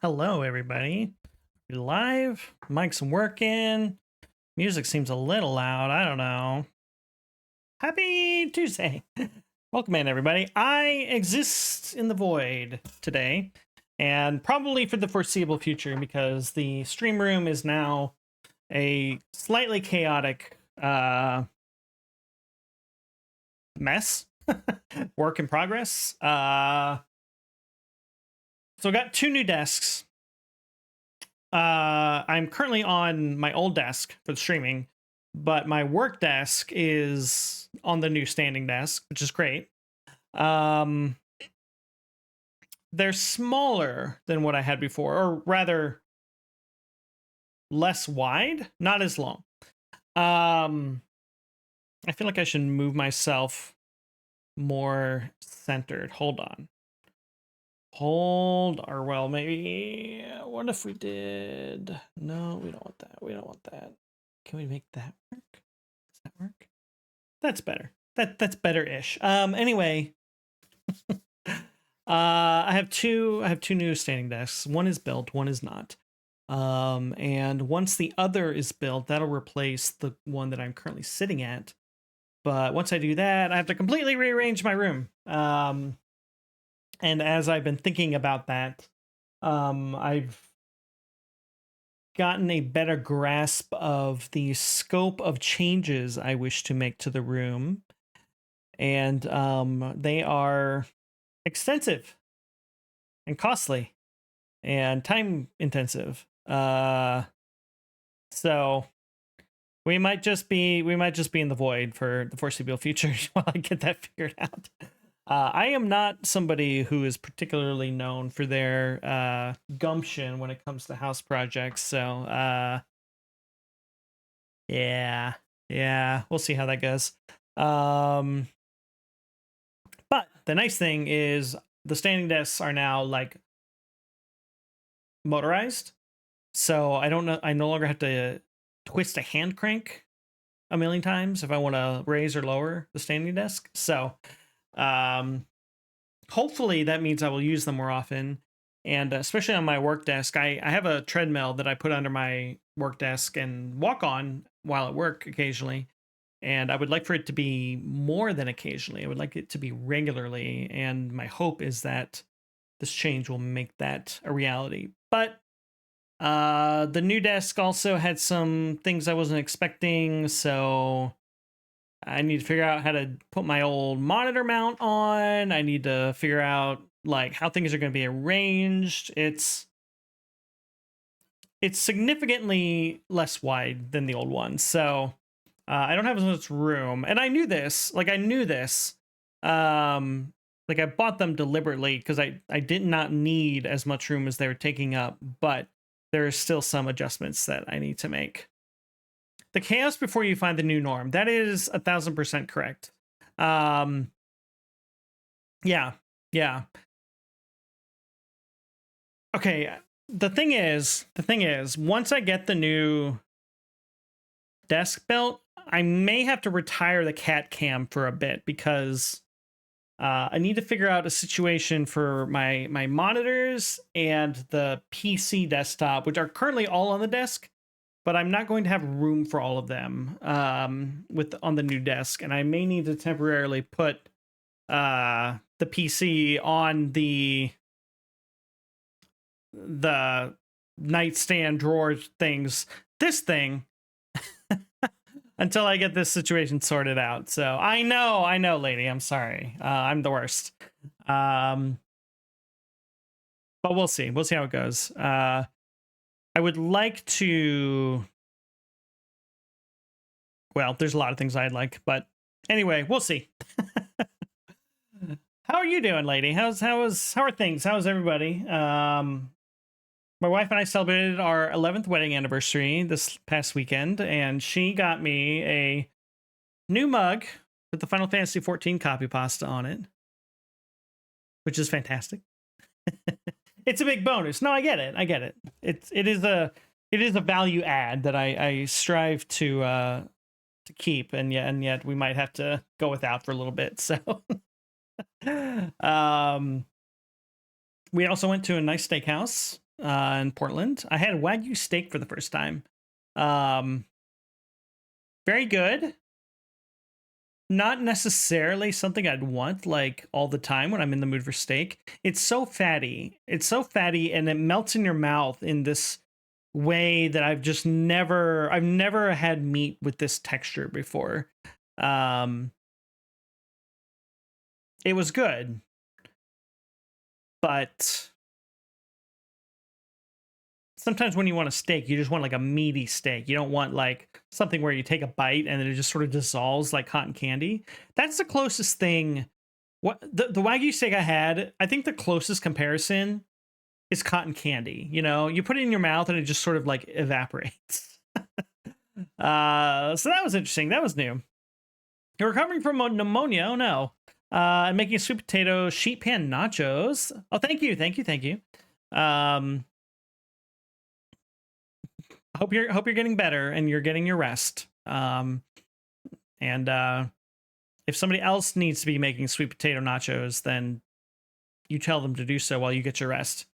Hello, everybody. We're live. Mic's working. Music seems a little loud. I don't know. Happy Tuesday. Welcome in, everybody. I exist in the void today, and probably for the foreseeable future, because the stream room is now a slightly chaotic mess. Work in progress. So I got two new desks. I'm currently on my old desk for the streaming, but my work desk is on the new standing desk, which is great. They're smaller than what I had before, or rather less wide, not as long. I feel like I should move myself more centered. Hold on. Or well, maybe, what if we did, no, we don't want that. We don't want that. Can we make that work? Does that work? That's better. That's better-ish. Anyway, I have two new standing desks. One is built, one is not. And once the other is built, that'll replace the one that I'm currently sitting at. But once I do that, I have to completely rearrange my room. And as I've been thinking about that, I've gotten a better grasp of the scope of changes I wish to make to the room. And they are extensive and costly and time intensive. So we might just be in the void for the foreseeable future while I get that figured out. I am not somebody who is particularly known for their gumption when it comes to house projects. So, yeah, we'll see how that goes. But the nice thing is the standing desks are now like motorized. So I no longer have to twist a hand crank a million times if I want to raise or lower the standing desk. So, hopefully that means I will use them more often. And especially on my work desk, I have a treadmill that I put under my work desk and walk on while at work occasionally. And I would like for it to be more than occasionally. I would like it to be regularly. And my hope is that this change will make that a reality. But the new desk also had some things I wasn't expecting. So I need to figure out how to put my old monitor mount on. I need to figure out like how things are going to be arranged. It's significantly less wide than the old one. So I don't have as much room. And I knew this. Like I bought them deliberately because I did not need as much room as they were taking up, but there are still some adjustments that I need to make. The chaos before you find the new norm. That is 1,000% correct. Yeah. Okay. The thing is, once I get the new desk built, I may have to retire the cat cam for a bit because I need to figure out a situation for my monitors and the PC desktop, which are currently all on the desk. But I'm not going to have room for all of them on the new desk, and I may need to temporarily put the PC on the nightstand drawer things. This thing until I get this situation sorted out. So I know, lady. I'm sorry. I'm the worst. But we'll see. We'll see how it goes. I would like to. Well, there's a lot of things I'd like, but anyway, we'll see. How are you doing, lady? How are things? How's everybody? My wife and I celebrated our 11th wedding anniversary this past weekend, and she got me a new mug with the Final Fantasy 14 copy pasta on it, which is fantastic. It's a big bonus. No, I get it. It is a value add that I strive to keep, and yet we might have to go without for a little bit. So, we also went to a nice steakhouse in Portland. I had Wagyu steak for the first time. Um, very good. Not necessarily something I'd want like all the time when I'm in the mood for steak. It's so fatty. It's so fatty and it melts in your mouth in this way that I've never had meat with this texture before. Um it was good, but sometimes when you want a steak, you just want like a meaty steak. You don't want like something where you take a bite and then it just sort of dissolves like cotton candy. That's the closest thing. What the Wagyu steak I had, I think the closest comparison is cotton candy. You know, you put it in your mouth and it just sort of like evaporates. So that was interesting. That was new. You're recovering from pneumonia. Oh no. I'm making sweet potato sheet pan nachos. Oh, thank you, thank you, thank you. Hope you're getting better and you're getting your rest. And if somebody else needs to be making sweet potato nachos, then you tell them to do so while you get your rest.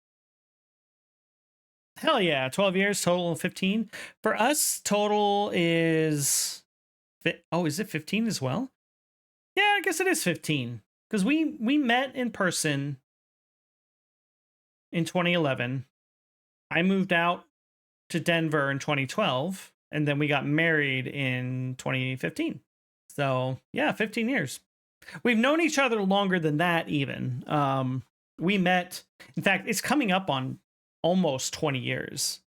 Hell yeah, 12 years, total 15. For us, total is oh, is it 15 as well? Yeah, I guess it is 15. Because we met in person in 2011. I moved out to Denver in 2012, and then we got married in 2015. So yeah, 15 years. We've known each other longer than that even. We met, in fact, it's coming up on almost 20 years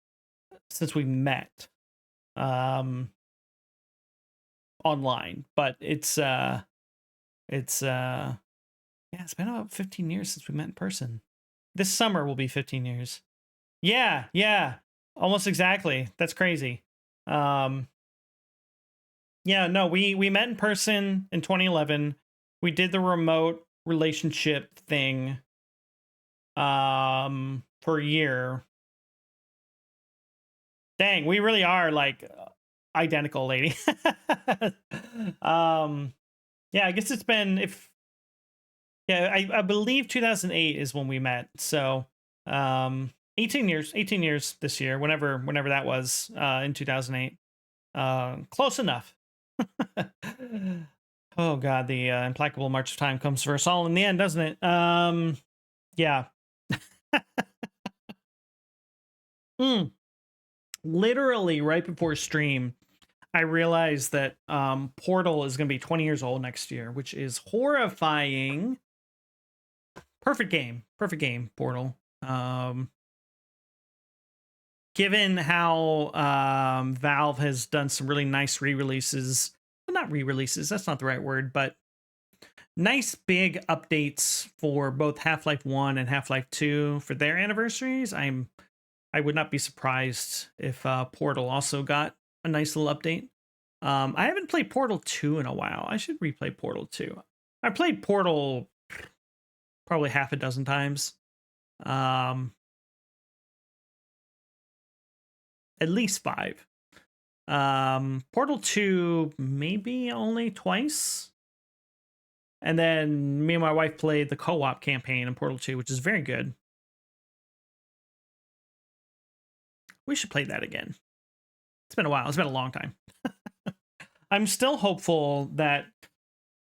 since we met online, but yeah, it's been about 15 years since we met in person. This summer will be 15 years. Yeah, almost exactly. That's crazy. Yeah, no, we met in person in 2011. We did the remote relationship thing for a year. Dang, we really are like identical, lady. Yeah, I guess it's been if yeah, I believe 2008 is when we met. So 18 years this year, whenever that was in 2008. Close enough. Oh god, the implacable march of time comes for us all in the end, doesn't it? Yeah. Mm. Literally right before stream, I realized that Portal is going to be 20 years old next year, which is horrifying. Perfect game, Portal. Given how Valve has done some really nice re-releases, well, not re-releases, that's not the right word, but nice big updates for both Half-Life 1 and Half-Life 2 for their anniversaries. I would not be surprised if Portal also got a nice little update. I haven't played Portal 2 in a while. I should replay Portal 2. I played Portal probably half a dozen times. At least 5. Portal 2 maybe only twice. And then me and my wife played the co-op campaign in Portal 2, which is very good. We should play that again. It's been a while. It's been a long time. I'm still hopeful that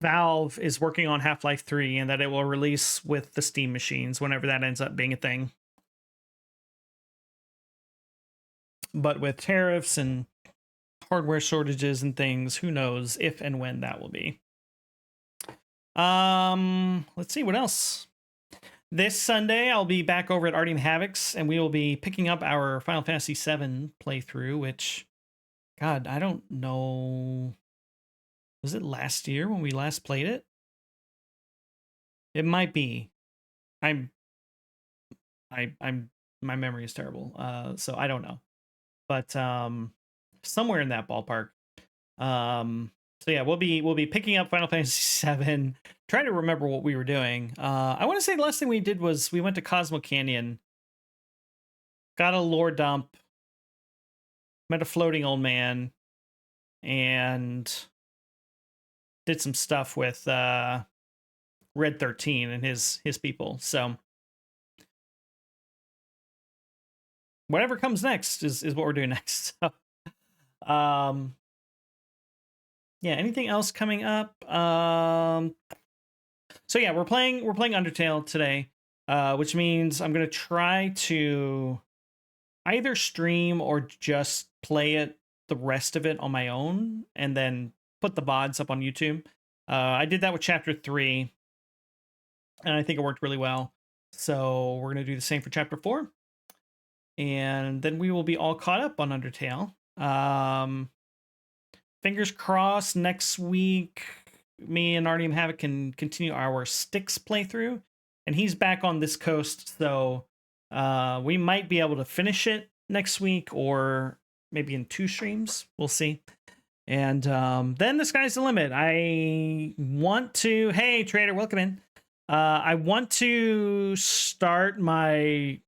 Valve is working on Half-Life 3 and that it will release with the Steam machines whenever that ends up being a thing. But with tariffs and hardware shortages and things, who knows if and when that will be. Let's see what else. This Sunday, I'll be back over at Arty and Havoc's, and we will be picking up our Final Fantasy VII playthrough, which, God, I don't know. Was it last year when we last played it? It might be. I'm my memory is terrible. So I don't know. But somewhere in that ballpark. So yeah, we'll be picking up Final Fantasy VII. Trying to remember what we were doing. I want to say the last thing we did was we went to Cosmo Canyon, got a lore dump, met a floating old man, and did some stuff with Red 13 and his people. So whatever comes next is what we're doing next. um, yeah. Anything else coming up? So yeah, we're playing Undertale today, which means I'm gonna try to either stream or just play it the rest of it on my own and then put the VODs up on YouTube. I did that with chapter 3 and I think it worked really well. So we're going to do the same for chapter 4. And then we will be all caught up on Undertale. Fingers crossed next week me and Artyom Havoc can continue our Styx playthrough. And he's back on this coast, so we might be able to finish it next week or maybe in 2 streams. We'll see. And then the sky's the limit. I want to... Hey, Trader, welcome in. I want to start my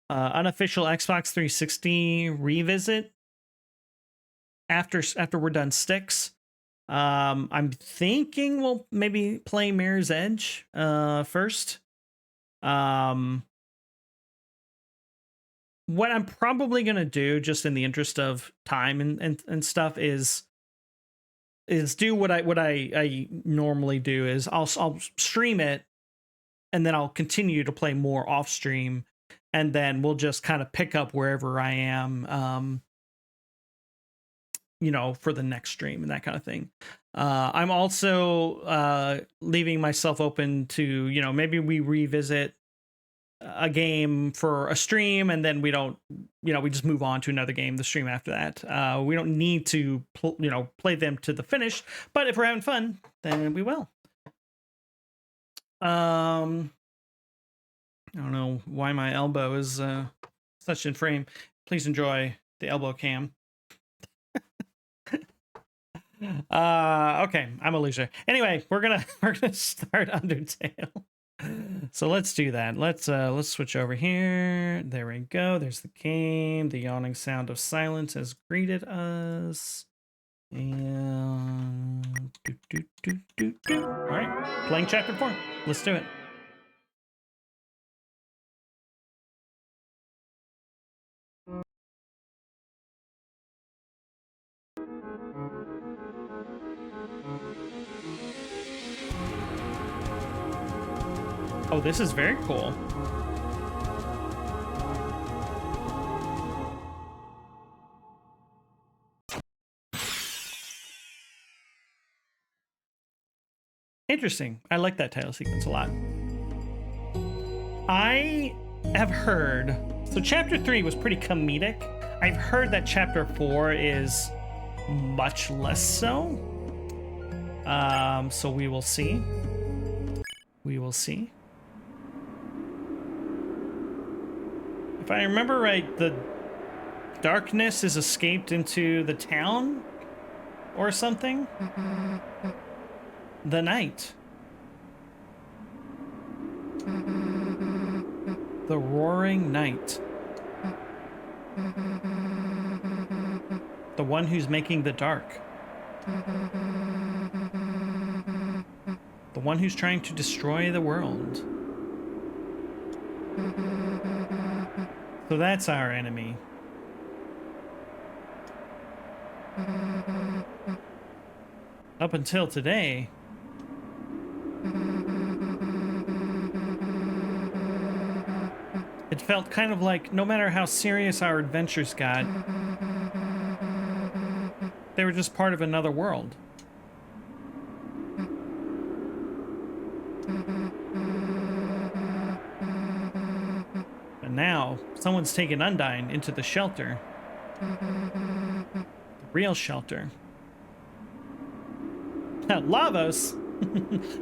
unofficial Xbox 360 revisit after we're done Styx. I'm thinking we'll maybe play Mirror's Edge first. What I'm probably gonna do, just in the interest of time and stuff, is do what I normally do. Is I'll stream it, and then I'll continue to play more off stream, and then we'll just kind of pick up wherever I am, you know, for the next stream and that kind of thing. I'm also leaving myself open to, you know, maybe we revisit a game for a stream and then we don't, you know, we just move on to another game the stream after that. We don't need to you know, play them to the finish, but if we're having fun, then we will. I don't know why my elbow is such in frame. Please enjoy the elbow cam. Okay, I'm a loser. Anyway, we're gonna start Undertale. So let's do that. Let's switch over here. There we go. There's the game. The yawning sound of silence has greeted us. And all right, playing chapter 4. Let's do it. Oh, this is very cool. Interesting. I like that title sequence a lot. I have heard... So chapter 3 was pretty comedic. I've heard that chapter 4 is much less so. So we will see. We will see. If I remember right, the darkness is escaped into the town or something. The night. The roaring night. The one who's making the dark. The one who's trying to destroy the world. So that's our enemy. Up until today, it felt kind of like no matter how serious our adventures got, they were just part of another world. And now, someone's taken Undyne into the shelter. The real shelter. Lavos!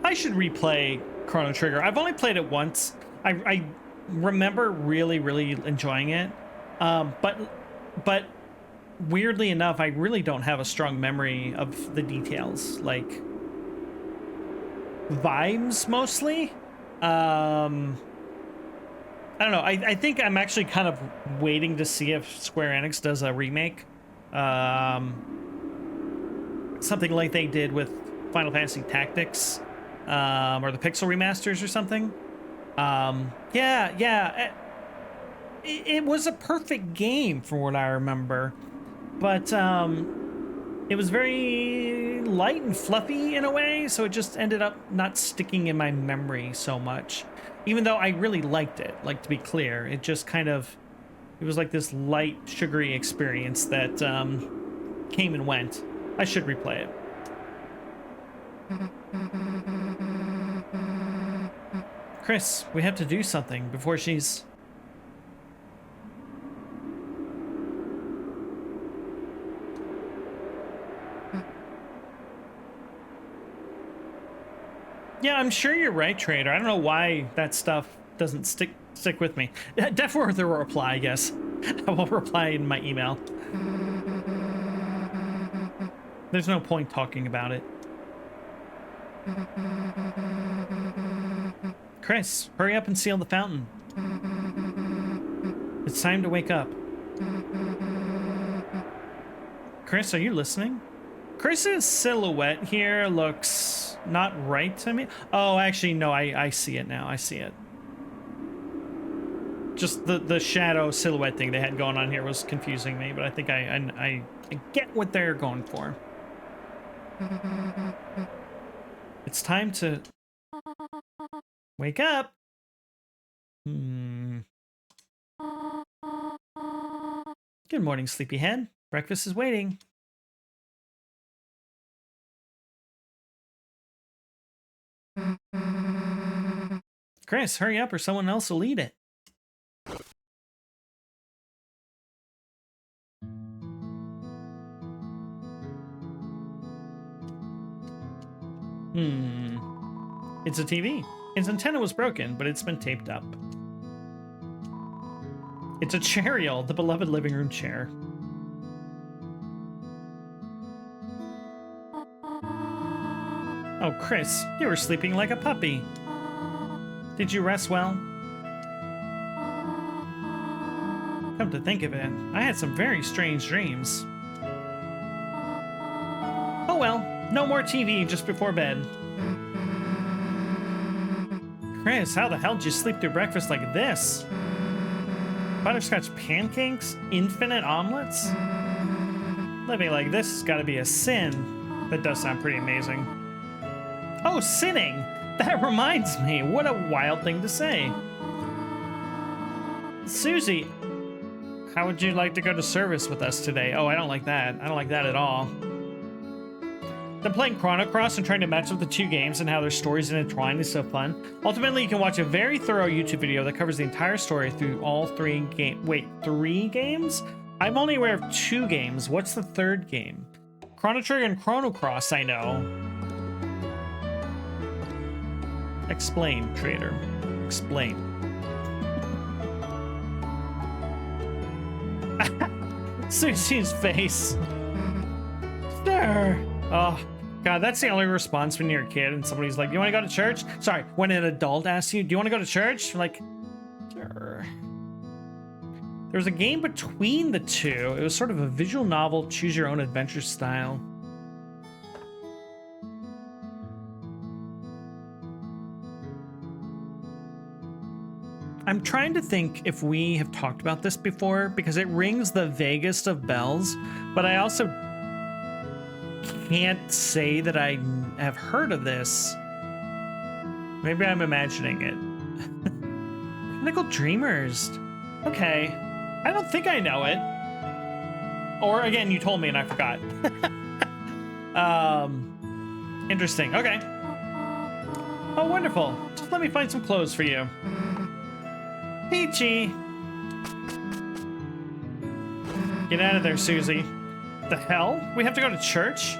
I should replay Chrono Trigger. I've only played it once. I remember really, really enjoying it. But weirdly enough, I really don't have a strong memory of the details. Like, vibes, mostly? I don't know. I think I'm actually kind of waiting to see if Square Enix does a remake. Something like they did with Final Fantasy Tactics, or the Pixel remasters or something. Yeah. it was a perfect game from what I remember, but it was very light and fluffy in a way, so it just ended up not sticking in my memory so much. Even though I really liked it, like, to be clear, it just kind of, it was like this light, sugary experience that came and went. I should replay it. Chris, we have to do something before she's... Yeah, I'm sure you're right, Trader. I don't know why that stuff doesn't stick with me. Definitely worth a reply, I guess. I will reply in my email. There's no point talking about it. Chris, hurry up and seal the fountain. It's time to wake up. Chris, are you listening? Chris's silhouette here looks not right to me. Oh, actually, no, I see it now. I see it. Just the shadow silhouette thing they had going on here was confusing me, but I think I get what they're going for. It's time to wake up. Good morning, sleepyhead. Breakfast is waiting. Chris, hurry up or someone else will eat it. It's a TV. Its antenna was broken, but it's been taped up. It's a Chariel, the beloved living room chair. Oh, Chris, you were sleeping like a puppy. Did you rest well? Come to think of it, I had some very strange dreams. Oh well, no more TV just before bed. Chris, how the hell did you sleep through breakfast like this? Butterscotch pancakes? Infinite omelets? Living like this has got to be a sin. That does sound pretty amazing. Oh, sinning! That reminds me, what a wild thing to say. Susie, how would you like to go to service with us today? Oh, I don't like that. I don't like that at all. I'm playing Chrono Cross and trying to match up the two games and how their stories intertwine is so fun. Ultimately, you can watch a very thorough YouTube video that covers the entire story through all three games. Wait, 3 games? I'm only aware of 2 games. What's the third game? Chrono Trigger and Chrono Cross, I know. Explain, Trader. Explain. Susie's face. Sir. Oh, God, that's the only response when you're a kid and somebody's like, you want to go to church? Sorry, when an adult asks you, do you want to go to church? You're like, sure. There was a game between the two. It was sort of a visual novel, choose your own adventure style. I'm trying to think if we have talked about this before because it rings the vaguest of bells, but I also can't say that I have heard of this. Maybe I'm imagining it. Pinnacle Dreamers. Okay. I don't think I know it. Or again, you told me and I forgot. Interesting. Okay. Oh, wonderful. Just let me find some clothes for you. Peachy. Get out of there, Susie. The hell? We have to go to church?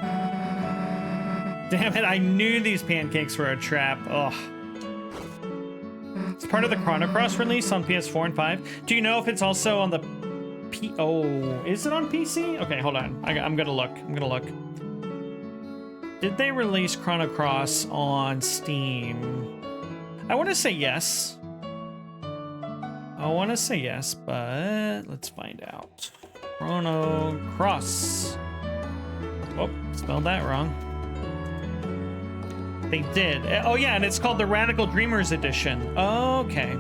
Damn it, I knew these pancakes were a trap. Ugh. It's part of the Chrono Cross release on PS4 and 5. Do you know if it's also on the Oh, is it on PC? Okay, hold on. I'm gonna look. Did they release Chrono Cross on Steam? I want to say yes. But let's find out. Chrono Cross. Oh, spelled that wrong. They did. Oh yeah, and it's called the Radical Dreamers Edition. Okay.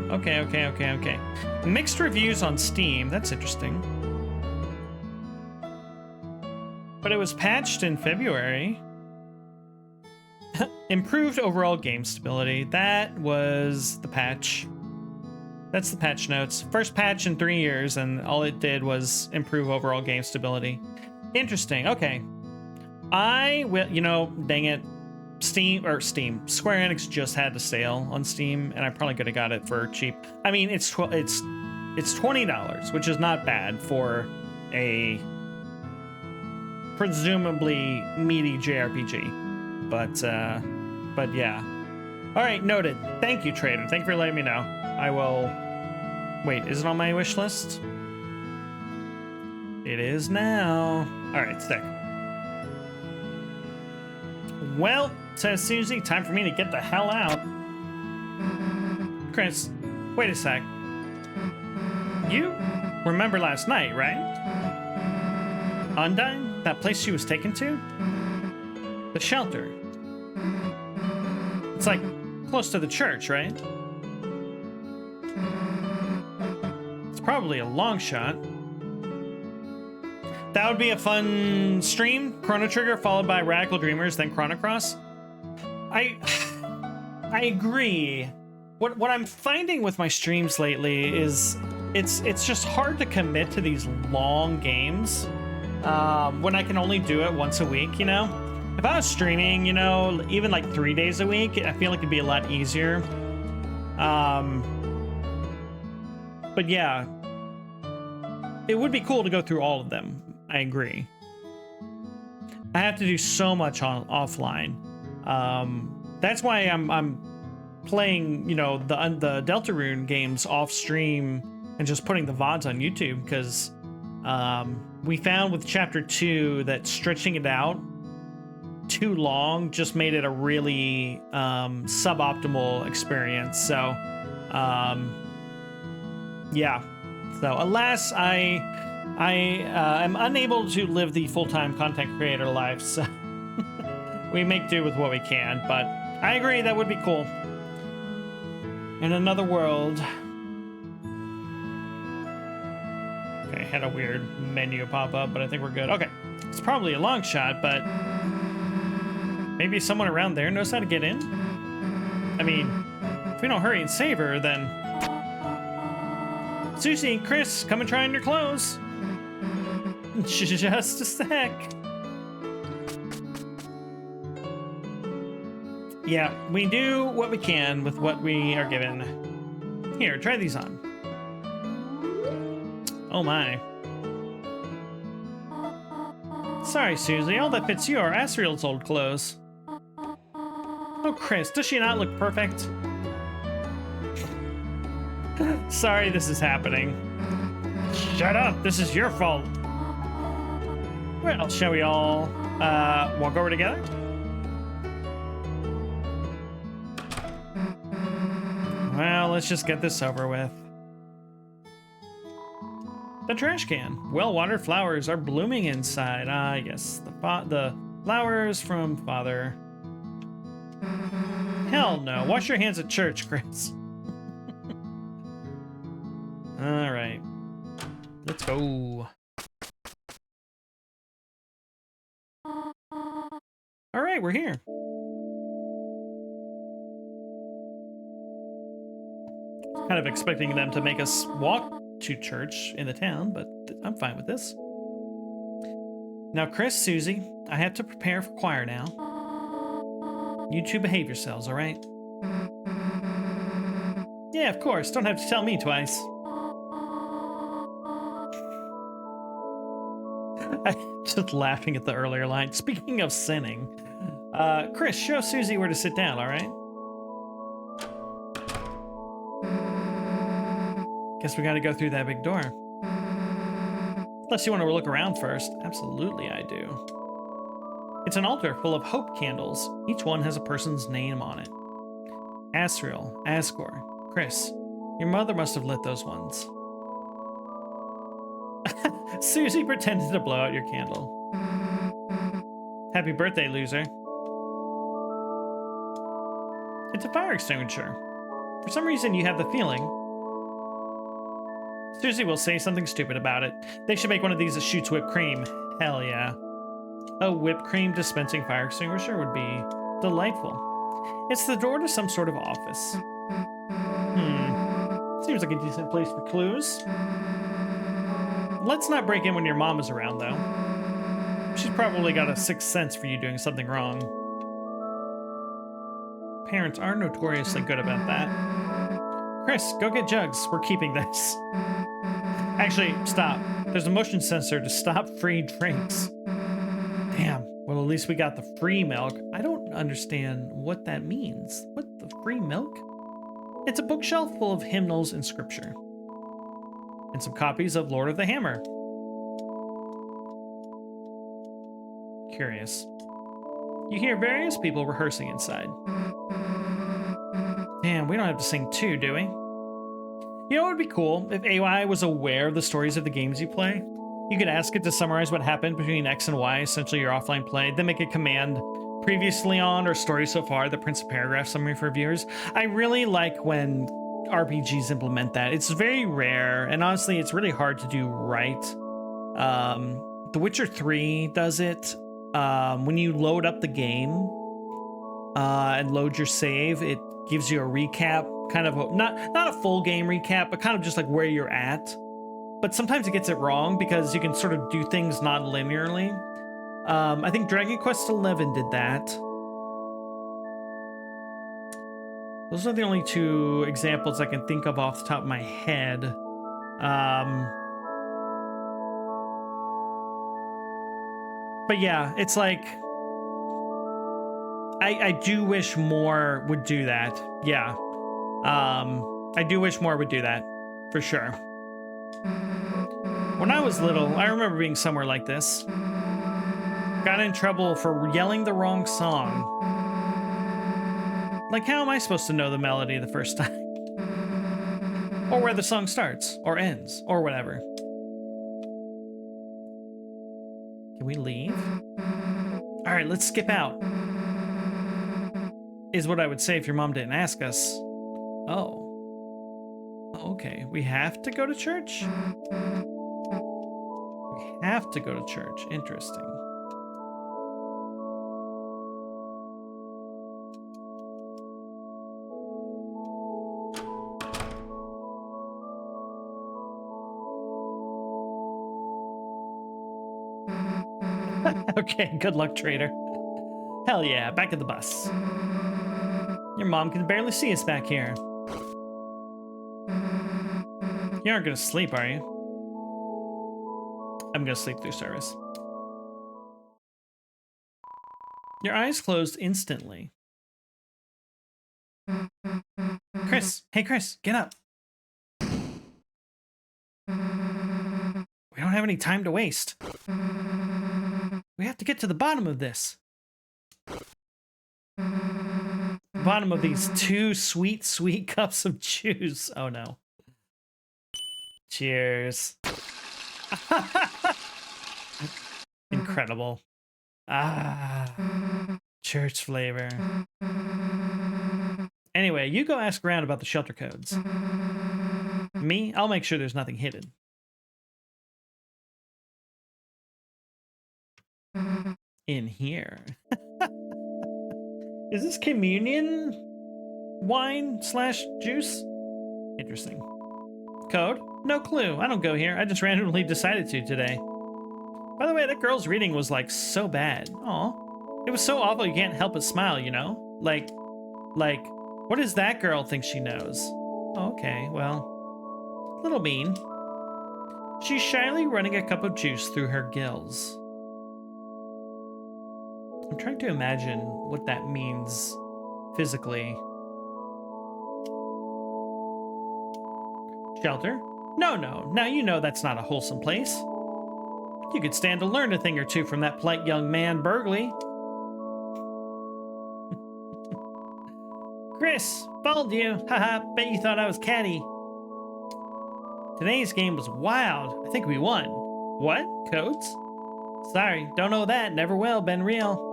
Mixed reviews on Steam. That's interesting. But it was patched in February. Improved overall game stability. That was the patch. That's the patch notes. First patch in 3 years, and all it did was improve overall game stability. Interesting. Okay. I will, you know, dang it. Steam. Square Enix just had a sale on Steam, and I probably could have got it for cheap. I mean, it's $20, which is not bad for a presumably meaty JRPG. But yeah. All right, noted. Thank you, Trader. Thank you for letting me know. I will... Wait, is it on my wish list? It is now. All right, stick. Well, says Susie, time for me to get the hell out. Chris, wait a sec. You remember last night, right? Undyne? That place she was taken to? The shelter. It's like close to the church, right? It's probably a long shot. That would be a fun stream. Chrono Trigger followed by Radical Dreamers, then Chrono Cross. I agree. What I'm finding with my streams lately is it's just hard to commit to these long games when I can only do it once a week, you know? If I was streaming, you know, even like 3 days a week, I feel like it'd be a lot easier. But yeah, it would be cool to go through all of them. I agree. I have to do so much offline. That's why I'm playing, you know, the Deltarune games off stream and just putting the VODs on YouTube, because we found with Chapter 2 that stretching it out too long just made it a really suboptimal experience. So yeah. So alas, I am unable to live the full-time content creator life, so we make do with what we can. But I agree, that would be cool. In another world. Okay, had a weird menu pop up, but I think we're good. Okay, it's probably a long shot, but maybe someone around there knows how to get in. I mean, if we don't hurry and save her, then... Susie and Chris, come and try on your clothes. Just a sec. Yeah, we do what we can with what we are given. Here, try these on. Oh my. Sorry, Susie, all that fits you are Asriel's old clothes. Oh, Chris, does she not look perfect? Sorry this is happening. Shut up, this is your fault. Well, shall we all walk over together? Well, let's just get this over with. The trash can. Well-watered flowers are blooming inside. Ah, yes, the flowers from Father. Hell no. Wash your hands at church, Chris. All right. Let's go. All right, we're here. Kind of expecting them to make us walk to church in the town, but I'm fine with this. Now, Chris, Susie, I have to prepare for choir now. You two behave yourselves, all right? Yeah, of course. Don't have to tell me twice. I'm just laughing at the earlier line. Speaking of sinning, Chris, show Susie where to sit down, all right? Guess we gotta go through that big door. Unless you want to look around first. Absolutely, I do. It's an altar full of hope candles. Each one has a person's name on it. Asriel, Asgore, Chris. Your mother must have lit those ones. Susie pretended to blow out your candle. Happy birthday, loser. It's a fire extinguisher. For some reason, you have the feeling Susie will say something stupid about it. They should make one of these that shoots whipped cream. Hell yeah. A whipped cream dispensing fire extinguisher would be delightful. It's the door to some sort of office. Seems like a decent place for clues. Let's not break in when your mom is around, though. She's probably got a sixth sense for you doing something wrong. Parents are notoriously good about that. Chris, go get jugs. We're keeping this. Actually, stop. There's a motion sensor to stop free drinks. Damn. Well, at least we got the free milk. I don't understand what that means. What, the free milk? It's a bookshelf full of hymnals and scripture. And some copies of Lord of the Hammer. Curious. You hear various people rehearsing inside. Damn, we don't have to sing too, do we? You know what would be cool? If AI was aware of the stories of the games you play. You could ask it to summarize what happened between X and Y, essentially your offline play, then make a command previously on or story so far that prints a paragraph summary for viewers. I really like when RPGs implement that. It's very rare, and honestly, it's really hard to do right. The Witcher 3 does it. When you load up the game and load your save, it gives you a recap, kind of not a full game recap, but kind of just like where you're at. But sometimes it gets it wrong because you can sort of do things non-linearly. I think Dragon Quest XI did that. Those are the only two examples I can think of off the top of my head. But yeah, it's like I do wish more would do that. Yeah. I do wish more would do that, for sure. When I was little, I remember being somewhere like this. Got in trouble for yelling the wrong song. Like, how am I supposed to know the melody the first time? Or where the song starts, or ends, or whatever. Can we leave? All right, let's skip out. Is what I would say if your mom didn't ask us. Oh. Okay, we have to go to church? We have to go to church. Interesting. Okay, good luck, trader. Hell yeah, back at the bus. Your mom can barely see us back here. You aren't gonna sleep, are you? I'm gonna sleep through service. Your eyes closed instantly. Chris, hey Chris, get up. We don't have any time to waste. We have to get to the bottom of this. Bottom of these two sweet, sweet cups of juice. Oh no. Cheers. Incredible. Church flavor. Anyway, you go ask around about the shelter codes. Me, I'll make sure there's nothing hidden. In here. Is this communion wine / juice? Interesting. Code? No clue. I don't go here. I just randomly decided to today. By the way, that girl's reading was like so bad. Aw. It was so awful you can't help but smile, you know? Like, what does that girl think she knows? Okay, well, a little mean. She's shyly running a cup of juice through her gills. I'm trying to imagine what that means physically. Shelter? No. Now you know that's not a wholesome place. You could stand to learn a thing or two from that polite young man, Burgley. Chris, fooled you. Haha, bet you thought I was catty. Today's game was wild. I think we won. What? Codes? Sorry, don't know that. Never will. Been real.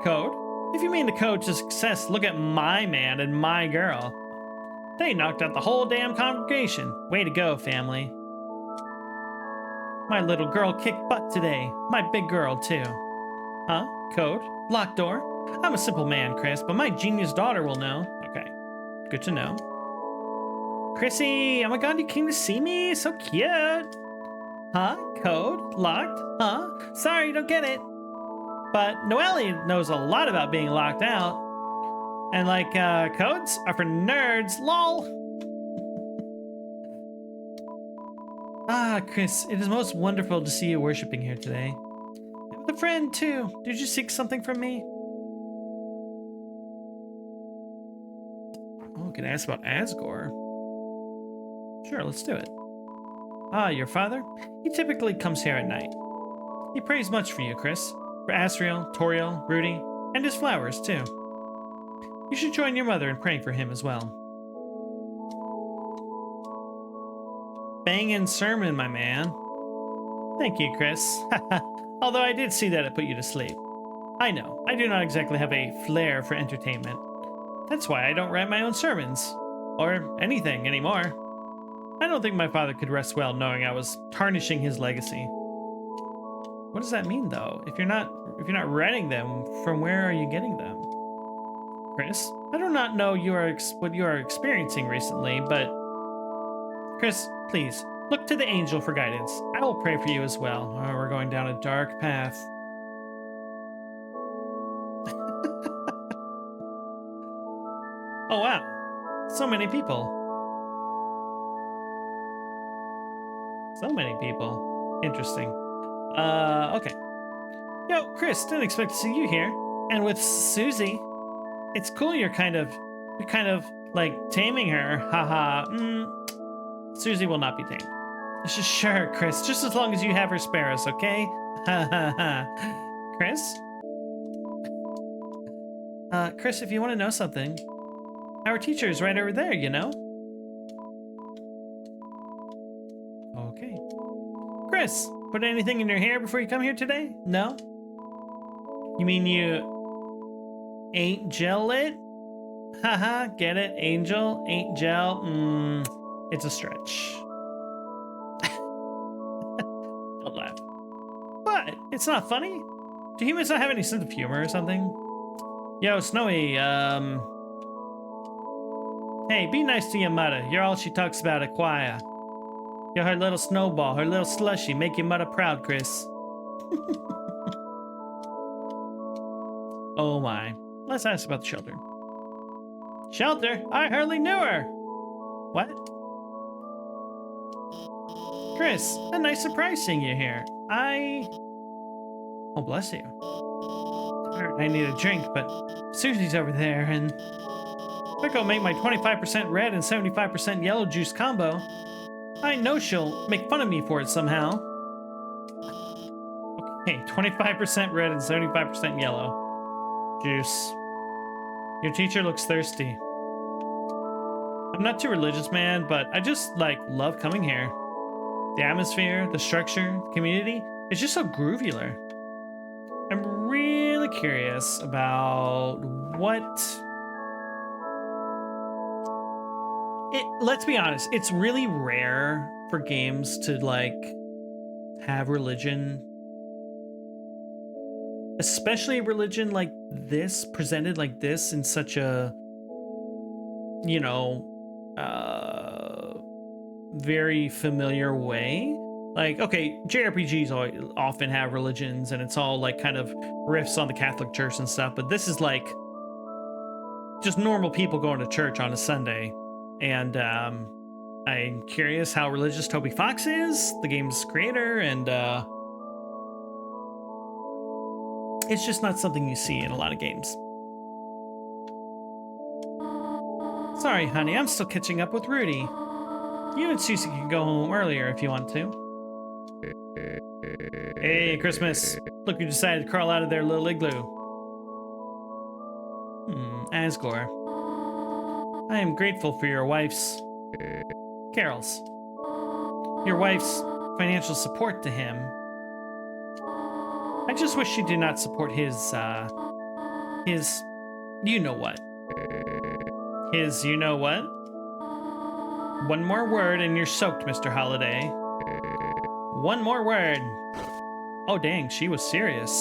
Code? If you mean the code to success, look at my man and my girl. They knocked out the whole damn congregation. Way to go, family. My little girl kicked butt today. My big girl, too. Huh? Code? Locked door? I'm a simple man, Chris, but my genius daughter will know. Okay. Good to know. Chrissy, oh my god, you came to see me? So cute. Huh? Code? Locked? Huh? Sorry, don't get it. But Noelle knows a lot about being locked out. And like, codes are for nerds, lol. Ah, Chris, it is most wonderful to see you worshiping here today. And with a friend, too. Did you seek something from me? Oh, can I ask about Asgore? Sure, let's do it. Ah, your father? He typically comes here at night. He prays much for you, Chris. For Asriel, Toriel, Rudy, and his flowers, too. You should join your mother in praying for him as well. Bangin' sermon, my man. Thank you, Chris. Although I did see that it put you to sleep. I know, I do not exactly have a flair for entertainment. That's why I don't write my own sermons. Or anything anymore. I don't think my father could rest well knowing I was tarnishing his legacy. What does that mean, though? If you're not writing them, from where are you getting them? Chris, I do not know what you are experiencing recently, but... Chris, please, look to the angel for guidance. I will pray for you as well. Oh, we're going down a dark path. Oh, wow. So many people. So many people. Interesting. Okay. Yo, Chris, didn't expect to see you here. And with Susie, it's cool you're kind of like taming her. Haha. Susie will not be tamed. Sure, Chris, just as long as you have her spare us, okay? Ha ha ha. Chris? Chris, if you want to know something, our teacher is right over there, you know? Okay. Chris, put anything in your hair before you come here today? No? You mean you ain't gel it? Haha, get it? Angel, ain't gel? It's a stretch. Don't laugh. What? It's not funny? Do humans not have any sense of humor or something? Yo, Snowy, hey, be nice to your mother. You're all she talks about at choir. You're her little snowball, her little slushy. Make your mother proud, Chris. Oh my. Let's ask about the shelter. Shelter? I hardly knew her. What? Chris, a nice surprise seeing you here. Oh, bless you. I need a drink, but Susie's over there, and if I go make my 25% red and 75% yellow juice combo, I know she'll make fun of me for it somehow. Okay, 25% red and 75% yellow juice. Your teacher looks thirsty. I'm not too religious, man, but I just, love coming here. The atmosphere, the structure, the community, it's just so groovular. I'm really curious about let's be honest, it's really rare for games to have religion, especially religion like this, presented like this in such a very familiar way. Okay, JRPGs often have religions and it's all kind of riffs on the Catholic Church and stuff, but this is just normal people going to church on a Sunday. And I'm curious how religious Toby Fox is, the game's creator, and it's just not something you see in a lot of games. Sorry, honey, I'm still catching up with Rudy. You and Susie can go home earlier if you want to. Hey, Christmas. Look who decided to crawl out of their little igloo. Asgore. I am grateful for your wife's... Carol's. Your wife's financial support to him. I just wish she did not support his, His, you know what? His, you know what? One more word and you're soaked, Mr. Holiday. One more word. Oh, dang, she was serious.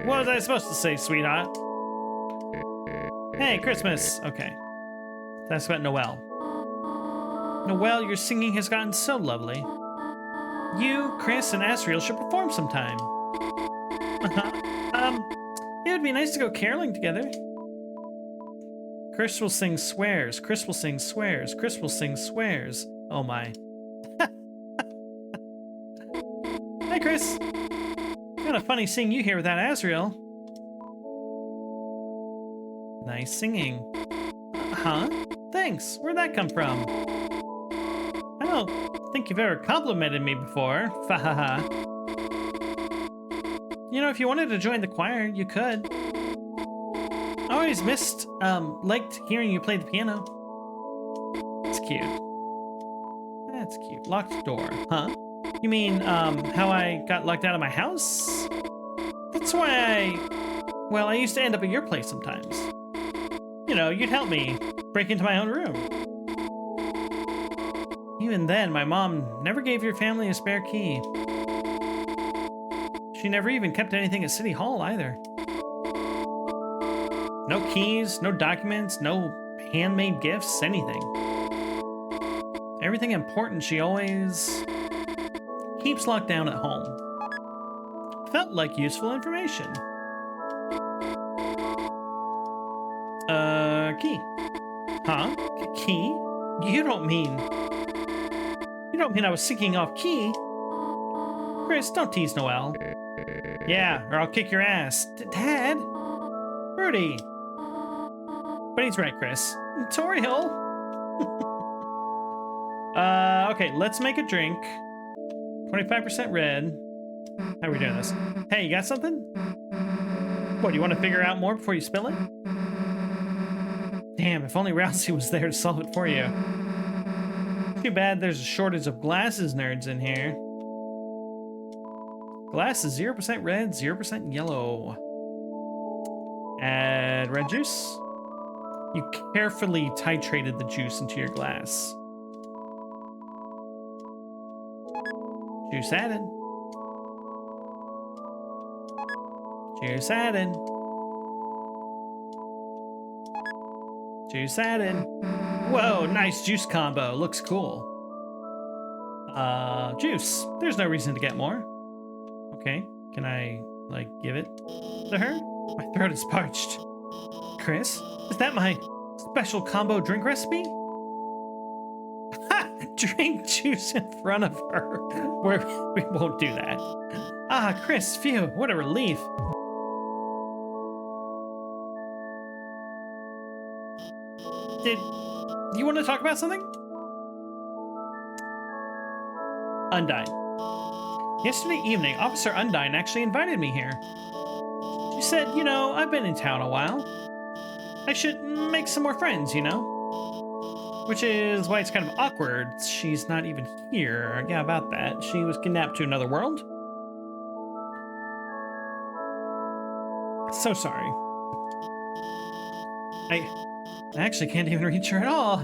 What was I supposed to say, sweetheart? Hey, Christmas. Okay. That's about Noel. Noel, your singing has gotten so lovely. You, Chris, and Asriel should perform sometime. It would be nice to go caroling together. Chris will sing swears. Chris will sing swears. Chris will sing swears. Oh my. Hi, Chris. Kind of funny seeing you here without Asriel. Nice singing. Huh? Thanks. Where'd that come from? I don't think you've ever complimented me before. Fahaha. You know, if you wanted to join the choir, you could. I always liked hearing you play the piano. That's cute. That's cute. Locked door, huh? You mean, how I got locked out of my house? That's why well, I used to end up at your place sometimes. You know, you'd help me break into my own room. Even then, my mom never gave your family a spare key. She never even kept anything at City Hall either. No keys, no documents, no handmade gifts, anything. Everything important she always keeps locked down at home. Felt like useful information. Key. Huh? Key? You don't mean I was sinking off key? Chris, don't tease Noel. Yeah, or I'll kick your ass. Dad? Rudy. But he's right, Chris. Toriel. Okay, let's make a drink. 25% red. How are we doing this? Hey, you got something? What, do you want to figure out more before you spill it? Damn, if only Rousey was there to solve it for you. Too bad there's a shortage of glasses nerds in here. Glass is 0% red, 0% yellow. Add red juice. You carefully titrated the juice into your glass. Juice added. Juice added. Juice added. Whoa, nice juice combo. Looks cool. Juice. There's no reason to get more. Okay, can I, like, give it to her? My throat is parched. Chris, is that my special combo drink recipe? Ha! Drink juice in front of her. We won't do that. Ah, Chris, phew, what a relief. Did you want to talk about something? Undyne. Yesterday evening, Officer Undyne actually invited me here. She said, you know, I've been in town a while. I should make some more friends, you know? Which is why it's kind of awkward. She's not even here. Yeah, about that. She was kidnapped to another world. So sorry. I actually can't even reach her at all.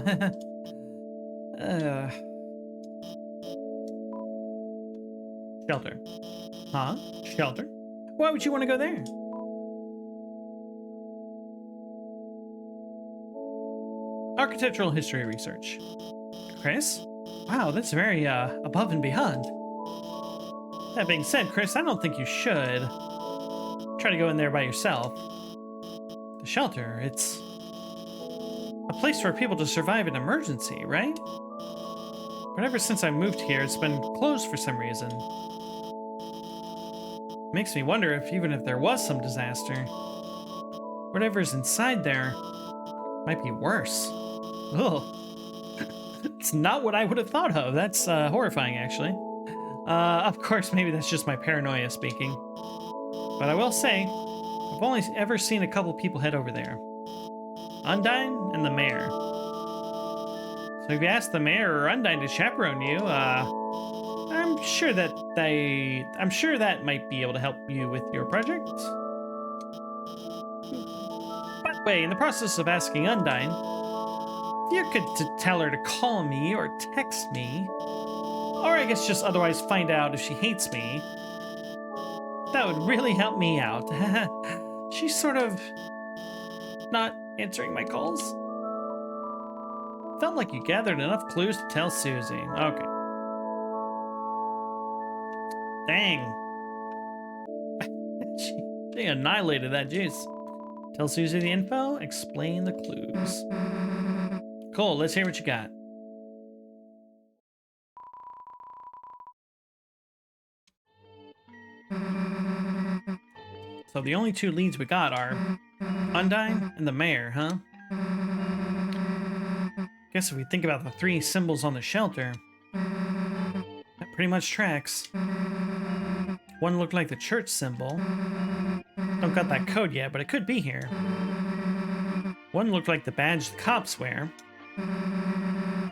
Shelter. Huh? Shelter? Why would you want to go there? Architectural history research. Chris? Wow, that's very, above and beyond. That being said, Chris, I don't think you should try to go in there by yourself. The shelter, it's a place for people to survive an emergency, right? But ever since I moved here, it's been closed for some reason. Makes me wonder if even if there was some disaster, whatever's inside there might be worse. Ugh. It's not what I would have thought of. That's horrifying, actually. Of course, maybe that's just my paranoia speaking. But I will say, I've only ever seen a couple people head over there. Undyne and the mayor. So if you ask the mayor or Undyne to chaperone you, I'm I'm sure that might be able to help you with your project. By the way, in the process of asking Undyne, if you could tell her to call me or text me, or I guess just otherwise find out if she hates me, that would really help me out. She's sort of not answering my calls. Felt like you gathered enough clues to tell Susie. Okay. Dang. she annihilated that juice. Tell Susie the info, explain the clues. Cool, let's hear what you got. So the only two leads we got are Undyne and the mayor, huh? Guess if we think about the three symbols on the shelter, that pretty much tracks. One looked like the church symbol. Don't got that code yet, but it could be here. One looked like the badge the cops wear.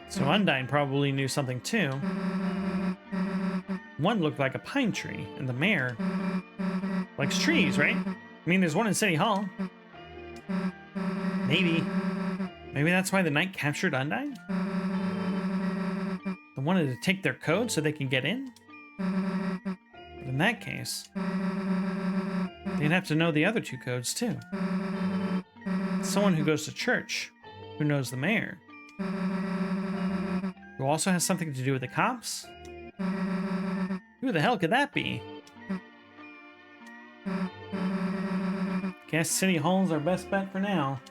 So Undyne probably knew something too. One looked like a pine tree, and the mayor likes trees, right? I mean, there's one in City Hall. Maybe that's why the knight captured Undyne? They wanted to take their code so they can get in? But in that case, they'd have to know the other two codes too. Someone who goes to church, who knows the mayor, who also has something to do with the cops? Who the hell could that be? Guess City Hall's our best bet for now.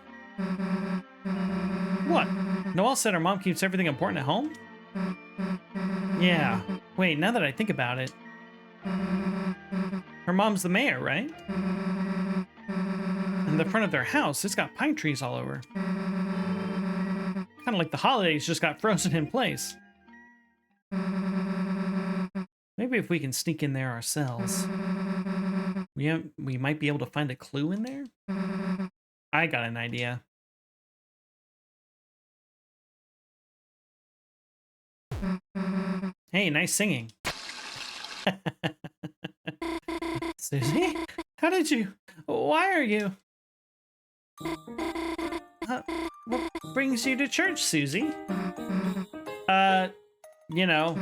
What? Noelle said her mom keeps everything important at home? Yeah. Wait, now that I think about it, her mom's the mayor, right? And the front of their house, it's got pine trees all over. Kind of like the holidays just got frozen in place. Maybe if we can sneak in there ourselves, we might be able to find a clue in there? I got an idea. Hey, nice singing. Susie? How did you? Why are you? What brings you to church, Susie? You know,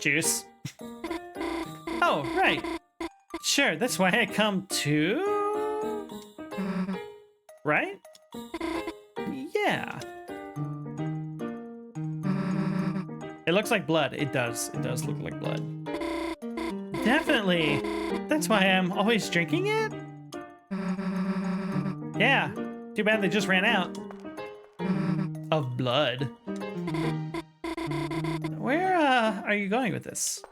juice. Oh, right. Sure, that's why I come to... Right? Yeah. It looks like blood. It does. It does look like blood. Definitely. That's why I'm always drinking it? Yeah. Too bad they just ran out of blood. Where, are you going with this?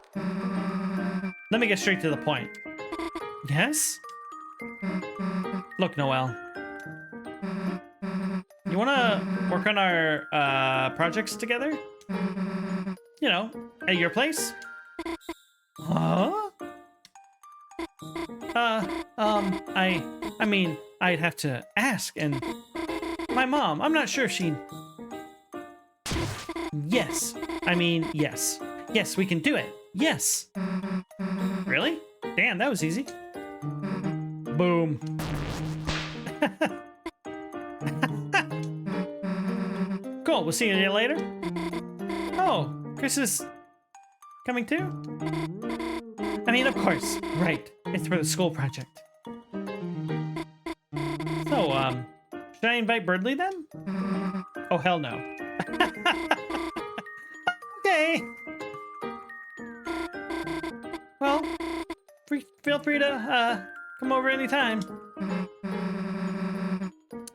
Let me get straight to the point. Yes? Look, Noelle. You wanna work on our, projects together? You know, at your place? Huh? I mean, I'd have to ask, and my mom, I'm not sure if she'd... Yes. I mean, yes. Yes, we can do it. Yes. Really? Damn, that was easy. Boom. Cool, we'll see you later. Oh, Chris is coming too? I mean, of course. Right. It's for the school project. So, should I invite Birdley then? Oh, hell no. Okay. Well, feel free to, come over anytime.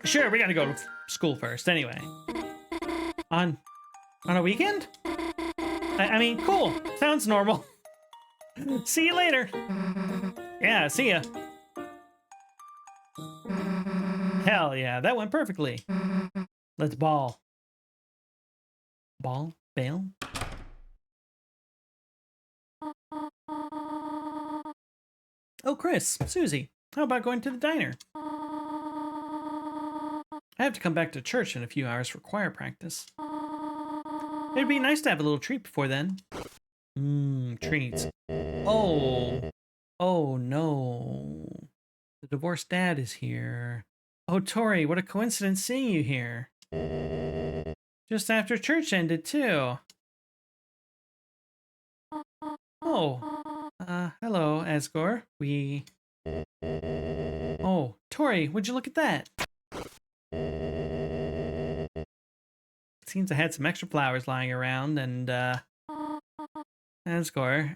Sure, we gotta go to school first anyway. On a weekend? I mean, cool. Sounds normal. See you later. Yeah, see ya. Hell yeah, that went perfectly. Let's ball. Ball? Bail? Oh, Chris, Susie, how about going to the diner? I have to come back to church in a few hours for choir practice. It'd be nice to have a little treat before then. Treats. Oh. Oh no. The divorced dad is here. Oh, Tori, what a coincidence seeing you here. Just after church ended, too. Oh. Hello, Asgore. Oh, Tori, would you look at that? Seems I had some extra flowers lying around, and, Asgore,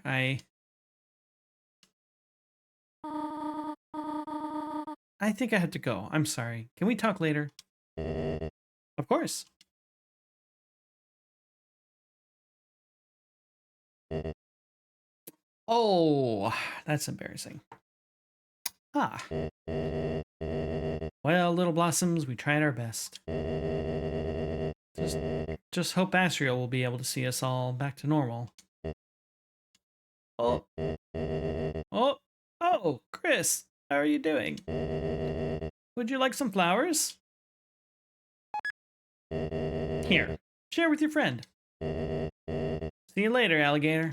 I think I have to go. I'm sorry. Can we talk later? Of course. Oh, that's embarrassing. Ah. Well, little blossoms, we tried our best. Just hope Asriel will be able to see us all back to normal. Oh. Oh, Chris, how are you doing? Would you like some flowers? Here, share with your friend. See you later, alligator.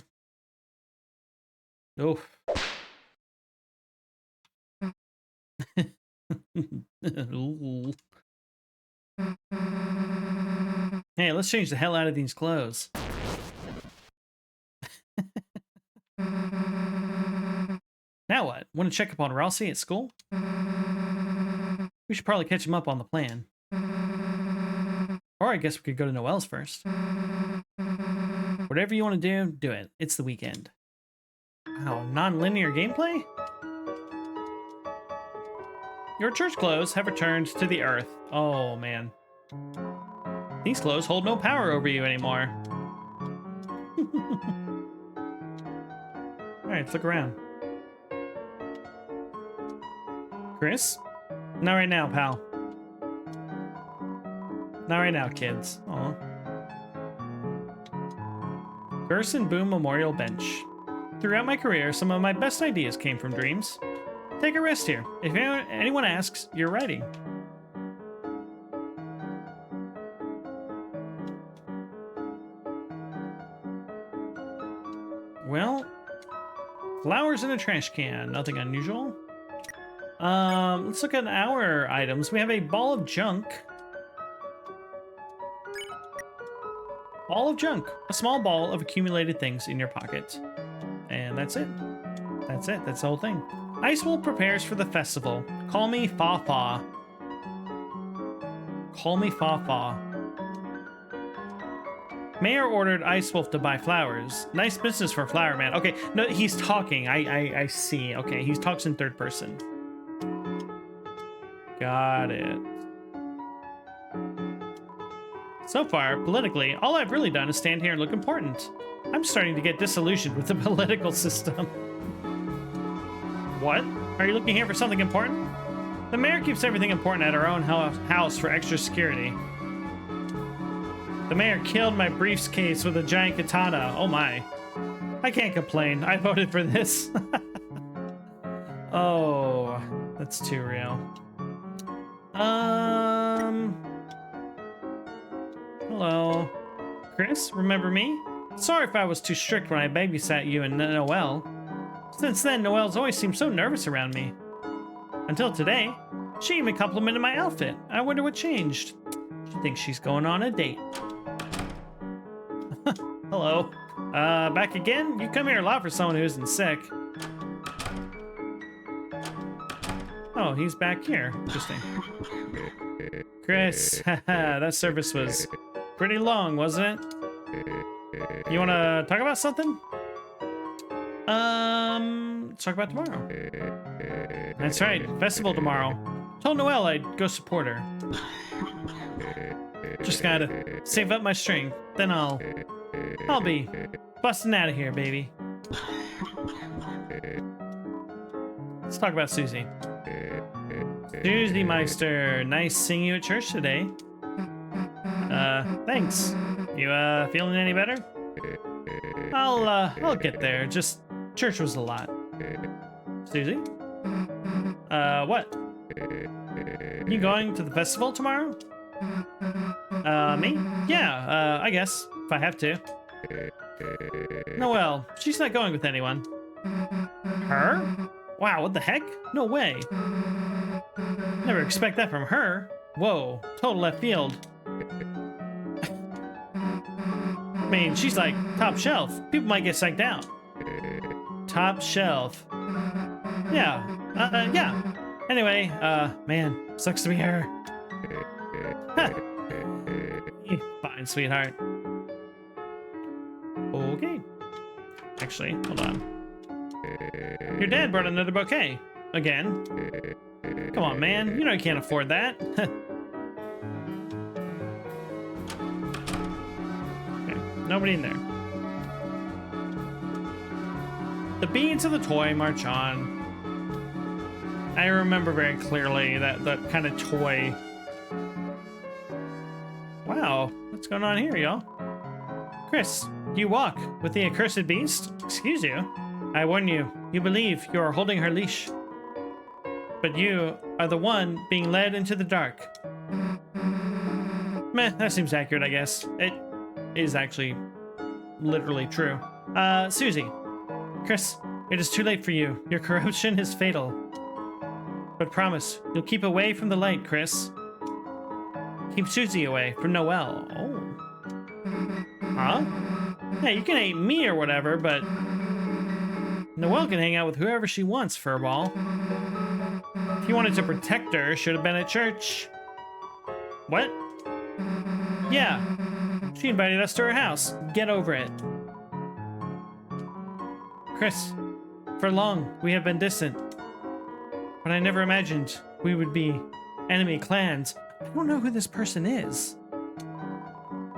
Oh. Hey, let's change the hell out of these clothes. Now what? Want to check up on Ralsei at school? We should probably catch him up on the plan. Or I guess we could go to Noelle's first. Whatever you want to do, do it. It's the weekend. Wow, non-linear gameplay? Your church clothes have returned to the earth. Oh, man. These clothes hold no power over you anymore. Alright, let's look around. Chris? Not right now, pal. Not right now, kids. Aw. Gerson Boom Memorial Bench. Throughout my career, some of my best ideas came from dreams. Take a rest here. If anyone asks, you're writing. Well, flowers in a trash can. Nothing unusual. Let's look at our items. We have a ball of junk. Ball of junk. A small ball of accumulated things in your pocket. And that's it. That's it. That's the whole thing. Icewolf prepares for the festival. Call me Fa Fa. Call me Fa Fa. Mayor ordered Icewolf to buy flowers. Nice business for Flower Man. Okay, no, he's talking. I see. Okay, he talks in third person. Got it. So far, politically, all I've really done is stand here and look important. I'm starting to get disillusioned with the political system. What? Are you looking here for something important? The mayor keeps everything important at her own house for extra security. The mayor killed my briefcase with a giant katana. Oh my. I can't complain. I voted for this. Oh, that's too real. Hello. Chris, remember me? Sorry if I was too strict when I babysat you and Noelle. Since then, Noelle's always seemed so nervous around me. Until today, she even complimented my outfit. I wonder what changed. She thinks she's going on a date. Hello. Back again? You come here a lot for someone who isn't sick. Oh, he's back here. Interesting. Chris, that service was pretty long, wasn't it? You want to talk about something? Let's talk about tomorrow. That's right, festival tomorrow. Told Noelle I'd go support her. Just gotta save up my strength, then I'll be busting out of here, baby. Let's talk about Susie. Susie Meister, nice seeing you at church today. Thanks. You, feeling any better? I'll get there. Just, church was a lot. Susie? What? You going to the festival tomorrow? Me? Yeah, I guess, if I have to. Noelle, she's not going with anyone. Her? Wow, what the heck? No way. Never expect that from her. Whoa, total left field. I mean, she's like top shelf. People might get psyched out. Top shelf. Yeah. Yeah. Anyway, man, sucks to be her. Fine, sweetheart. Okay. Actually, hold on. Your dad brought another bouquet. Again. Come on, man. You know you can't afford that. Okay, nobody in there. The beads of the toy march on. I remember very clearly that kind of toy. Wow, what's going on here, y'all? Chris, do you walk with the accursed beast? Excuse you. I warn you, you believe you are holding her leash. But you are the one being led into the dark. Meh, that seems accurate, I guess. It is actually literally true. Susie. Chris, it is too late for you. Your corruption is fatal. But promise, you'll keep away from the light, Chris. Keep Susie away from Noelle. Oh. Huh? Yeah, you can hate me or whatever, but Noelle can hang out with whoever she wants, Furball. If you wanted to protect her, should have been at church. What? Yeah. She invited us to her house. Get over it. Chris, for long, we have been distant. But I never imagined we would be enemy clans. I don't know who this person is.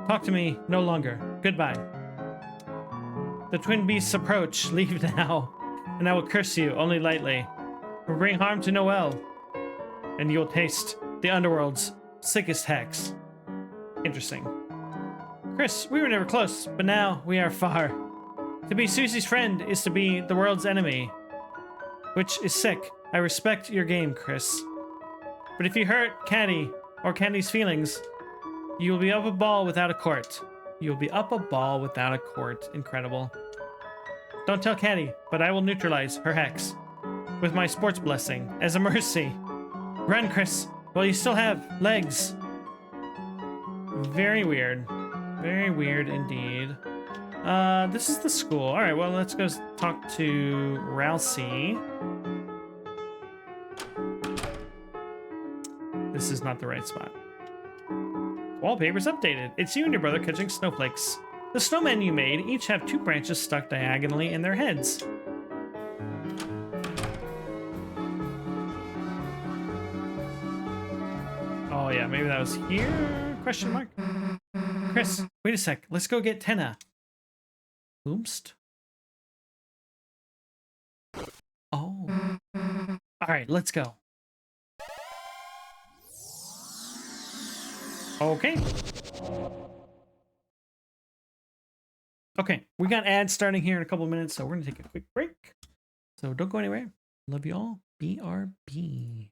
Talk to me no longer. Goodbye. The twin beasts approach. Leave now. And I will curse you only lightly. Will bring harm to Noelle. And you'll taste the underworld's sickest hex. Interesting. Chris, we were never close, but now we are far. To be Susie's friend is to be the world's enemy. Which is sick. I respect your game, Chris. But if you hurt Caddy or Caddy's feelings, you will be up a ball without a court. You will be up a ball without a court. Incredible. Don't tell Caddy, but I will neutralize her hex with my sports blessing as a mercy. Run, Chris, while you still have legs. Very weird. Very weird indeed. This is the school. All right, well, let's go talk to Rousey. This is not the right spot. Wallpaper's updated. It's you and your brother catching snowflakes. The snowmen you made each have 2 branches stuck diagonally in their heads. Oh yeah, maybe that was here? Question mark? Chris, wait a sec. Let's go get Tenna. Oomst. Oh. Alright, let's go. Okay. Okay, we got ads starting here in a couple of minutes, so we're going to take a quick break. So don't go anywhere. Love you all. BRB.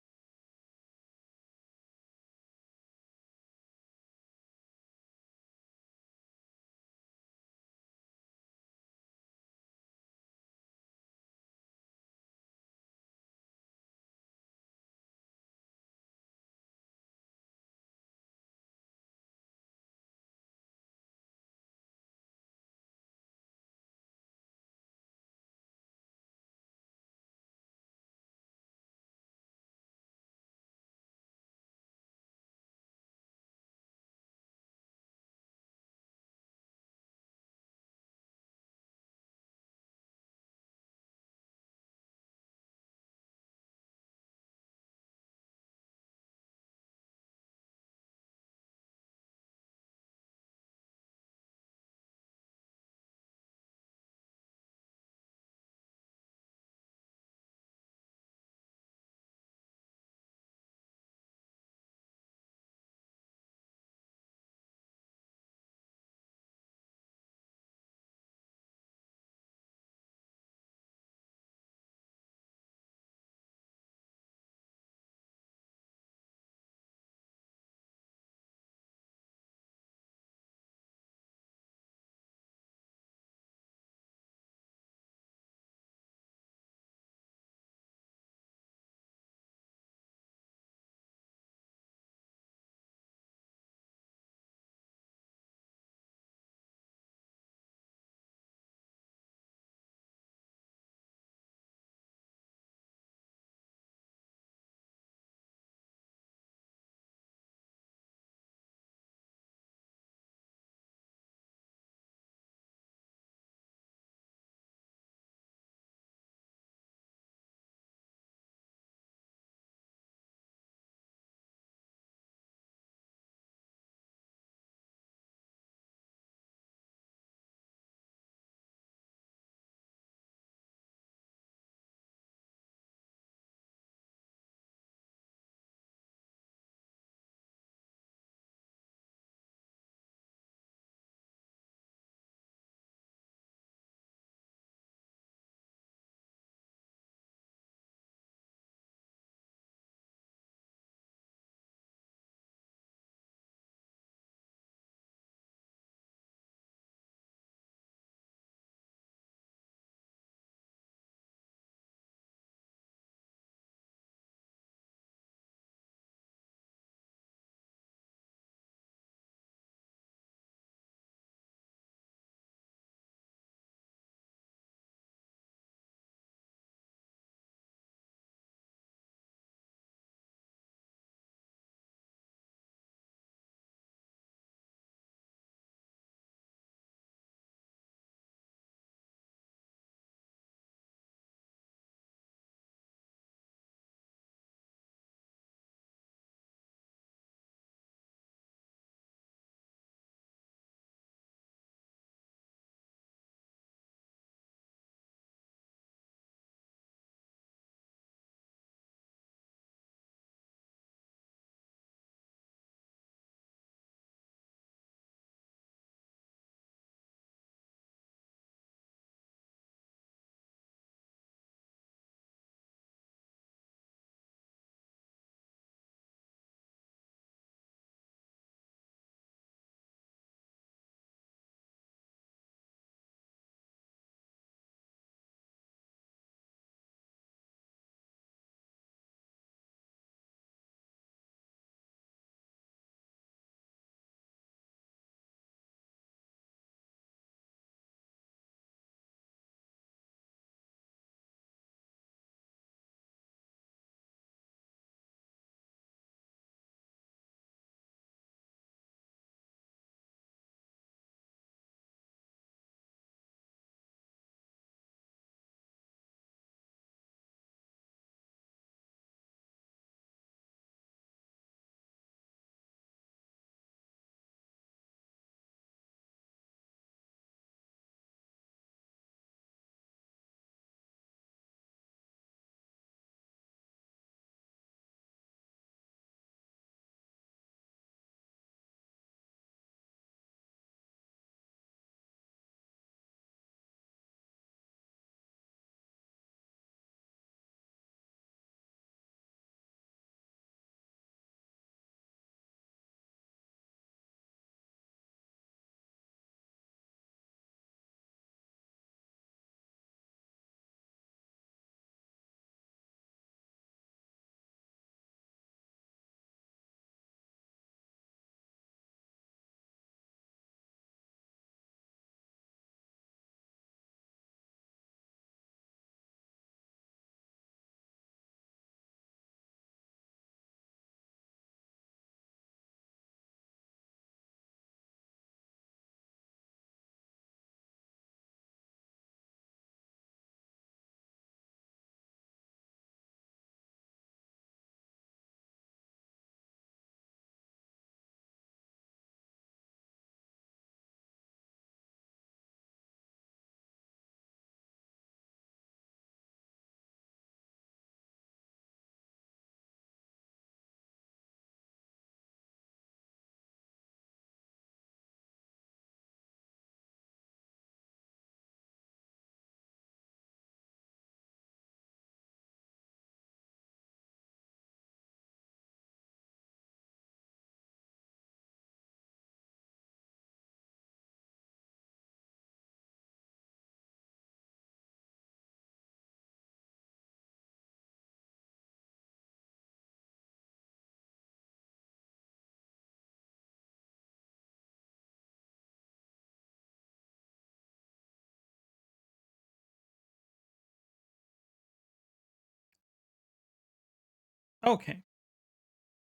Okay,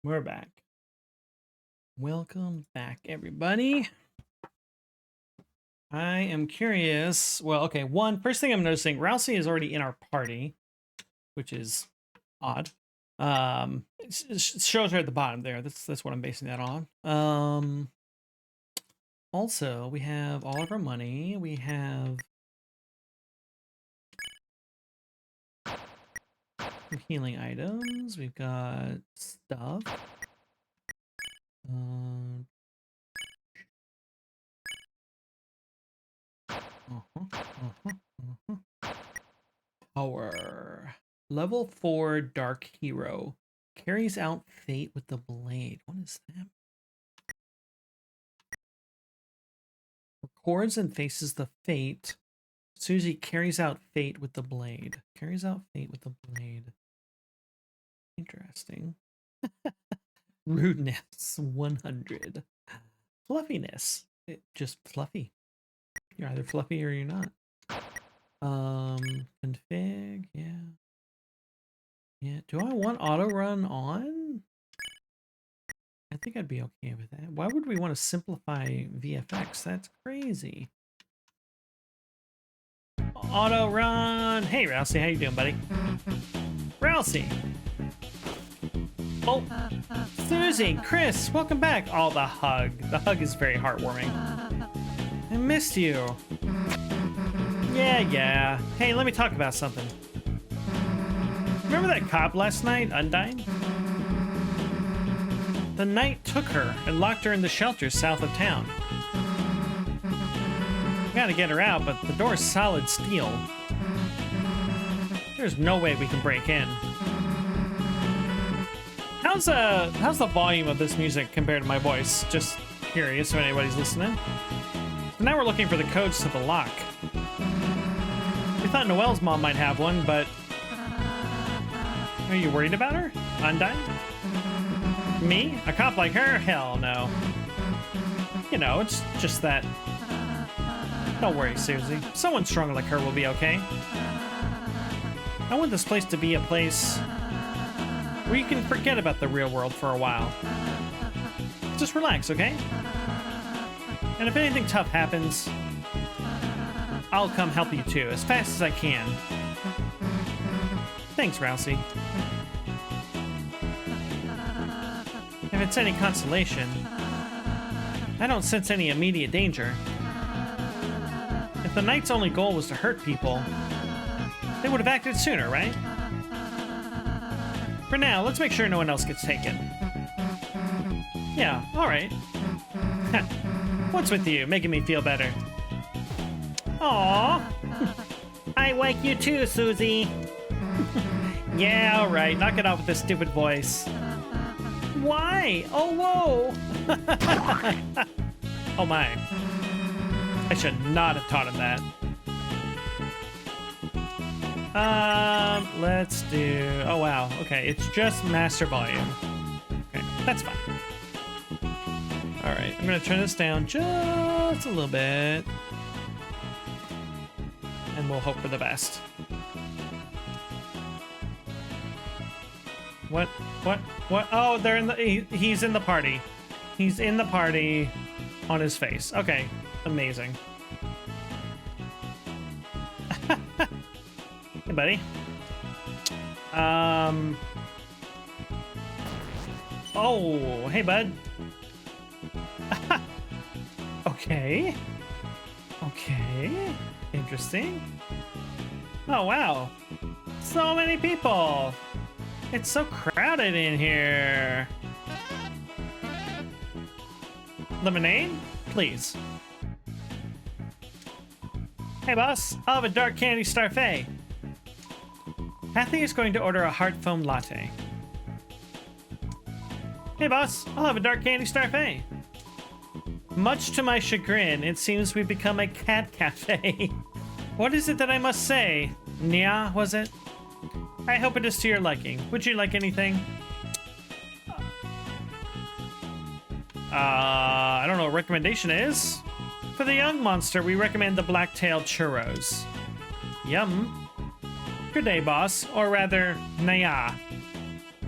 we're back. Welcome back, everybody. I am curious. Well, okay, first thing I'm noticing, Rousey is already in our party, which is odd. It shows her at the bottom there. That's what I'm basing that on. Also, we have all of our money. We have some healing items. We've got stuff. Power. Level 4 Dark Hero. Carries out fate with the blade. What is that? Records and faces the fate. Susie carries out fate with the blade. Carries out fate with the blade. Interesting. Rudeness 100. Fluffiness. Just fluffy. You're either fluffy or you're not. Config, yeah. Yeah, do I want auto run on? I think I'd be okay with that. Why would we want to simplify VFX? That's crazy. Auto run. Hey, Rousey, how you doing, buddy? Rousey. Oh, Susie, Chris, welcome back. Oh, the hug. The hug is very heartwarming. I missed you. Yeah. Hey, let me talk about something. Remember that cop last night, Undyne? The knight took her and locked her in the shelter south of town. We gotta get her out, but the door's solid steel. There's no way we can break in. How's the volume of this music compared to my voice? Just curious if anybody's listening. So now we're looking for the codes to the lock. We thought Noelle's mom might have one, but... Are you worried about her? Undyne? Me? A cop like her? Hell no. You know, it's just that... Don't worry, Susie. Someone strong like her will be okay. I want this place to be a place where you can forget about the real world for a while. Just relax, okay? And if anything tough happens, I'll come help you too, as fast as I can. Thanks, Rousey. If it's any consolation, I don't sense any immediate danger. If the knight's only goal was to hurt people, they would have acted sooner, right? For now, let's make sure no one else gets taken. Yeah, alright. What's with you, making me feel better? Aww. I like you too, Susie. Yeah, alright, knock it off with this stupid voice. Why? Oh, whoa! Oh my. I should not have taught him that. Let's do... Oh, wow. Okay, it's just master volume. Okay, that's fine. Alright, I'm gonna turn this down just a little bit. And we'll hope for the best. What? Oh, they're in the... He's in the party. He's in the party on his face. Okay, amazing. Hey, buddy. Oh, hey, bud. Okay. Interesting. Oh, wow. So many people. It's so crowded in here. Lemonade? Please. Hey, boss. I'll have a dark candy starfait. Hathy is going to order a heart foam latte. Hey, boss. I'll have a dark candy starfait. Much to my chagrin, it seems we've become a cat cafe. What is it that I must say? Nya, was it? I hope it is to your liking. Would you like anything? I don't know what recommendation is. For the young monster, we recommend the black-tailed churros. Yum. Good day, boss. Or rather, Naya.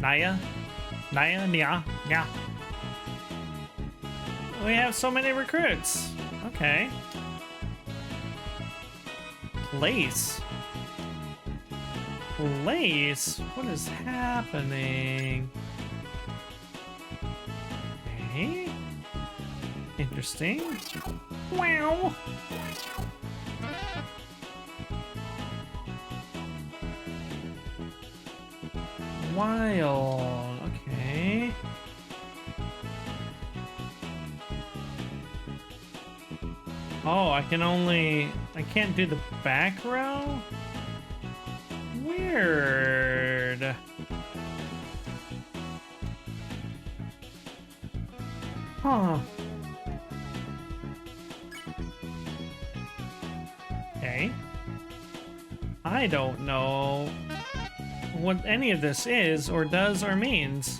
Naya? Naya? Nya? Nya? We have so many recruits. Okay. Place. Place? What is happening? Okay. Interesting. Wow. Wild. Okay. Oh, I can't do the back row? Weird. Huh. Okay. I don't know what any of this is or does or means.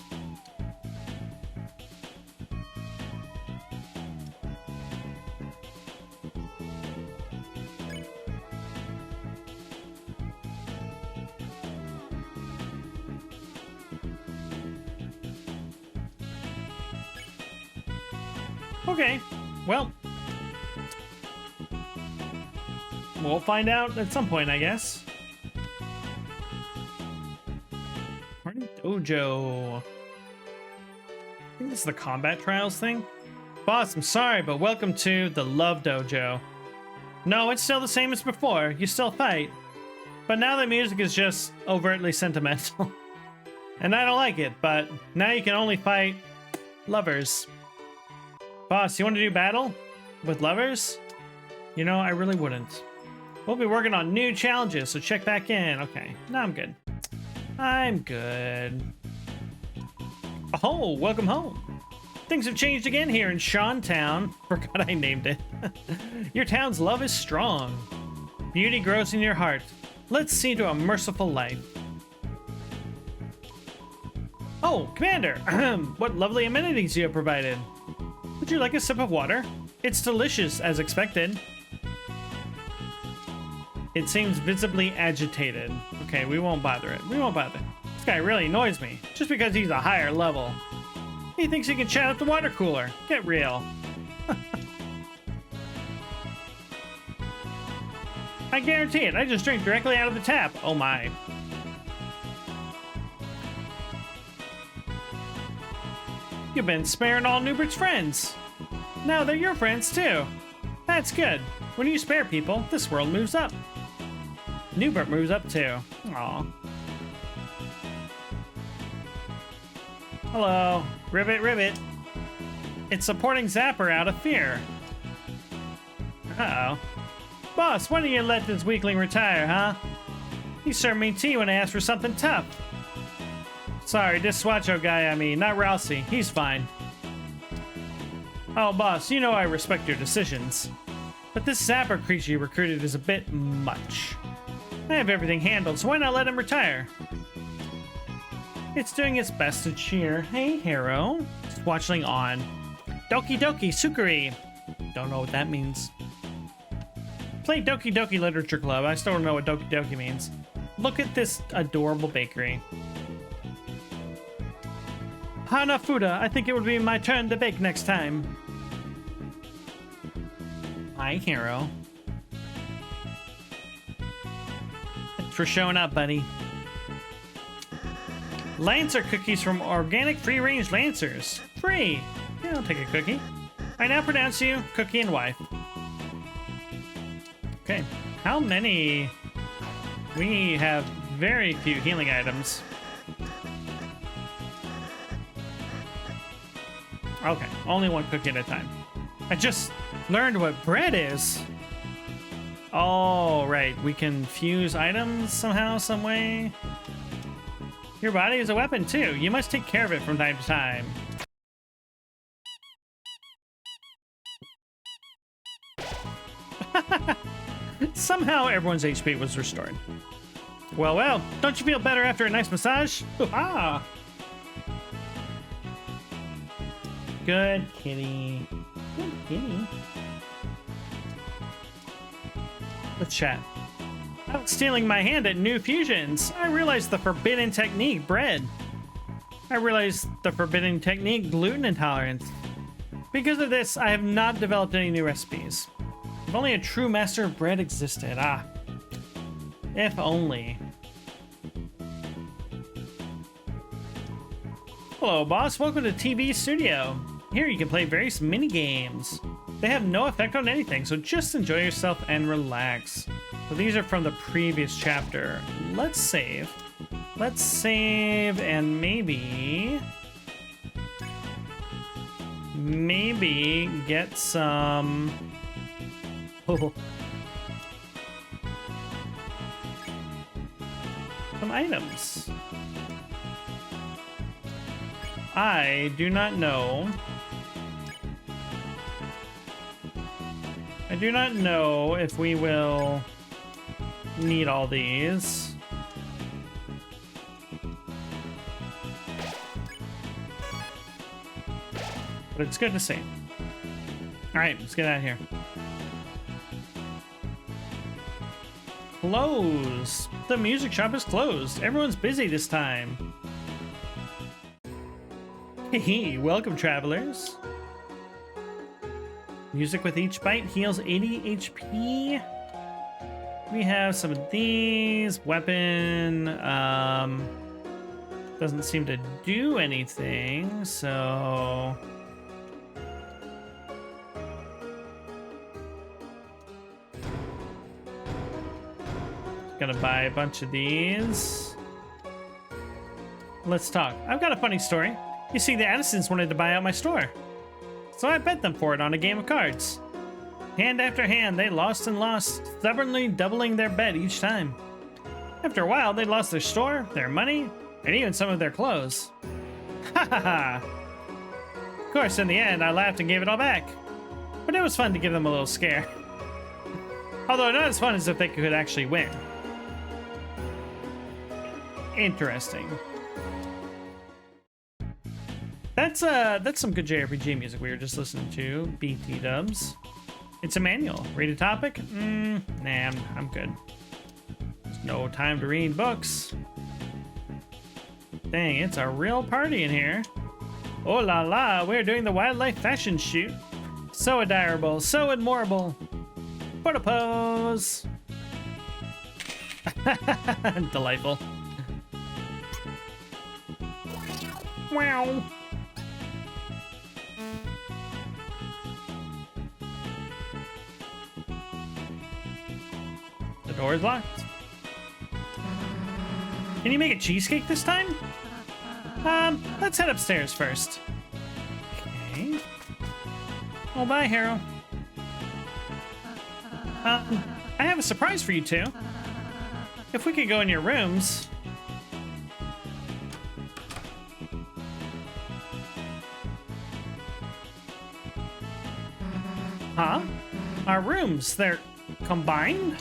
Okay, well, we'll find out at some point, I guess. Party Dojo. I think this is the combat trials thing. Boss, I'm sorry, but welcome to the Love Dojo. No, it's still the same as before. You still fight. But now the music is just overtly sentimental. And I don't like it, but now you can only fight lovers. Boss, you want to do battle with lovers? You know, I really wouldn't. We'll be working on new challenges, so check back in. Okay, no, I'm good. I'm good. Oh, welcome home. Things have changed again here in Seantown. Forgot I named it. Your town's love is strong. Beauty grows in your heart. Let's see to a merciful life. Oh, Commander! What lovely amenities you have provided. Would you like a sip of water? It's delicious, as expected. It seems visibly agitated. Okay, we won't bother it. We won't bother. This guy really annoys me, just because he's a higher level. He thinks he can chat at the water cooler. Get real. I guarantee it. I just drink directly out of the tap. Oh my. You've been sparing all Newbert's friends. Now they're your friends too. That's good. When you spare people, this world moves up. Newbert moves up too. Aw. Hello. Ribbit, ribbit. It's supporting Zapper out of fear. Uh-oh. Boss, why don't you let this weakling retire, huh? He served me tea when I asked for something tough. Sorry, this Swacho guy, I mean, not Rousey. He's fine. Oh, boss, you know I respect your decisions. But this Zapper creature you recruited is a bit much. I have everything handled, so why not let him retire? It's doing its best to cheer. Hey, Hero. Swatchling on. Doki Doki Sukuri. Don't know what that means. Play Doki Doki Literature Club. I still don't know what Doki Doki means. Look at this adorable bakery. Hanafuda, I think it would be my turn to bake next time. Hi, Hero. Thanks for showing up, buddy. Lancer cookies from organic free-range Lancers. Free! Yeah, I'll take a cookie. I now pronounce you Cookie and Wife. Okay, how many? We have very few healing items. Okay, only one cookie at a time. I just learned what bread is. Oh, right, we can fuse items somehow, some way. Your body is a weapon too. You must take care of it from time to time. Somehow everyone's HP was restored. Well, well, don't you feel better after a nice massage? Ah. Good kitty. Good kitty. Let's chat. Out stealing my hand at new fusions. I realized the forbidden technique, bread. I realized the forbidden technique, gluten intolerance. Because of this, I have not developed any new recipes. If only a true master of bread existed. Ah. If only. Hello, boss. Welcome to TV Studio. Here you can play various mini games. They have no effect on anything, so just enjoy yourself and relax. So these are from the previous chapter. Let's save. Let's save and maybe get some some items. I do not know. I do not know if we will need all these. But it's good to see. Alright, let's get out of here. Close! The music shop is closed. Everyone's busy this time. Hey, welcome travelers. Music with each bite heals 80 HP. We have some of these. Weapon, doesn't seem to do anything, so... Gonna buy a bunch of these. Let's talk. I've got a funny story. You see, the Addisons wanted to buy out my store, so I bet them for it on a game of cards. Hand after hand, they lost and lost, stubbornly doubling their bet each time. After a while, they lost their store, their money, and even some of their clothes. Ha ha ha! Of course, in the end, I laughed and gave it all back. But it was fun to give them a little scare. Although not as fun as if they could actually win. Interesting. That's some good JRPG music we were just listening to. BT dubs. It's a manual. Read a topic? Nah, I'm good. There's no time to read books. Dang, it's a real party in here. Oh la la, we're doing the wildlife fashion shoot. So adorable, so admirable. Photo pose. Delightful. Wow. The door is locked. Can you make a cheesecake this time? Let's head upstairs first. Okay. Oh, bye, Hero. I have a surprise for you two. If we could go in your rooms. Huh? Our rooms, they're combined?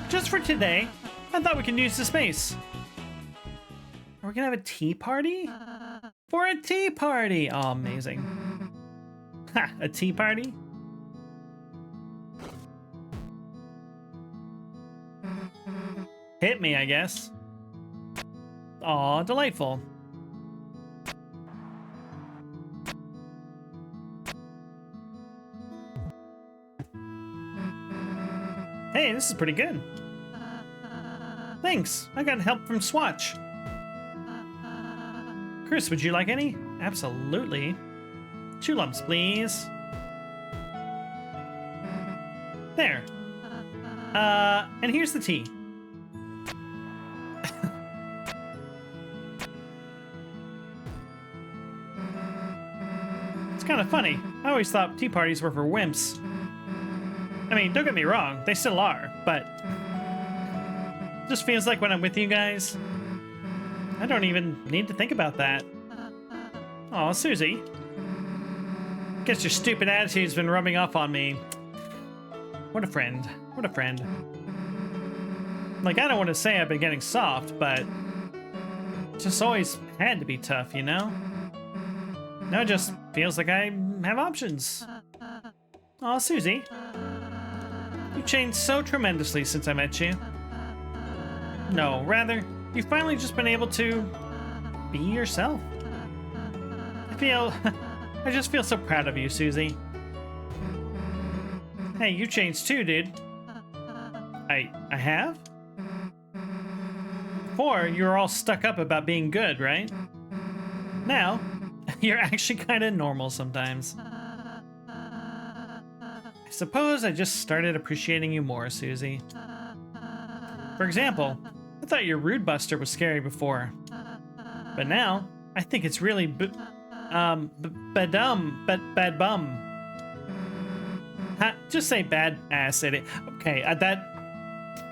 Just for today. I thought we could use the space. Are we gonna have a tea party? For a tea party! Oh, amazing. Ha, a tea party? Hit me, I guess. Aw, delightful. Hey, this is pretty good. Thanks, I got help from Swatch. Chris, would you like any? Absolutely. 2 lumps, please. There. And here's the tea. It's kind of funny. I always thought tea parties were for wimps. I mean, don't get me wrong, they still are, but it just feels like when I'm with you guys, I don't even need to think about that. Aw, Susie. Guess your stupid attitude's been rubbing off on me. What a friend. What a friend. Like, I don't want to say I've been getting soft, but it just always had to be tough, you know? Now it just feels like I have options. Aw, Susie. You've changed so tremendously since I met you. No, rather, you've finally just been able to be yourself. I just feel so proud of you, Susie. Hey, you changed too, dude. I have? Before, you were all stuck up about being good, right? Now, you're actually kind of normal sometimes. I suppose I just started appreciating you more, Susie. For example, I thought your rude buster was scary before. But now, I think it's really bad bum. Just say bad ass at it. Okay, that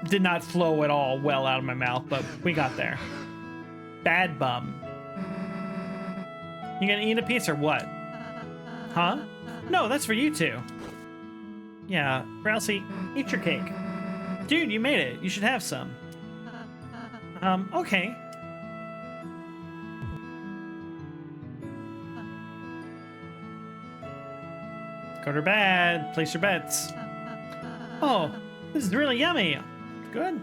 did not flow at all well out of my mouth, but we got there. Bad bum. You gonna eat a piece or what? Huh? No, that's for you two. Yeah, Rousey, eat your cake. Dude, you made it. You should have some. Okay. Good or bad, place your bets. Oh, this is really yummy. Good.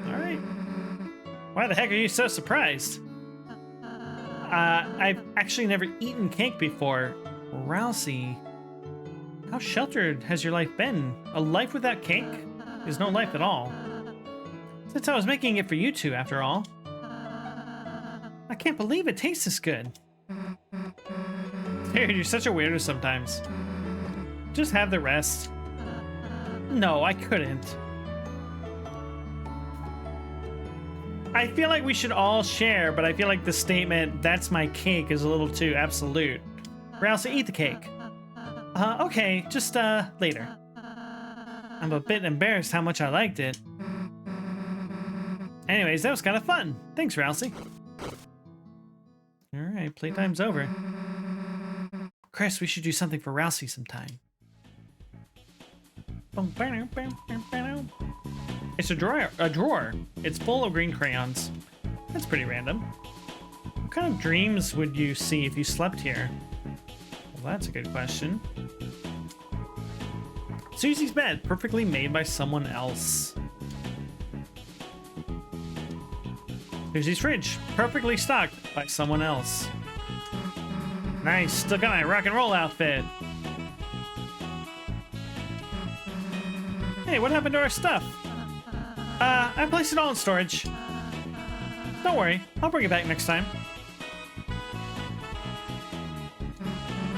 All right. Why the heck are you so surprised? I've actually never eaten cake before. Rousey, how sheltered has your life been? A life without cake is no life at all. Since I was making it for you two, after all. I can't believe it tastes this good. Dude, you're such a weirdo sometimes. Just have the rest. No, I couldn't. I feel like we should all share, but I feel like the statement, that's my cake, is a little too absolute. Rousey, eat the cake. Okay, just, later. I'm a bit embarrassed how much I liked it. Anyways, that was kind of fun. Thanks, Rousey. Alright, playtime's over. Chris, we should do something for Rousey sometime. It's a drawer. It's full of green crayons. That's pretty random. What kind of dreams would you see if you slept here? Well, that's a good question. Susie's bed, perfectly made by someone else. Susie's fridge, perfectly stocked by someone else. Nice, still got my rock and roll outfit. Hey, what happened to our stuff? I placed it all in storage. Don't worry, I'll bring it back next time.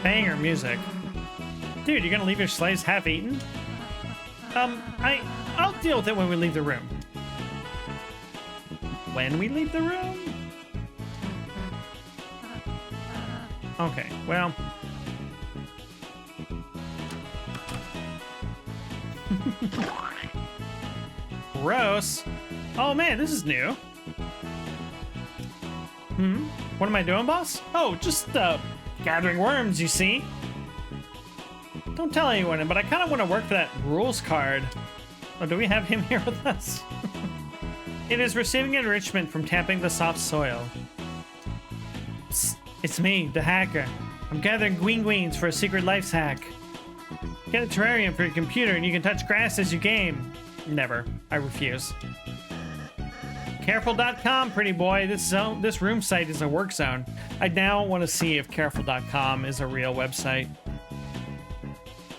Banger music. Dude, you're gonna leave your slice half-eaten? I'll deal with it when we leave the room. When we leave the room? Okay, well... Gross. Oh man, this is new. What am I doing, boss? Oh, just, gathering worms, you see? Don't tell anyone, but I kind of want to work for that rules card. Oh, do we have him here with us? It is receiving enrichment from tapping the soft soil. Psst, it's me, the hacker. I'm gathering gween-gweens for a secret life hack. Get a terrarium for your computer and you can touch grass as you game. Never. I refuse. Careful.com, pretty boy. This room site is a work zone. I now want to see if Careful.com is a real website.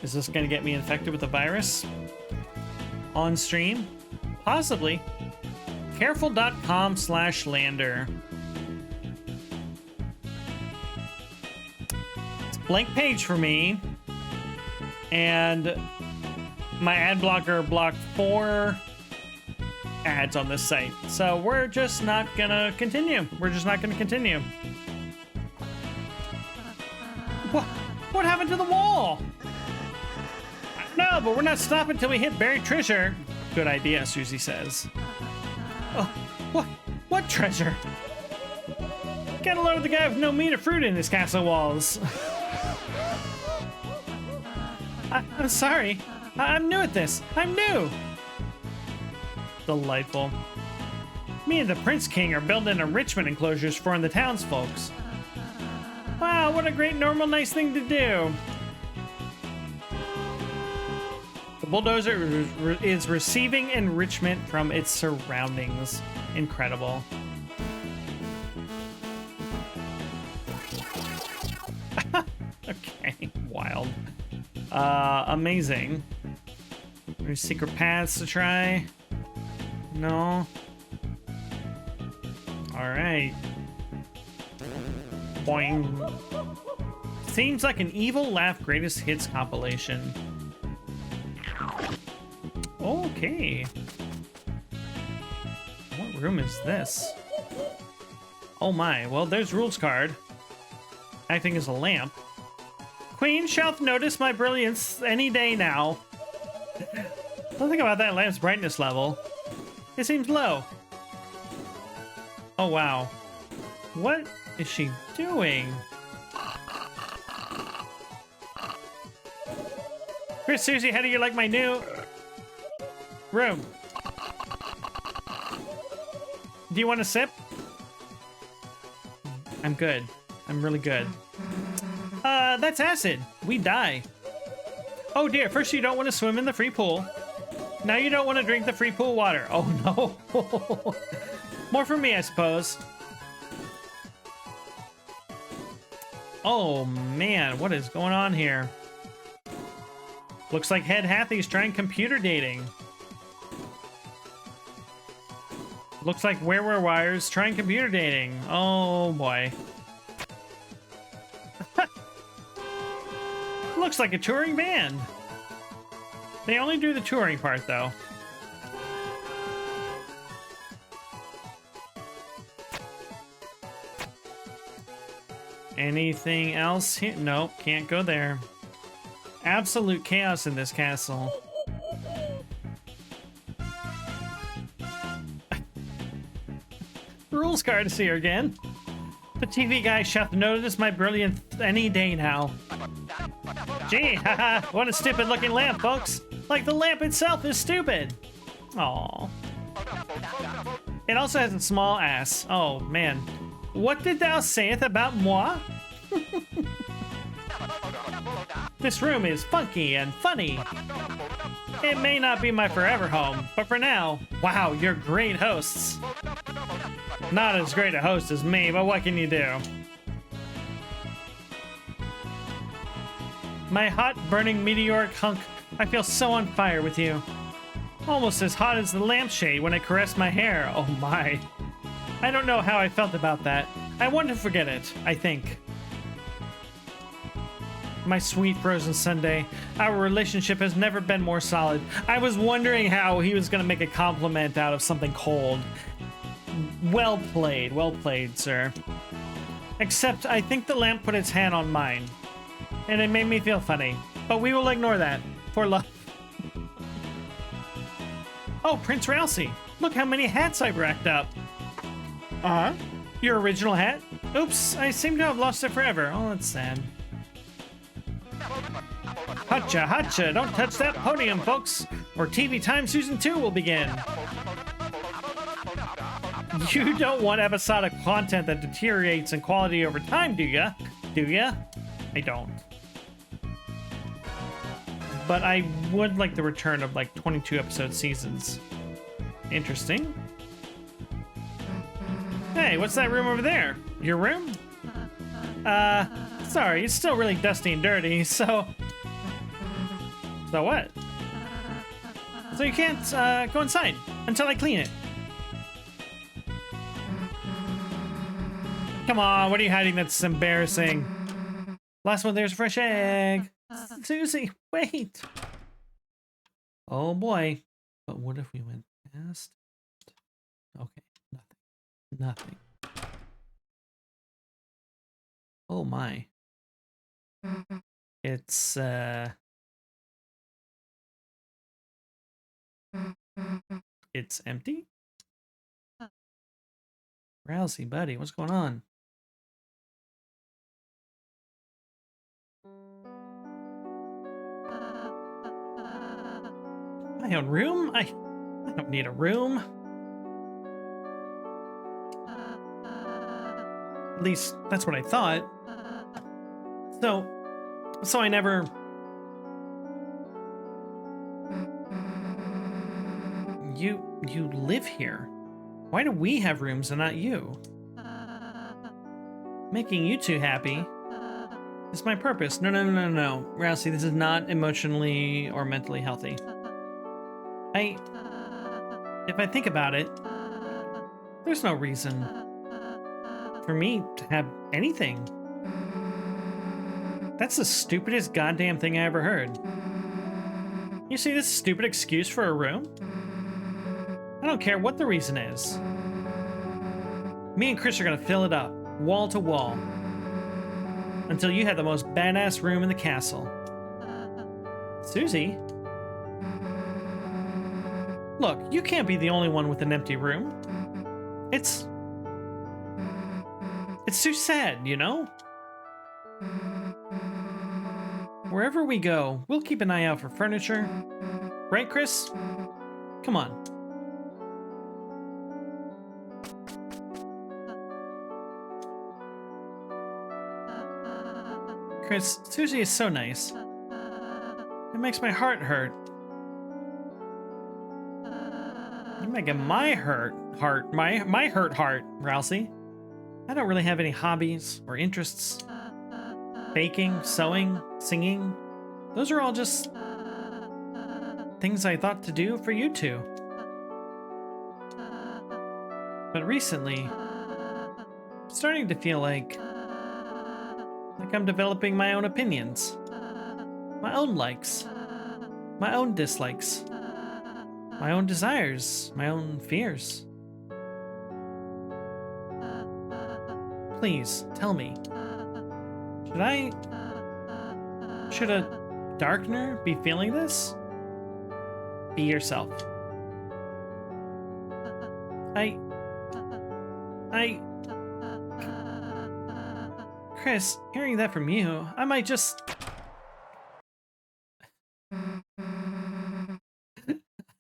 Is this going to get me infected with a virus? On stream? Possibly. Careful.com/lander. It's a blank page for me. And my ad blocker blocked 4 ads on this site. So we're just not gonna continue. What happened to the wall? No, but we're not stopping until we hit buried treasure. Good idea, Susie says. Oh, what treasure? Get a load of the guy with no meat or fruit in his castle walls. I'm sorry. I'm new at this. I'm new. Delightful. Me and the Prince King are building enrichment enclosures for the townsfolks. Wow, what a great, normal, nice thing to do. The bulldozer is receiving enrichment from its surroundings. Incredible. Amazing. There's secret paths to try. No. All right. Boing. Seems like an Evil Laugh Greatest Hits compilation. Okay. What room is this? Oh my, well there's Rules card. Acting as a lamp. Queen shalt notice my brilliance any day now. Don't think about that lamp's brightness level. It seems low. Oh wow. What is she doing? Chris, seriously, how do you like my new room? Do you want a sip? I'm good. I'm really good. That's acid. We die. Oh dear, first you don't want to swim in the free pool. Now you don't want to drink the free pool water. Oh no. More for me, I suppose. Oh man, what is going on here? Looks like Head Hathie's trying computer dating. Looks like Where Were Wires trying computer dating. Oh boy. Looks like a touring band. They only do the touring part though. Anything else here? Nope, can't go there. Absolute chaos in this castle. Rules card is here again. The TV guy shall notice my brilliance any day now. Gee, haha, what a stupid looking lamp, folks. Like the lamp itself is stupid. Aww. It also has a small ass. Oh, man. What did thou sayeth about moi? This room is funky and funny. It may not be my forever home, but for now, wow, you're great hosts. Not as great a host as me, but what can you do? My hot, burning meteoric hunk, I feel so on fire with you. Almost as hot as the lampshade when it caressed my hair. Oh my. I don't know how I felt about that. I want to forget it, I think. My sweet frozen sundae, our relationship has never been more solid. I was wondering how he was going to make a compliment out of something cold. Well played, sir. Except I think the lamp put its hand on mine, and it made me feel funny. But we will ignore that, for love. Oh, Prince Rousey, look how many hats I've racked up. Uh-huh. Your original hat? Oops, I seem to have lost it forever. Oh, that's sad. Hotcha, hotcha, don't touch that podium, folks, or TV Time Season 2 will begin. You don't want episodic content that deteriorates in quality over time, do ya? Do ya? I don't. But I would like the return of like 22 episode seasons. Interesting. Hey, what's that room over there? Your room? Sorry, it's still really dusty and dirty, so what? So you can't, go inside until I clean it. Come on, what are you hiding? That's embarrassing. Last one, there's a fresh egg. Susie, wait. Oh boy. But what if we went past? Okay, nothing. Oh my. It's it's empty? Rousey, buddy, what's going on? My own room? I don't need a room. At least that's what I thought. So I never. You live here. Why do we have rooms and not you? Making you two happy. It's my purpose. No, no, no, no, no. Rousey, this is not emotionally or mentally healthy. If I think about it, there's no reason for me to have anything. That's the stupidest goddamn thing I ever heard. You see this stupid excuse for a room? I don't care what the reason is. Me and Chris are gonna fill it up, wall to wall, until you have the most badass room in the castle. Susie? Look, you can't be the only one with an empty room. It's too sad, you know? Wherever we go, we'll keep an eye out for furniture. Right, Chris? Come on. Chris, Susie is so nice. It makes my heart hurt. You're making my heart, Rousey. I don't really have any hobbies or interests. Baking, sewing, singing. Those are all just things I thought to do for you two. But recently, I'm starting to feel like I'm developing my own opinions, my own likes, my own dislikes, my own desires, my own fears. Please, tell me. Should a Darkner be feeling this? Be yourself. Chris, hearing that from you, I might just...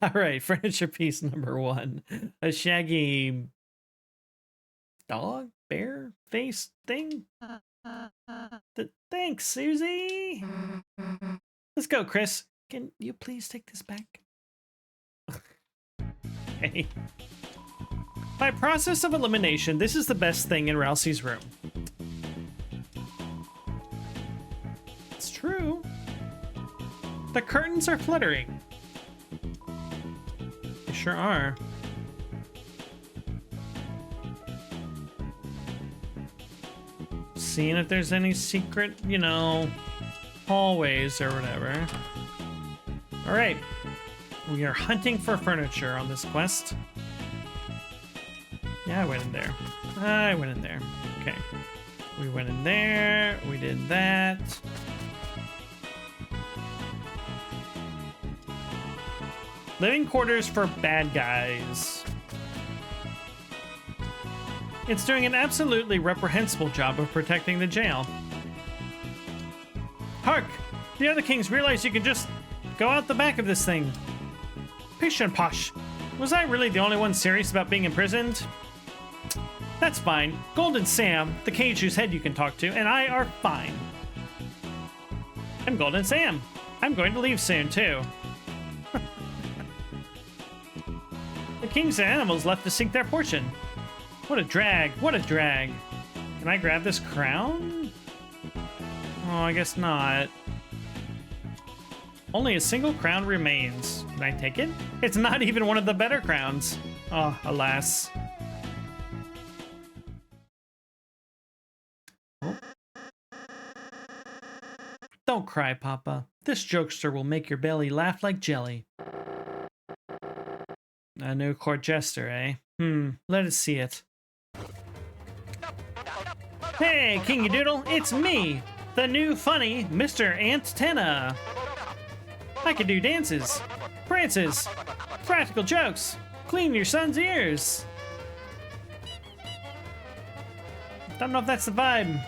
Alright, furniture piece number 1. A shaggy... dog? Bear? Face thing? Thanks, Susie! Let's go, Chris. Can you please take this back? Hey. By process of elimination, this is the best thing in Rousey's room. It's true. The curtains are fluttering. They sure are. Seeing if there's any secret, you know, hallways or whatever. Alright. We are hunting for furniture on this quest. Yeah, I went in there. I went in there. Okay. We went in there. We did that. Living quarters for bad guys. It's doing an absolutely reprehensible job of protecting the jail. Hark! The other kings realize you can just go out the back of this thing. Pish and posh. Was I really the only one serious about being imprisoned? That's fine. Golden Sam, the cage whose head you can talk to, and I are fine. I'm Golden Sam. I'm going to leave soon, too. The kings and animals left to seek their portion. What a drag. What a drag. Can I grab this crown? Oh, I guess not. Only a single crown remains. Can I take it? It's not even one of the better crowns. Oh, alas. Oh. Don't cry, Papa. This jokester will make your belly laugh like jelly. A new court jester, eh? Let us see it. Hey, Kingy Doodle, it's me, the new funny Mr. Antenna. I can do dances, prances, practical jokes, clean your son's ears. Don't know if that's the vibe.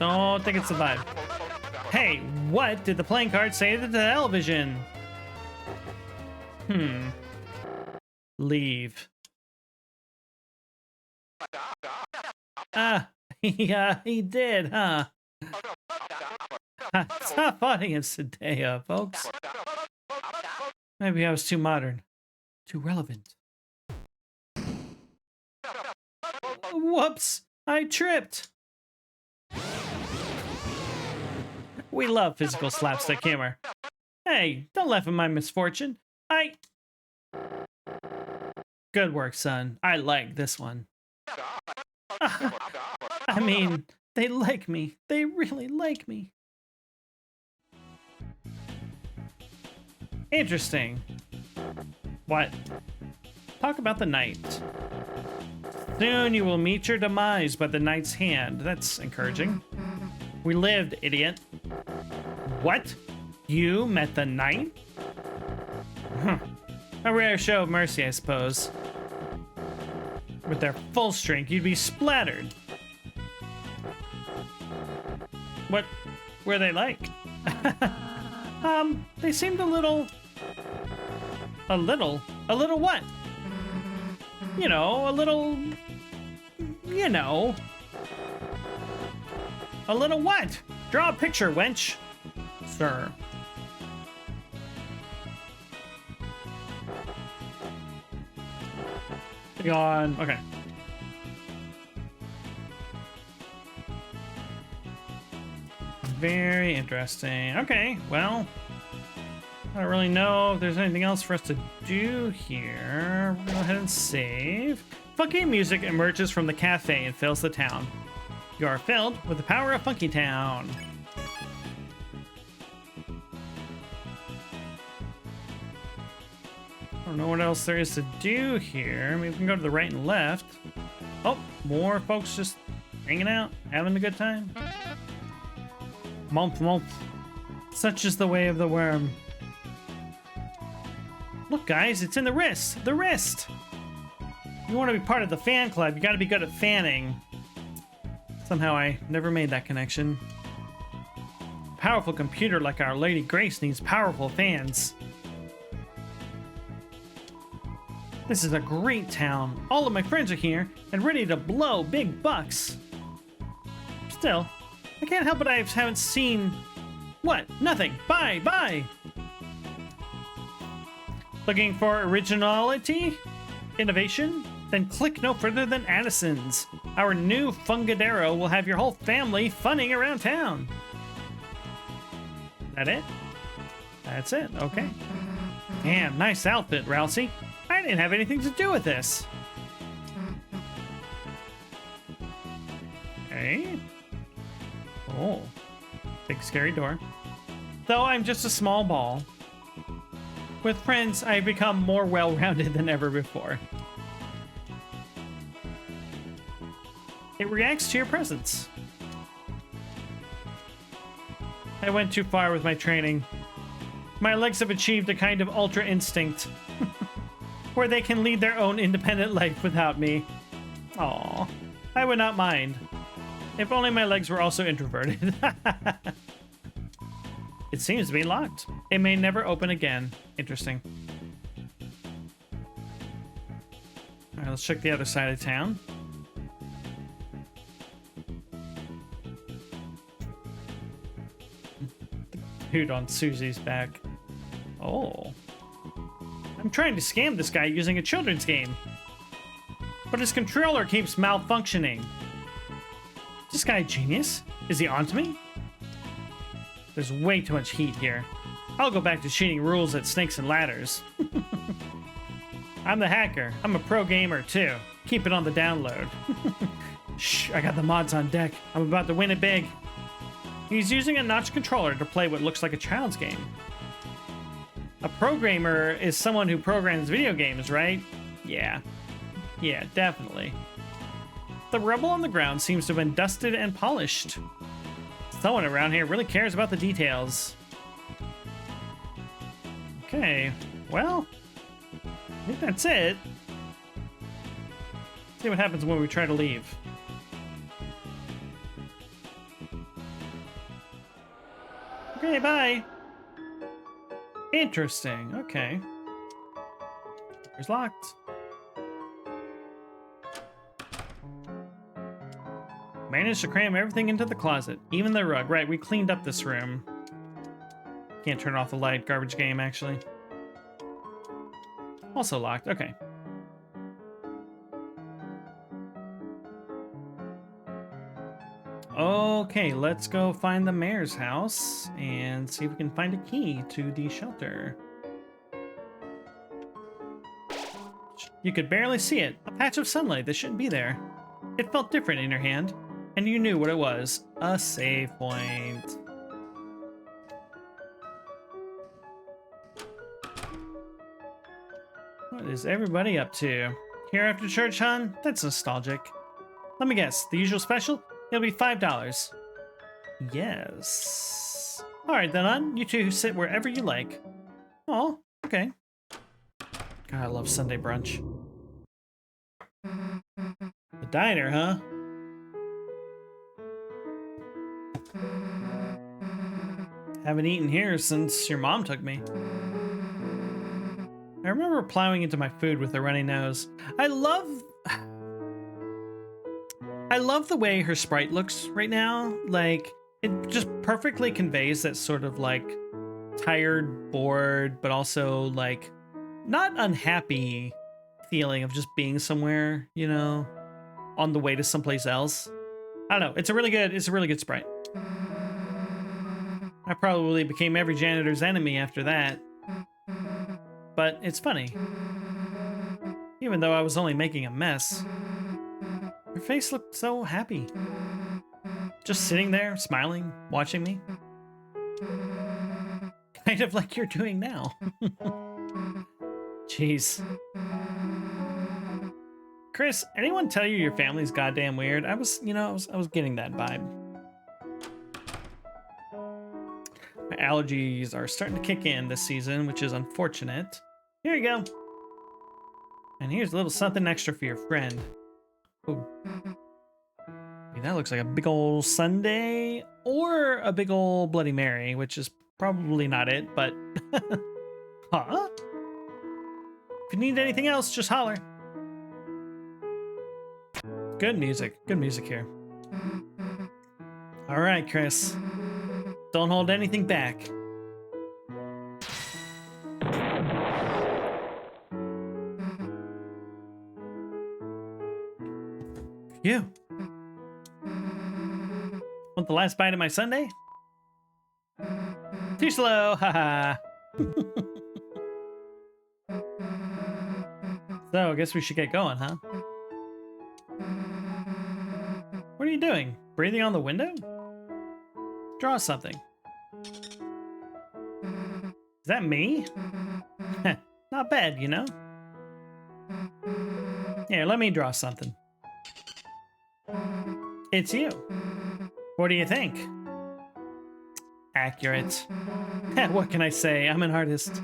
Don't think it's the vibe. Hey, what did the playing card say to the television? Leave. Yeah, he did, huh? Tough audience today, folks. Maybe I was too modern. Too relevant. Whoops! I tripped! We love physical slapstick humor. Hey, don't laugh at my misfortune. Good work, son. I like this one. I mean, they like me. They really like me. Interesting. What? Talk about the night. Soon you will meet your demise by the night's hand. That's encouraging. We lived, idiot. What? You met the night? Huh. A rare show of mercy, I suppose. With their full strength, you'd be splattered. What were they like? They seemed a little what? You know, a little what? Draw a picture, wench. Sir. Gone. Okay. Very interesting. Okay, well, I don't really know if there's anything else for us to do here. Go ahead and save. Funky music emerges from the cafe and fills the town. You are filled with the power of Funky Town. I don't know what else there is to do here. Maybe we can go to the right and left. Oh, more folks just hanging out, having a good time. Momp, momp. Such is the way of the worm. Look, guys, it's in the wrist. The wrist. You want to be part of the fan club, you got to be good at fanning. Somehow I never made that connection. A powerful computer like our Lady Grace needs powerful fans. This is a great town. All of my friends are here and ready to blow big bucks. Still, I can't help it I haven't seen... What? Nothing. Bye, bye. Looking for originality? Innovation? Then click no further than Addison's. Our new Fungadero will have your whole family funning around town. That it? That's it. Okay. Damn, nice outfit, Rousey. I didn't have anything to do with this. Okay. Oh. Big scary door. Though I'm just a small ball. With friends, I've become more well-rounded than ever before. It reacts to your presence. I went too far with my training. My legs have achieved a kind of ultra instinct. Where they can lead their own independent life without me. Aww. I would not mind. If only my legs were also introverted. It seems to be locked. It may never open again. Interesting. Alright, let's check the other side of town. The dude on Susie's back. Oh. I'm trying to scam this guy using a children's game. But his controller keeps malfunctioning. Is this guy a genius? Is he onto me? There's way too much heat here. I'll go back to cheating rules at Snakes and Ladders. I'm the hacker. I'm a pro gamer too. Keep it on the download. Shh, I got the mods on deck. I'm about to win it big. He's using a notch controller to play what looks like a child's game. A programmer is someone who programs video games, right? Yeah. Yeah, definitely. The rubble on the ground seems to have been dusted and polished. Someone around here really cares about the details. Okay, well, I think that's it. See what happens when we try to leave. Okay, bye. Interesting, okay. Door's locked. Managed to cram everything into the closet, even the rug. Right, we cleaned up this room. Can't turn off the light. Garbage game, actually. Also locked. Okay. Okay, let's go find the mayor's house and see if we can find a key to the shelter. You could barely see it, a patch of sunlight that shouldn't be there. It felt different in your hand, and you knew what it was, a save point. What is everybody up to? Here after church, hon? That's nostalgic. Let me guess, the usual special? It'll be $5. Yes. Alright then, hon. You two sit wherever you like. Oh, okay. God, I love Sunday brunch. The diner, huh? Haven't eaten here since your mom took me. I remember plowing into my food with a runny nose. I love the way her sprite looks right now. Like, it just perfectly conveys that sort of like tired, bored, but also like not unhappy feeling of just being somewhere, you know, on the way to someplace else. I don't know. It's a really good sprite. I probably became every janitor's enemy after that. But it's funny. Even though I was only making a mess. Her face looked so happy. Just sitting there, smiling, watching me. Kind of like you're doing now. Jeez. Chris, anyone tell you your family's goddamn weird? I was getting that vibe. My allergies are starting to kick in this season, which is unfortunate. Here you go. And here's a little something extra for your friend. Ooh. I mean, that looks like a big old sundae or a big old Bloody Mary, which is probably not it, but... Huh? If you need anything else, just holler. Good music here. All right, Chris. Don't hold anything back. You. Want the last bite of my sundae? Too slow, haha. So, I guess we should get going, huh? What are you doing? Breathing on the window? Draw something. Is that me? Not bad, you know? Here, let me draw something. It's you. What do you think? Accurate. What can I say? I'm an artist.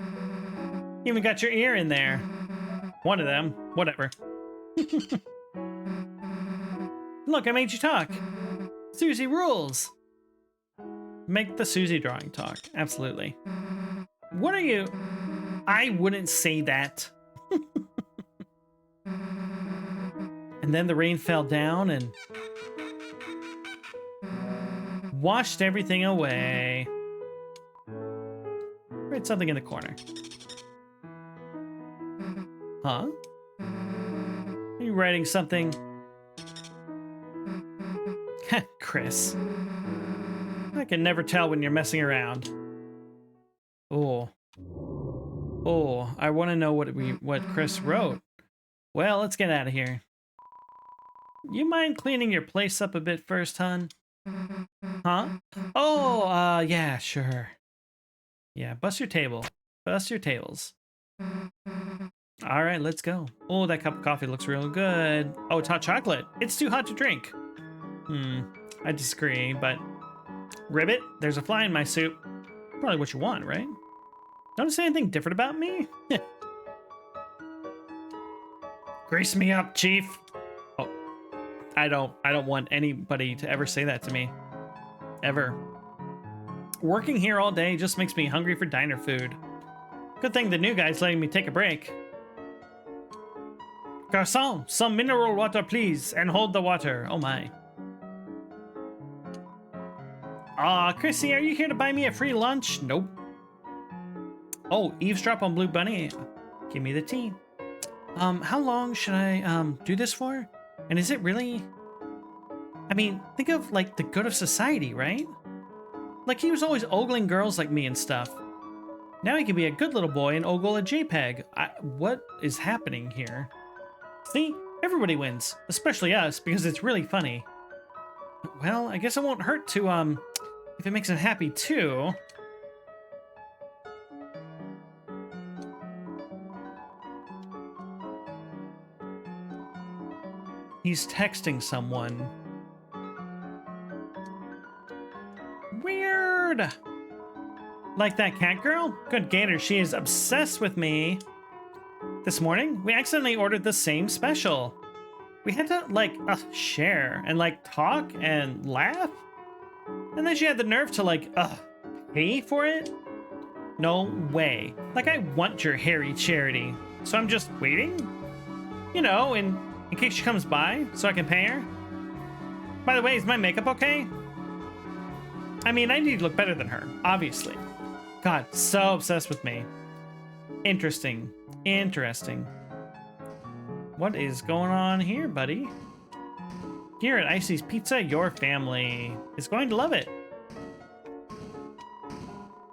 Even got your ear in there. One of them. Whatever. Look, I made you talk. Susie rules. Make the Susie drawing talk. Absolutely. What are you? I wouldn't say that. And then the rain fell down and washed everything away. Write something in the corner. Huh? Are you writing something? Chris. I can never tell when you're messing around. Oh. Oh, I want to know what Chris wrote. Well, let's get out of here. You mind cleaning your place up a bit first, hon? Huh? Oh, yeah, sure. Yeah, bust your table. Bust your tables. All right, let's go. Oh, that cup of coffee looks real good. Oh, it's hot chocolate. It's too hot to drink. I disagree, but... Ribbit, there's a fly in my soup. Probably what you want, right? Notice anything different about me? Grease me up, Chief. Oh, I don't want anybody to ever say that to me. Ever. Working here all day just makes me hungry for diner food. Good thing the new guy's letting me take a break. Garçon, some mineral water, please, and hold the water. Oh my. Aw, Chrissy, are you here to buy me a free lunch? Nope. Oh, eavesdrop on Blue Bunny. Give me the tea. How long should I, do this for? And is it really... I mean, think of like the good of society, right? Like he was always ogling girls like me and stuff. Now he can be a good little boy and ogle a JPEG. What is happening here? See? Everybody wins, especially us, because it's really funny. Well, I guess it won't hurt to, if it makes him happy too. He's texting someone. Weird. Like that cat girl? Good gator, she is obsessed with me. This morning, we accidentally ordered the same special. We had to, like, share and, like, talk and laugh. And then she had the nerve to, like, pay for it? No way. Like, I want your hairy charity. So I'm just waiting? You know, in case she comes by, so I can pay her. By the way, is my makeup okay? I mean, I need to look better than her, obviously. God, so obsessed with me. Interesting. Interesting. What is going on here, buddy? Here at Icy's Pizza, your family is going to love it.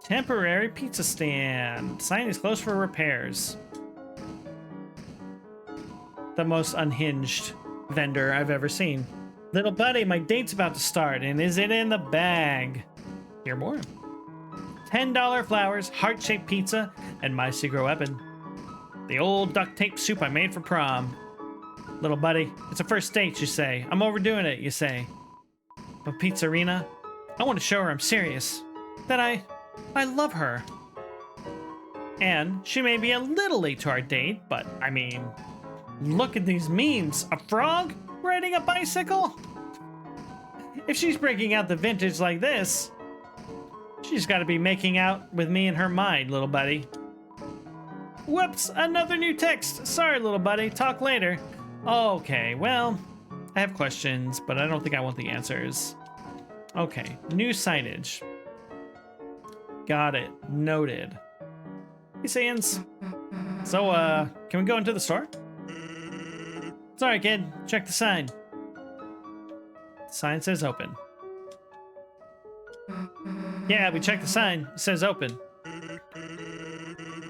Temporary pizza stand. Sign is closed for repairs. The most unhinged vendor I've ever seen. Little buddy, my date's about to start, and is it in the bag? Hear more. $10 flowers, heart-shaped pizza, and my secret weapon. The old duct tape soup I made for prom. Little buddy, it's a first date, you say. I'm overdoing it, you say. But Pizzarina, I want to show her I'm serious. That I love her. And she may be a little late to our date, but I mean, look at these memes. A frog riding a bicycle? If she's breaking out the vintage like this, she's got to be making out with me in her mind, little buddy. Whoops, another new text. Sorry, little buddy. Talk later. Okay, well, I have questions, but I don't think I want the answers. Okay, new signage. Got it. Noted. Hey, Sans. So, can we go into the store? Sorry, kid. Check the sign. The sign says open. Yeah, we checked the sign. It says open.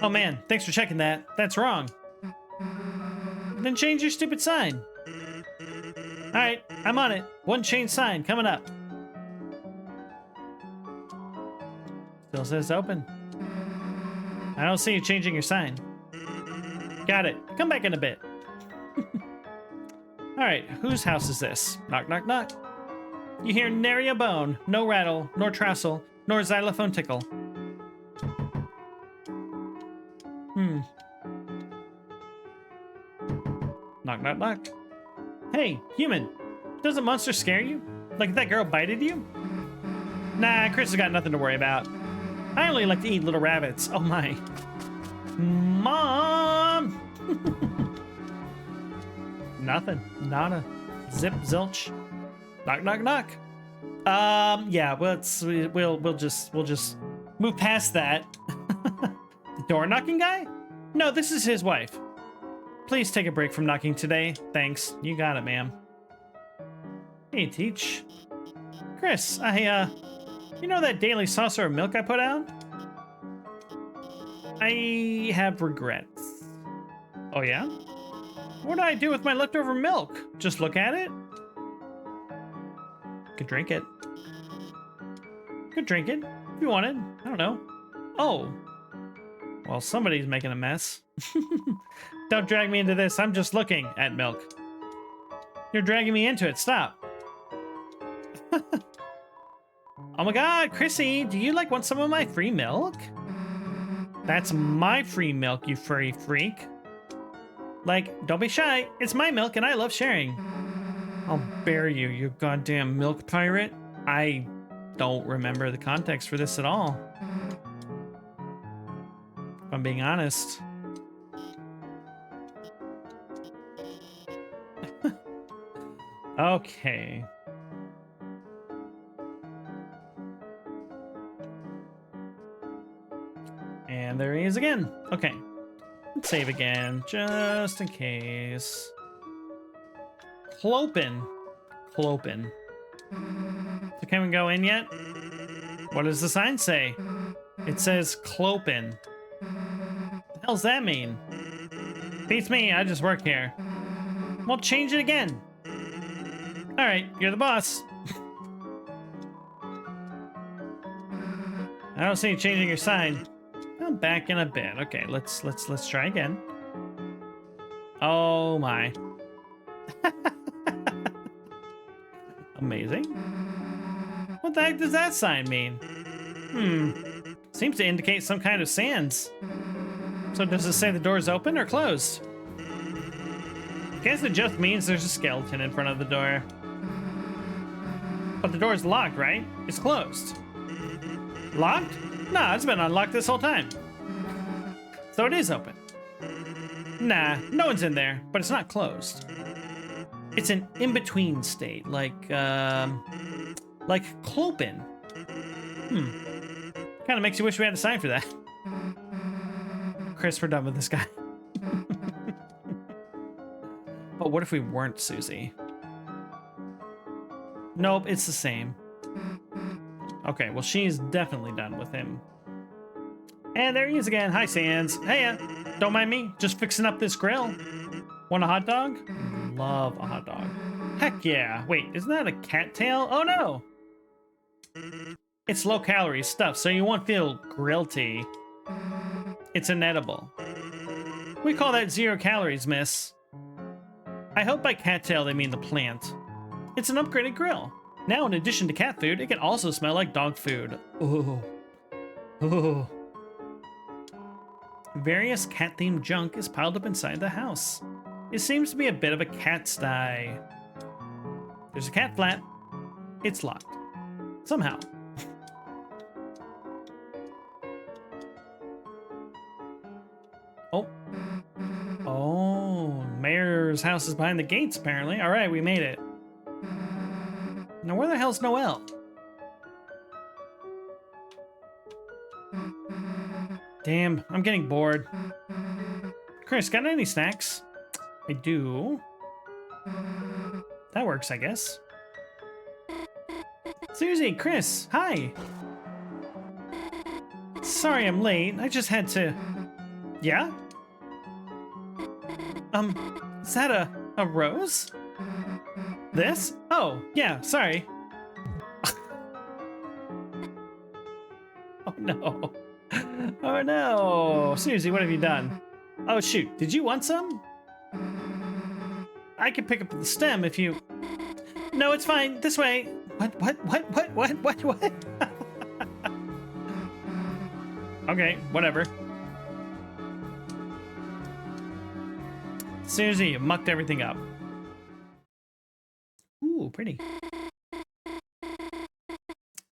Oh man, thanks for checking that. That's wrong. Then change your stupid sign. Alright, I'm on it. One change sign coming up. Still says open. I don't see you changing your sign. Got it. Come back in a bit. Alright, whose house is this? Knock, knock, knock. You hear nary a bone, no rattle, nor trestle, nor xylophone tickle. Knock, knock, knock. Hey, human. Doesn't monster scare you? Like that girl bited you? Nah, Chris has got nothing to worry about. I only like to eat little rabbits. Oh my. Mom! Nothing. Nada. Zip, zilch. Knock, knock, knock. Yeah, we'll just move past that. The door knocking guy? No, this is his wife. Please take a break from knocking today. Thanks. You got it, ma'am. Hey, Teach. Chris, you know that daily saucer of milk I put out? I have regrets. Oh, yeah? What do I do with my leftover milk? Just look at it? Could drink it. Could drink it if you wanted. I don't know. Oh. Well, somebody's making a mess. Don't drag me into this. I'm just looking at milk. You're dragging me into it. Stop. Oh my god, Chrissy, do you want some of my free milk? That's my free milk, you furry freak. Don't be shy. It's my milk and I love sharing. I'll bear you, you goddamn milk pirate. I don't remember the context for this at all. If I'm being honest. Okay. And there he is again. Okay. Let's save again, just in case. Clopen. Clopen. So can we go in yet? What does the sign say? It says Clopen. What the hell's that mean? Beats me, I just work here. Well, change it again. Alright, you're the boss. I don't see you changing your sign. I'm back in a bit. Okay, let's try again. Oh my. Amazing. What the heck does that sign mean? Seems to indicate some kind of sands. So does it say the door's open or closed? Guess it just means there's a skeleton in front of the door. But the door's locked, right? It's closed. Locked? Nah, it's been unlocked this whole time. So it is open. Nah, no one's in there, but it's not closed. It's an in-between state, like Clopen. Kind of makes you wish we had a sign for that. Chris, we're done with this guy. But what if we weren't Susie? Nope, it's the same. Okay, well, she's definitely done with him. And there he is again. Hi, Sans. Hey, don't mind me. Just fixing up this grill. Want a hot dog? Love a hot dog. Heck yeah. Wait, isn't that a cattail? Oh, no. It's low-calorie stuff, so you won't feel guilty. It's inedible. We call that 0 calories, miss. I hope by cattail they mean the plant. It's an upgraded grill. Now, in addition to cat food, it can also smell like dog food. Ooh. Ooh. Various cat-themed junk is piled up inside the house. It seems to be a bit of a cat sty. There's a cat flap. It's locked. Somehow. Oh. Oh, Mayor's house is behind the gates, apparently. All right, we made it. Now, where the hell's Noelle? Damn, I'm getting bored. Chris, got any snacks? I do. That works, I guess. Susie, Chris, hi. Sorry I'm late. I just had to... Yeah? Is that a rose? This? Oh, yeah, sorry. Oh no. Oh no. Susie, what have you done? Oh shoot, did you want some? I can pick up the stem if you... No, it's fine. This way. What? Okay, whatever. Susie, you mucked everything up. Ooh, pretty.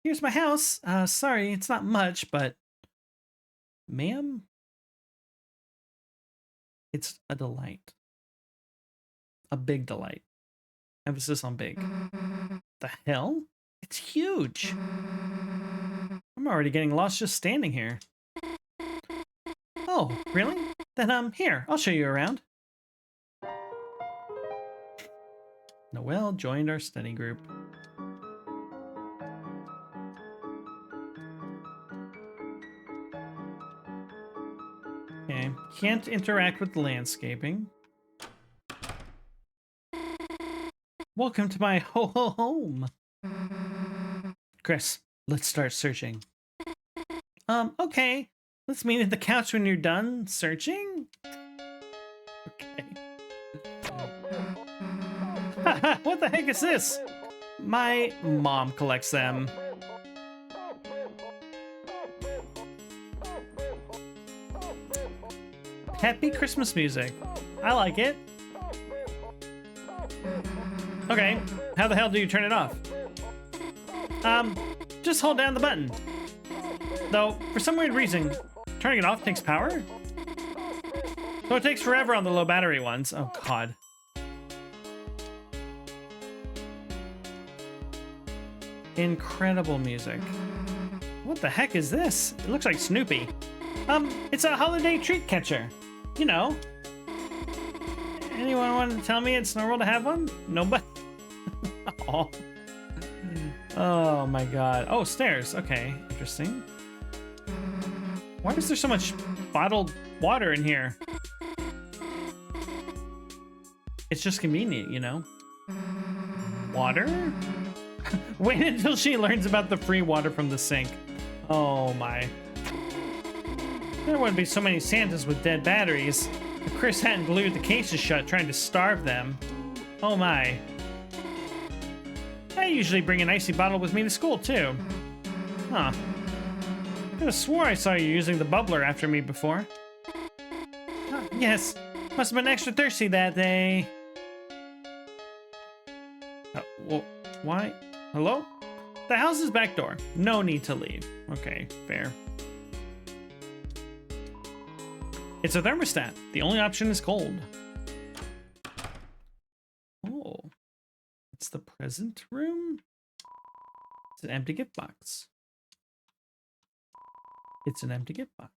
Here's my house. Sorry, it's not much, but... Ma'am? It's a delight. A big delight. Emphasis on big. The hell? It's huge. I'm already getting lost just standing here. Oh, really? Then, here, I'll show you around. Noelle joined our study group. Okay, can't interact with the landscaping. Welcome to my home. Chris, let's start searching. Okay. Let's meet at the couch when you're done searching. Okay. What the heck is this? My mom collects them. Happy Christmas music. I like it. Okay, how the hell do you turn it off? Just hold down the button. Though, for some weird reason, turning it off takes power? So it takes forever on the low battery ones. Oh god. Incredible music. What the heck is this? It looks like Snoopy. It's a holiday treat catcher. You know. Anyone want to tell me it's normal to have one? Nobody? Oh. Oh my god. Oh, stairs. Okay, interesting. Why is there so much bottled water in here? It's just convenient, you know? Water? Wait until she learns about the free water from the sink. Oh my. There wouldn't be so many Santas with dead batteries if Chris hadn't glued the cases shut trying to starve them. Oh my. I usually bring an icy bottle with me to school too. Huh. I could have swore I saw you using the bubbler after me before. Yes, must have been extra thirsty that day. Well, why? Hello? The house's back door. No need to leave. Okay, fair. It's a thermostat. The only option is cold. Oh. It's the present room? It's an empty gift box. It's an empty gift box.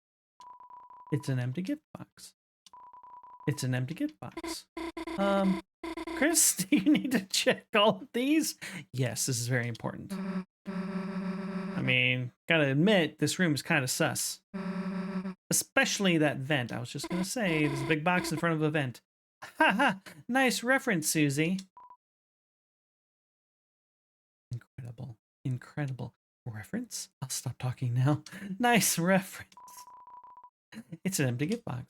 It's an empty gift box. It's an empty gift box. Chris, do you need to check all of these? Yes, this is very important. I mean, gotta admit, this room is kind of sus. Especially that vent. I was just gonna say, there's a big box in front of a vent. Haha, nice reference, Susie. Incredible. Incredible. Reference? I'll stop talking now. Nice reference. It's an empty gift box.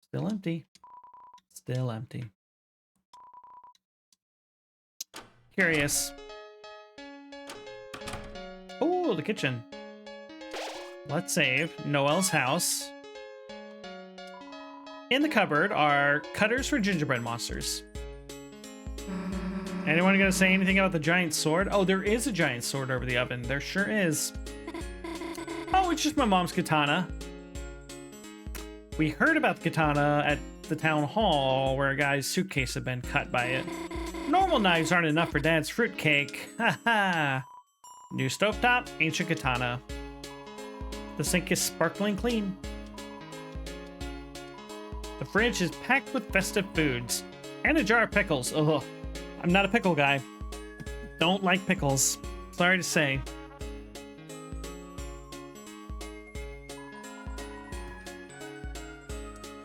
Still empty. Still empty. Curious. Oh, the kitchen. Let's save. Noelle's house. In the cupboard are cutters for gingerbread monsters. Anyone gonna say anything about the giant sword? Oh, there is a giant sword over the oven. There sure is. Oh, it's just my mom's katana. We heard about the katana at the town hall where a guy's suitcase had been cut by it. Normal knives aren't enough for Dad's fruitcake. Haha. New stovetop, ancient katana. The sink is sparkling clean. The fridge is packed with festive foods. And a jar of pickles. Ugh. I'm not a pickle guy. Don't like pickles. Sorry to say.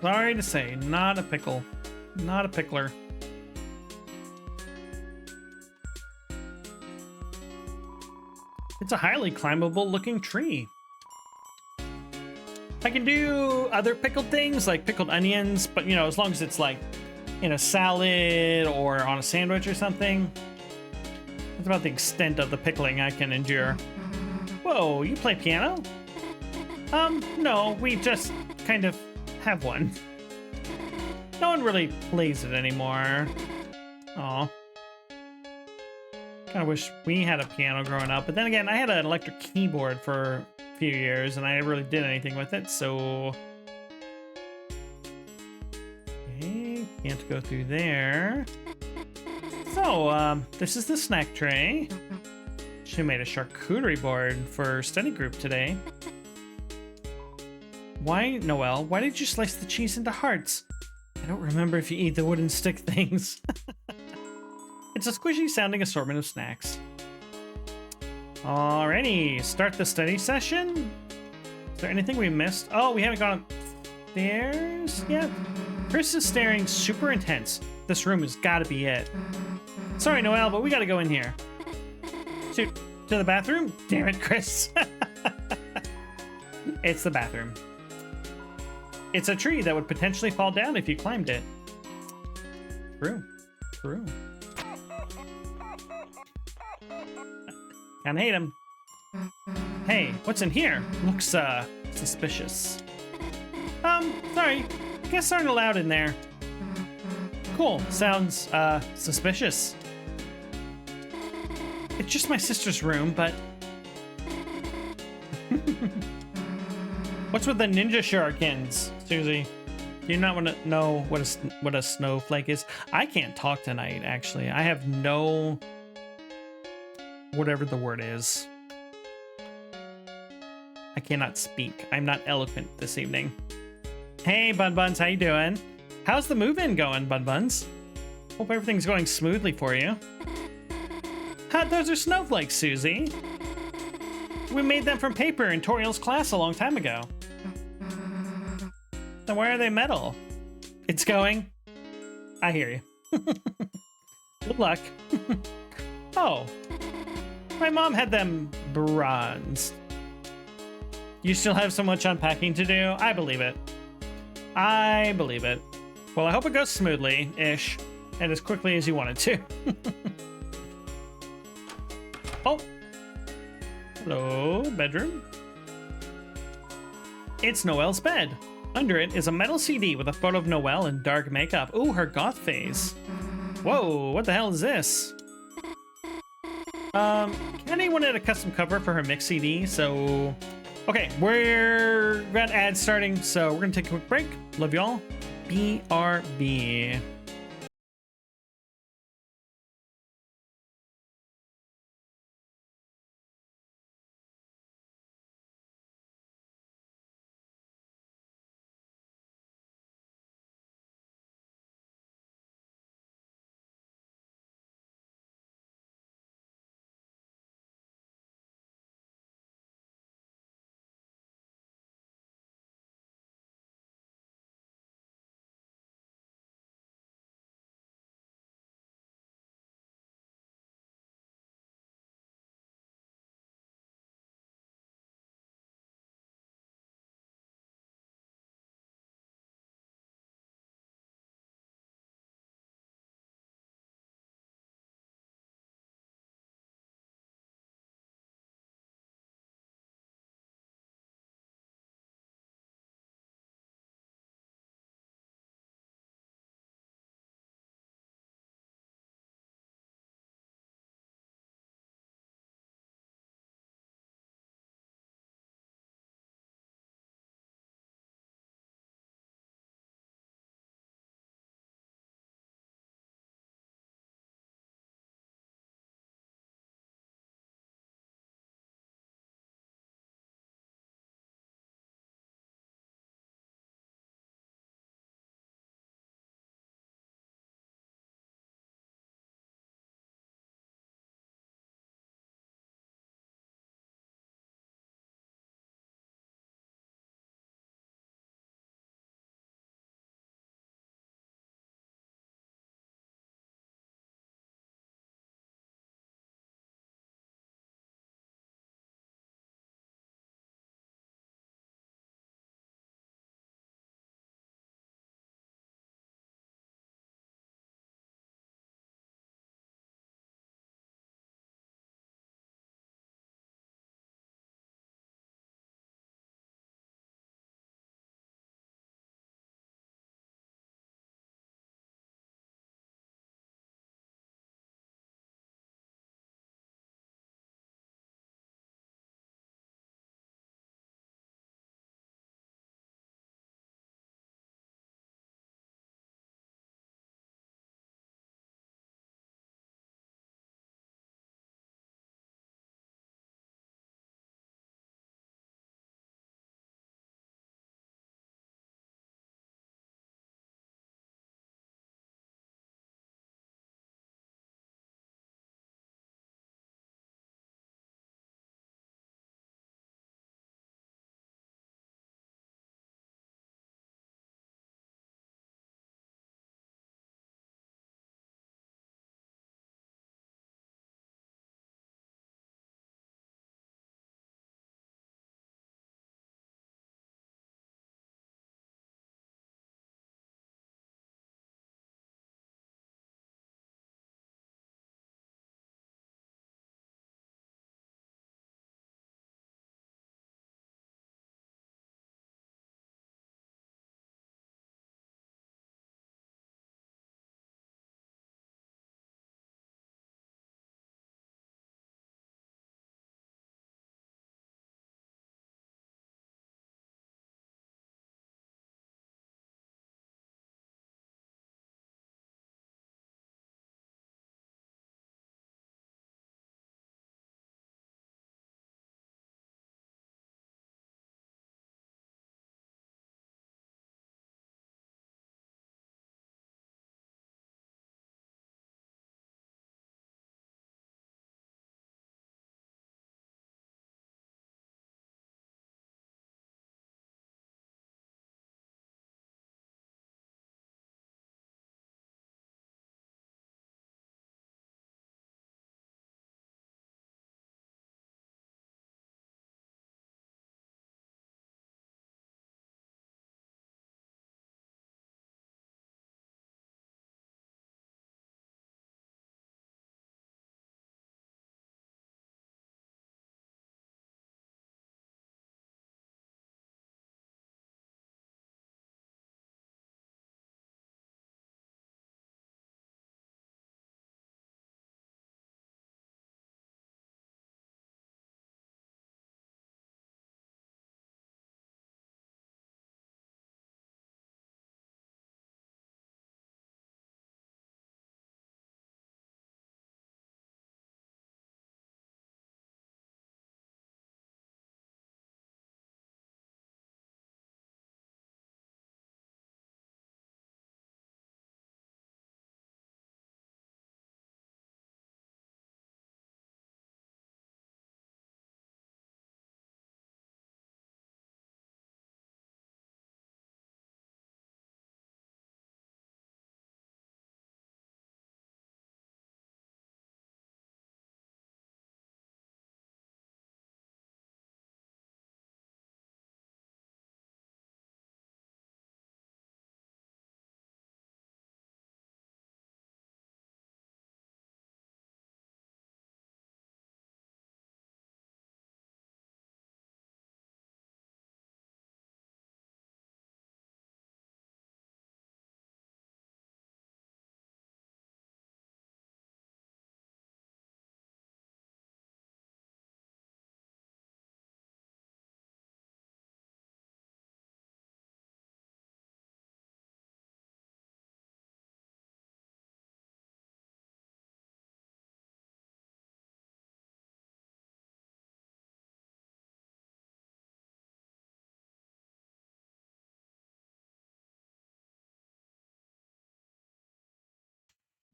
Sorry to say, not a pickle. Not a pickler. It's a highly climbable looking tree. I can do other pickled things like pickled onions, but you know, as long as it's like in a salad or on a sandwich or something. That's about the extent of the pickling I can endure. Whoa, you play piano? No, we just kind of have one. No one really plays it anymore. Aw. Kinda wish we had a piano growing up, but then again, I had an electric keyboard for a few years and I never really did anything with it, so... Okay, can't go through there. So, this is the snack tray. She made a charcuterie board for study group today. Why, Noelle, why did you slice the cheese into hearts? I don't remember if you eat the wooden stick things. It's a squishy sounding assortment of snacks. Alrighty, start the study session. Is there anything we missed? Oh, we haven't gone upstairs yet? Chris is staring super intense. This room has got to be it. Sorry, Noelle, but we got to go in here. To the bathroom? Damn it, Chris. It's the bathroom. It's a tree that would potentially fall down if you climbed it. True. True. Kinda hate him. Hey, what's in here? Looks, suspicious. Sorry. Guests aren't allowed in there. Cool. Sounds, suspicious. It's just my sister's room, but... What's with the ninja shurikens, Susie? Do you not want to know what a snowflake is? I can't talk tonight, actually. I have no... whatever the word is. I cannot speak. I'm not eloquent this evening. Hey, Bun Buns, how you doing? How's the move-in going, Bun Buns? Hope everything's going smoothly for you. Those are snowflakes, Susie. We made them from paper in Toriel's class a long time ago. Then why are they metal? It's going. I hear you. Good luck. Oh. My mom had them bronzed. You still have so much unpacking to do? I believe it. I believe it. Well, I hope it goes smoothly-ish, and as quickly as you want it to. Oh. Hello, bedroom. It's Noelle's bed. Under it is a metal CD with a photo of Noelle in dark makeup. Ooh, her goth phase. Whoa, what the hell is this? Kenny wanted a custom cover for her mix CD, so... Okay, we're got ads starting, so we're gonna take a quick break. Love y'all. BRB.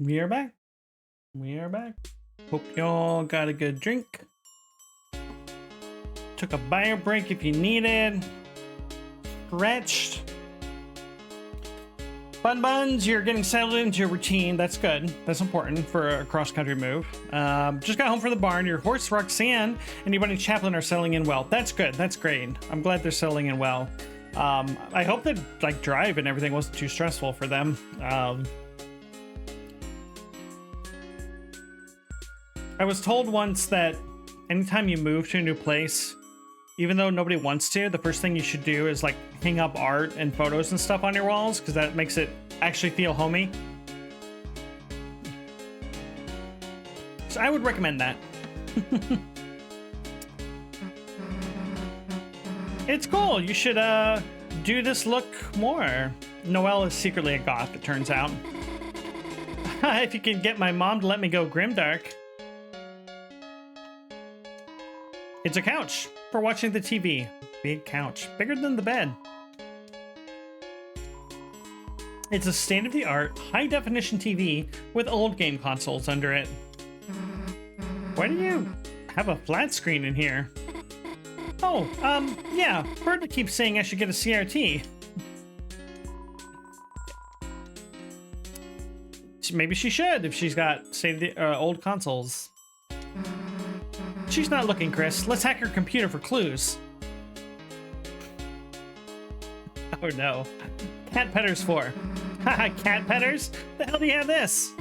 We are back. We are back. Hope y'all got a good drink. Took a bio break if you needed. Stretched. Buns, you're getting settled into your routine. That's good. That's important for a cross-country move. Just got home from the barn. Your horse, Roxanne, and your buddy Chaplin are settling in well. That's good. That's great. I'm glad they're settling in well. I hope that like drive and everything wasn't too stressful for them. I was told once that anytime you move to a new place, even though nobody wants to, the first thing you should do is like hang up art and photos and stuff on your walls, because that makes it actually feel homey. So I would recommend that. It's cool. You should do this look more. Noelle is secretly a goth, it turns out. If you can get my mom to let me go grimdark. It's a couch for watching the TV. Big couch, bigger than the bed. It's a state-of-the-art, high-definition TV with old game consoles under it. Why do you have a flat screen in here? Oh, yeah, Berta keeps saying I should get a CRT. Maybe she should if she's got, say, the old consoles. She's not looking, Chris. Let's hack her computer for clues. Oh no. Cat Petters 4. Haha, Cat Petters? The hell do you have this?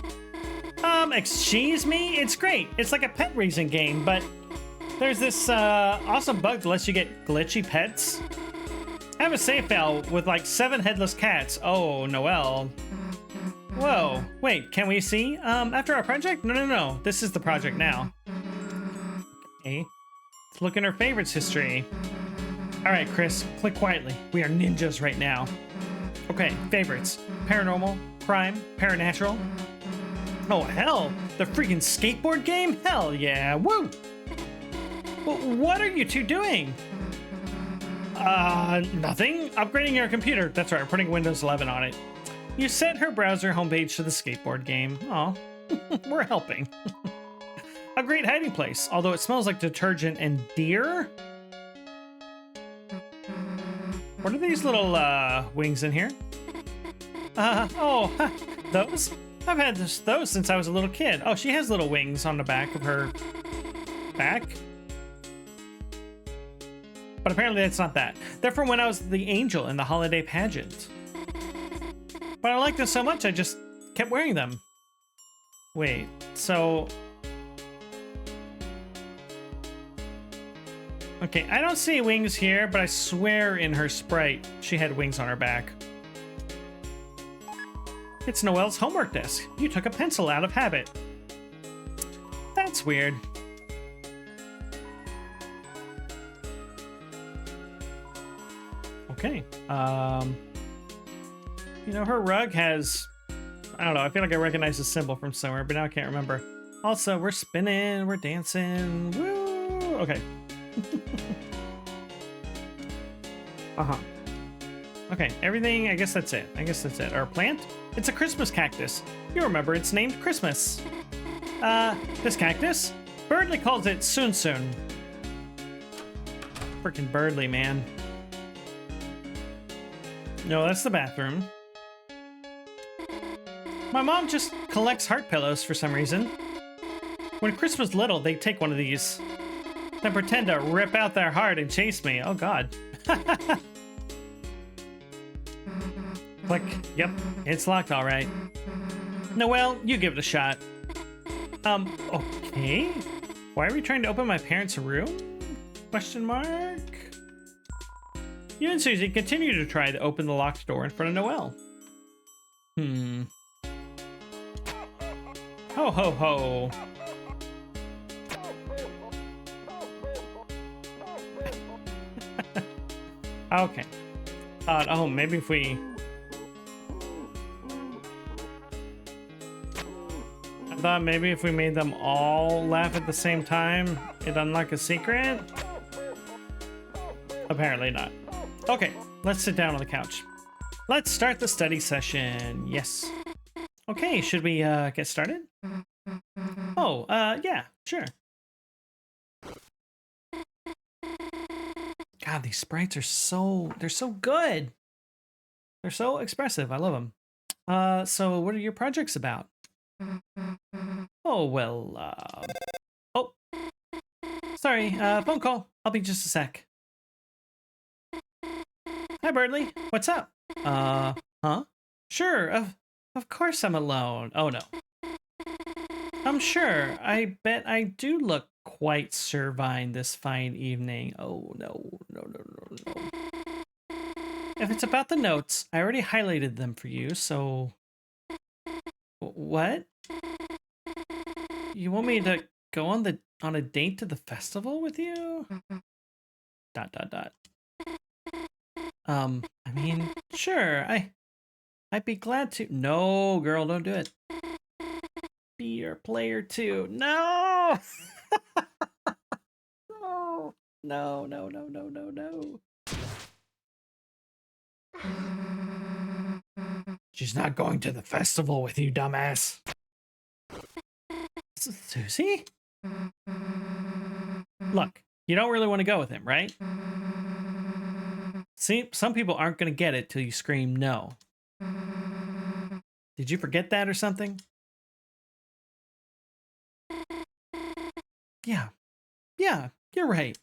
Excuse me? It's great. It's like a pet raising game, but there's this awesome bug that lets you get glitchy pets. I have a save file with like 7 headless cats. Oh, Noelle. Whoa. Wait, can we see? After our project? No. This is the project now. Okay. Let's look in her favorites history. All right, Chris, click quietly. We are ninjas right now. Okay, favorites. Paranormal, crime, paranatural. Oh, hell. The freaking skateboard game? Hell yeah. Woo! Well, what are you two doing? Nothing. Upgrading your computer. That's right, putting Windows 11 on it. You set her browser homepage to the skateboard game. Aw, we're helping. A great hiding place, although it smells like detergent and deer. What are these little wings in here? Those? I've had those since I was a little kid. Oh, she has little wings on the back of her back. But apparently that's not that. They're from when I was the angel in the holiday pageant. But I liked them so much, I just kept wearing them. Wait, so... Okay, I don't see wings here, but I swear in her sprite, she had wings on her back. It's Noelle's homework desk. You took a pencil out of habit. That's weird. Okay, you know, her rug has, I don't know, I feel like I recognize the symbol from somewhere, but now I can't remember. Also, we're spinning, we're dancing, woo! Okay. Okay, everything, I guess that's it. Our plant? It's a Christmas cactus. You remember it's named Christmas. This cactus? Birdley calls it Soon Soon. Freaking Birdley, man. No, that's the bathroom. My mom just collects heart pillows for some reason. When Chris was little, they'd take one of these, then pretend to rip out their heart and chase me. Oh, God. Click. Yep, it's locked, all right. Noelle, you give it a shot. Okay. Why are we trying to open my parents' room? Question mark. You and Susie continue to try to open the locked door in front of Noelle. Ho, ho, ho. Okay. Oh, maybe if we... I thought maybe if we made them all laugh at the same time, it'd unlock a secret? Apparently not. Okay, let's sit down on the couch. Let's start the study session. Yes. Okay, should we get started? Oh, yeah, sure. God, these sprites are they're so good. They're so expressive. I love them. So what are your projects about? Oh, well, oh, sorry, phone call. I'll be just a sec. Hi, Birdly. What's up? Huh? Sure, of course I'm alone. Oh, no. I'm sure. I bet I do look quite servine this fine evening. Oh, no, no, no, no, no. If it's about the notes, I already highlighted them for you, so... What? You want me to go on a date to the festival with you? Dot, dot, dot. I mean, sure, I'd be glad to. No, girl, don't do it. Be your player too. No! No, no, no, no, no, no, no. She's not going to the festival with you, dumbass. Susie? Look, you don't really want to go with him, right? See, some people aren't going to get it till you scream no. Did you forget that or something? Yeah, you're right.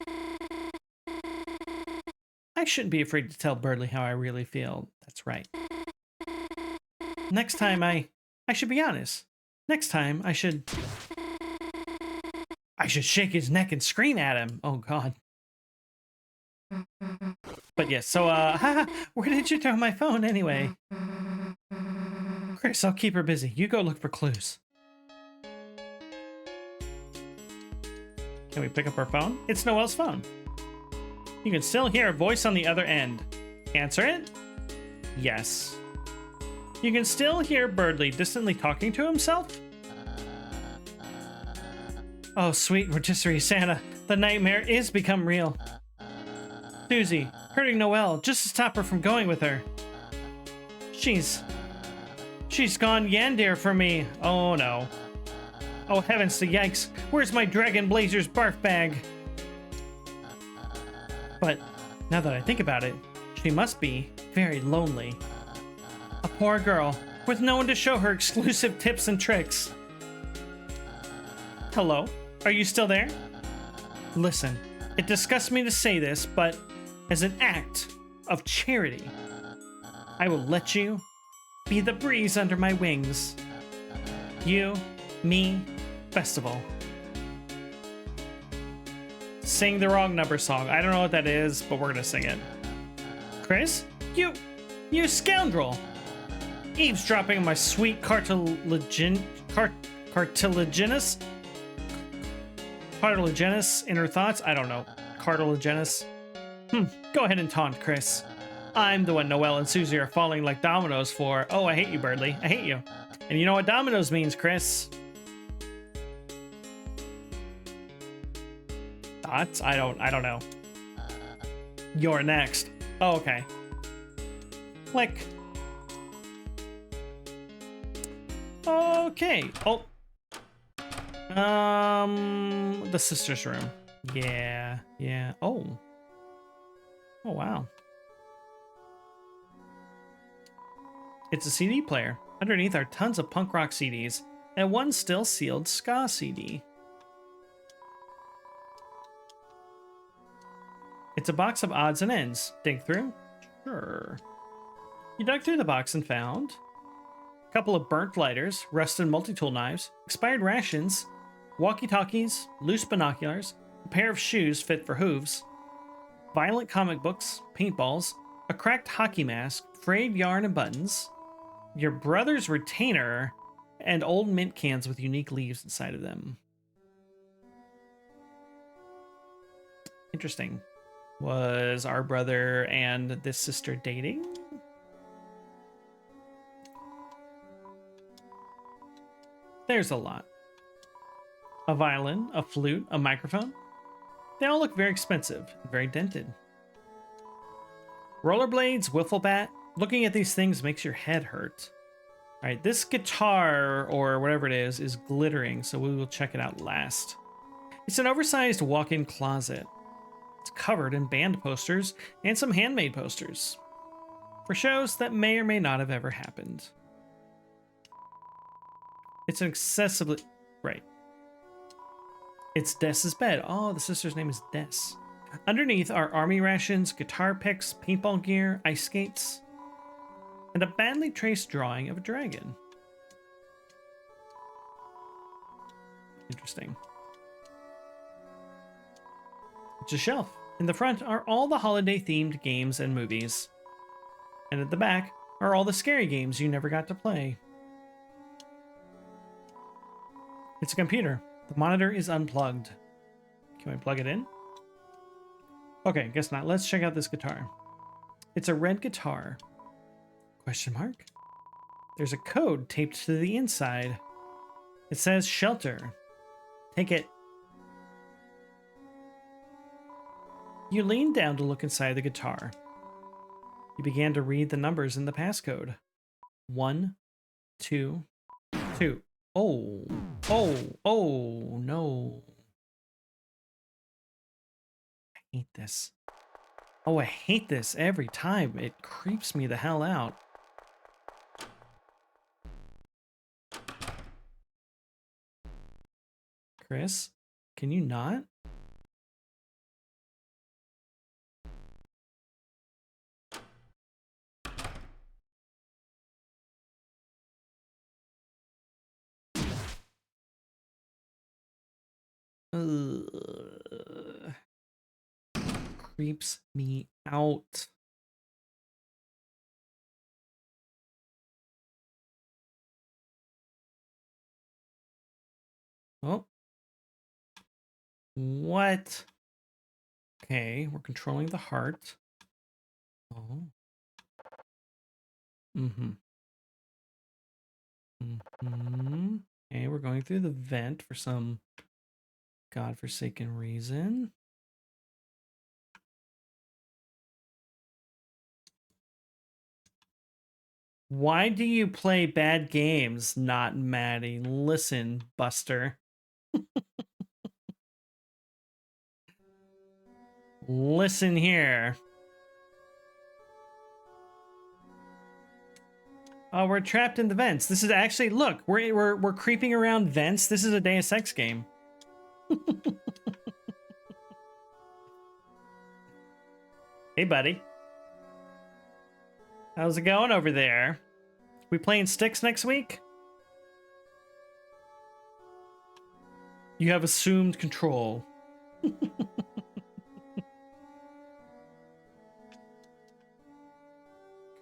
I shouldn't be afraid to tell Birdly how I really feel. That's right. Next time I should be honest. Next time I should shake his neck and scream at him. Oh God. But yes, so where did you throw my phone anyway? Chris, I'll keep her busy. You go look for clues. Can we pick up her phone? It's Noelle's phone. You can still hear a voice on the other end. Answer it? Yes. You can still hear Birdly distantly talking to himself? Oh, sweet rotisserie Santa. The nightmare is become real. Susie, hurting Noelle just to stop her from going with her. She's gone Yandere for me. Oh no. Oh heavens to yikes. Where's my Dragon Blazers barf bag? But now that I think about it, she must be very lonely. A poor girl with no one to show her exclusive tips and tricks. Hello? Are you still there? Listen, it disgusts me to say this, but as an act of charity, I will let you be the breeze under my wings. You, me, festival. Sing the wrong number song. I don't know what that is, but we're gonna sing it. Chris? You scoundrel! Eavesdropping on my sweet cartilaginous inner thoughts? I don't know. Cartilaginous? Go ahead and taunt, Chris. I'm the one Noelle and Susie are falling like dominoes for. Oh, I hate you, Birdly. I hate you. And you know what dominoes means, Chris? Thoughts? I don't know. You're next. Oh, okay. Click. Okay. Oh. The sister's room. Yeah. Oh. Oh, wow. It's a CD player. Underneath are tons of punk rock CDs and one still sealed ska CD. It's a box of odds and ends. Dig through? Sure. You dug through the box and found a couple of burnt lighters, rusted multi-tool knives, expired rations, walkie-talkies, loose binoculars, a pair of shoes fit for hooves, violent comic books, paintballs, a cracked hockey mask, frayed yarn and buttons, your brother's retainer, and old mint cans with unique leaves inside of them. Interesting. Was our brother and this sister dating? There's a lot. A violin, a flute, a microphone. They all look very expensive and very dented. Rollerblades, wiffle bat. Looking at these things makes your head hurt. All right, this guitar or whatever it is glittering, so we will check it out last. It's an oversized walk-in closet. It's covered in band posters and some handmade posters for shows that may or may not have ever happened. It's an accessibly... Right. It's Dess's bed. Oh, the sister's name is Des. Underneath are army rations, guitar picks, paintball gear, ice skates, and a badly traced drawing of a dragon. Interesting. It's a shelf. In the front are all the holiday-themed games and movies. And at the back are all the scary games you never got to play. It's a computer. The monitor is unplugged. Can we plug it in? Okay, guess not. Let's check out this guitar. It's a red guitar. Question mark? There's a code taped to the inside. It says shelter. Take it. You leaned down to look inside the guitar. You began to read the numbers in the passcode. 1, 2, 2. Oh, no. I hate this. Oh, I hate this every time. It creeps me the hell out. Chris, can you not? Creeps me out. Oh. What? Okay, we're controlling the heart. Oh. Mm-hmm. Mm-hmm. Okay, we're going through the vent for some godforsaken reason. Why do you play bad games, not Maddie? Listen, Buster. Listen here. Oh, we're trapped in the vents. This is actually, look, we're creeping around vents. This is a Deus Ex game. Hey, buddy. How's it going over there? We playing sticks next week? You have assumed control.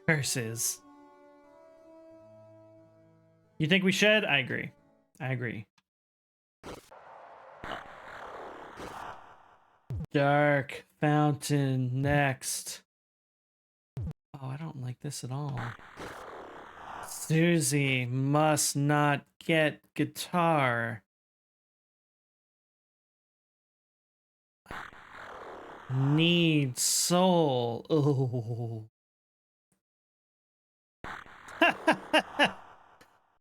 Curses. You think we should? I agree. I agree. Dark Fountain next. Oh, I don't like this at all. Susie must not get guitar. Need soul. Oh.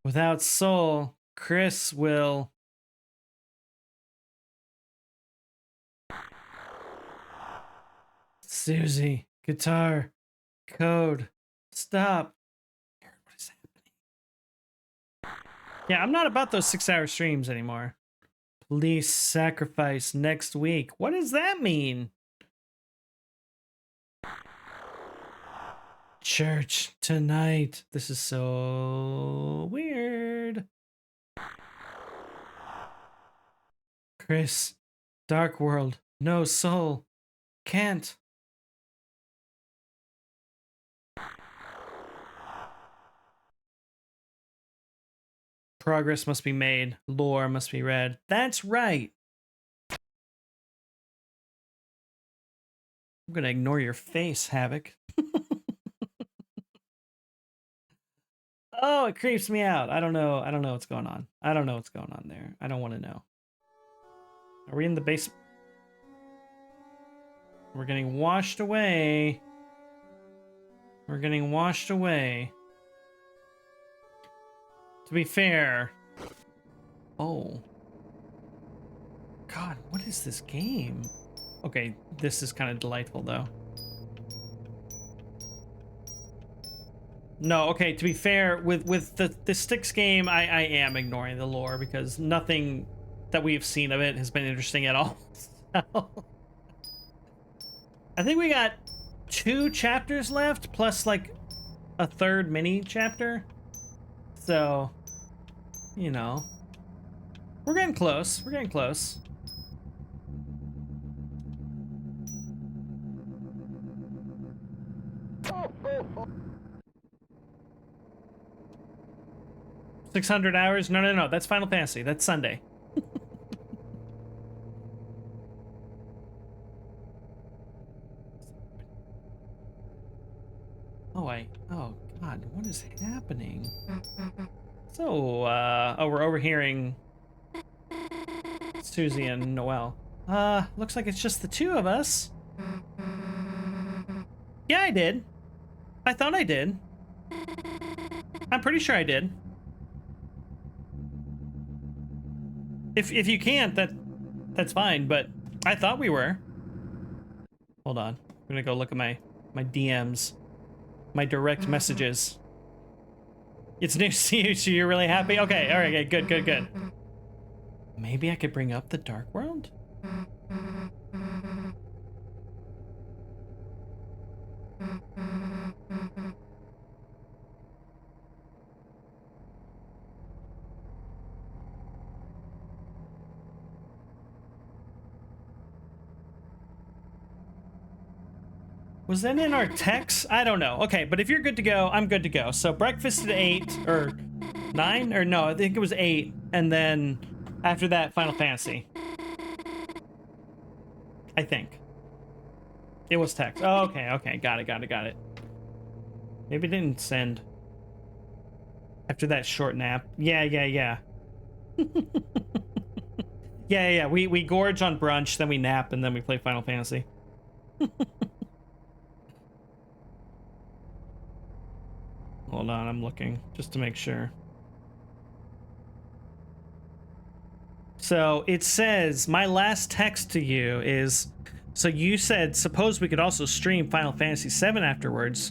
Without soul, Chris will. Susie, guitar, code, stop. What is happening? Yeah, I'm not about those 6-hour streams anymore. Police sacrifice next week. What does that mean? Church tonight. This is so weird. Chris, Dark World, no soul, can't. Progress must be made. Lore must be read. That's right. I'm gonna ignore your face, Havoc. Oh, it creeps me out. I don't know. I don't know what's going on. I don't know what's going on there. I don't want to know. Are we in the basement? We're getting washed away. We're getting washed away. To be fair. Oh. God, what is this game? Okay, this is kind of delightful though. No, okay, to be fair, with the Styx game, I am ignoring the lore because nothing that we've seen of it has been interesting at all. So, I think we got 2 chapters left, plus like a 3rd mini chapter. So, you know, we're getting close. We're getting close. Oh. 600 hours? No. That's Final Fantasy. That's Sunday. Oh God, what is happening? So, oh, we're overhearing Susie and Noelle. Looks like it's just the 2 of us. Yeah, I did. I thought I did. I'm pretty sure I did. If you can't, that's fine, but I thought we were. Hold on. I'm gonna go look at my DMs. My direct messages. It's new to see you, so you're really happy? Okay, alright, good. Maybe I could bring up the Dark World? Was that in our text? I don't know. Okay, but if you're good to go, I'm good to go. So breakfast at 8 or 9 or no, I think it was 8, and then after that, Final Fantasy. I think it was text. Oh, okay, got it. Maybe it didn't send after that short nap. Yeah. Yeah. We gorge on brunch, then we nap, and then we play Final Fantasy. Hold on, I'm looking just to make sure. So it says, my last text to you is, so you said, suppose we could also stream Final Fantasy VII afterwards.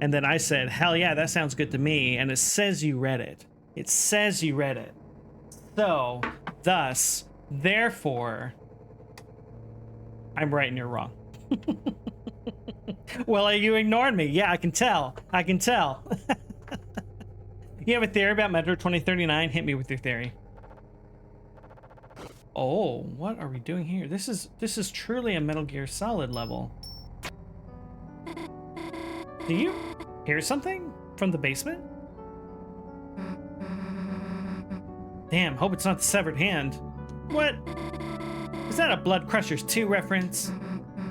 And then I said, hell yeah, that sounds good to me. And it says you read it. It says you read it. So, thus, therefore, I'm right and you're wrong. Well, you ignored me. Yeah, I can tell. You have a theory about Metro 2039? Hit me with your theory. Oh, what are we doing here? This is truly a Metal Gear Solid level. Do you hear something from the basement? Damn, hope it's not the severed hand. What? Is that a Blood Crushers 2 reference?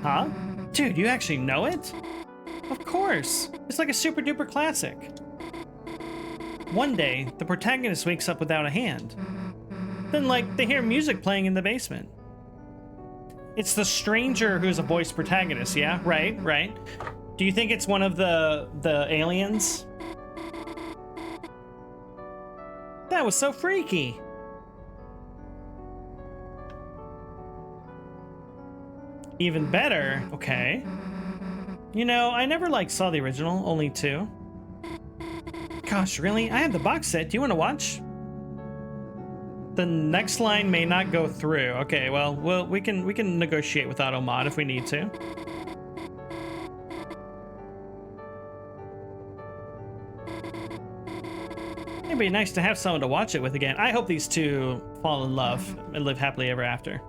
Huh? Dude, you actually know it? Of course. It's like a super duper classic. One day, the protagonist wakes up without a hand. Then, like, they hear music playing in the basement. It's the stranger who's a voice protagonist, yeah? Right. Do you think it's one of the aliens? That was so freaky. Even better. Okay. You know, I never saw the original, only 2. Gosh, really? I have the box set. Do you want to watch? The next line may not go through. Okay, well, we can negotiate with AutoMod if we need to. It'd be nice to have someone to watch it with again. I hope these 2 fall in love and live happily ever after.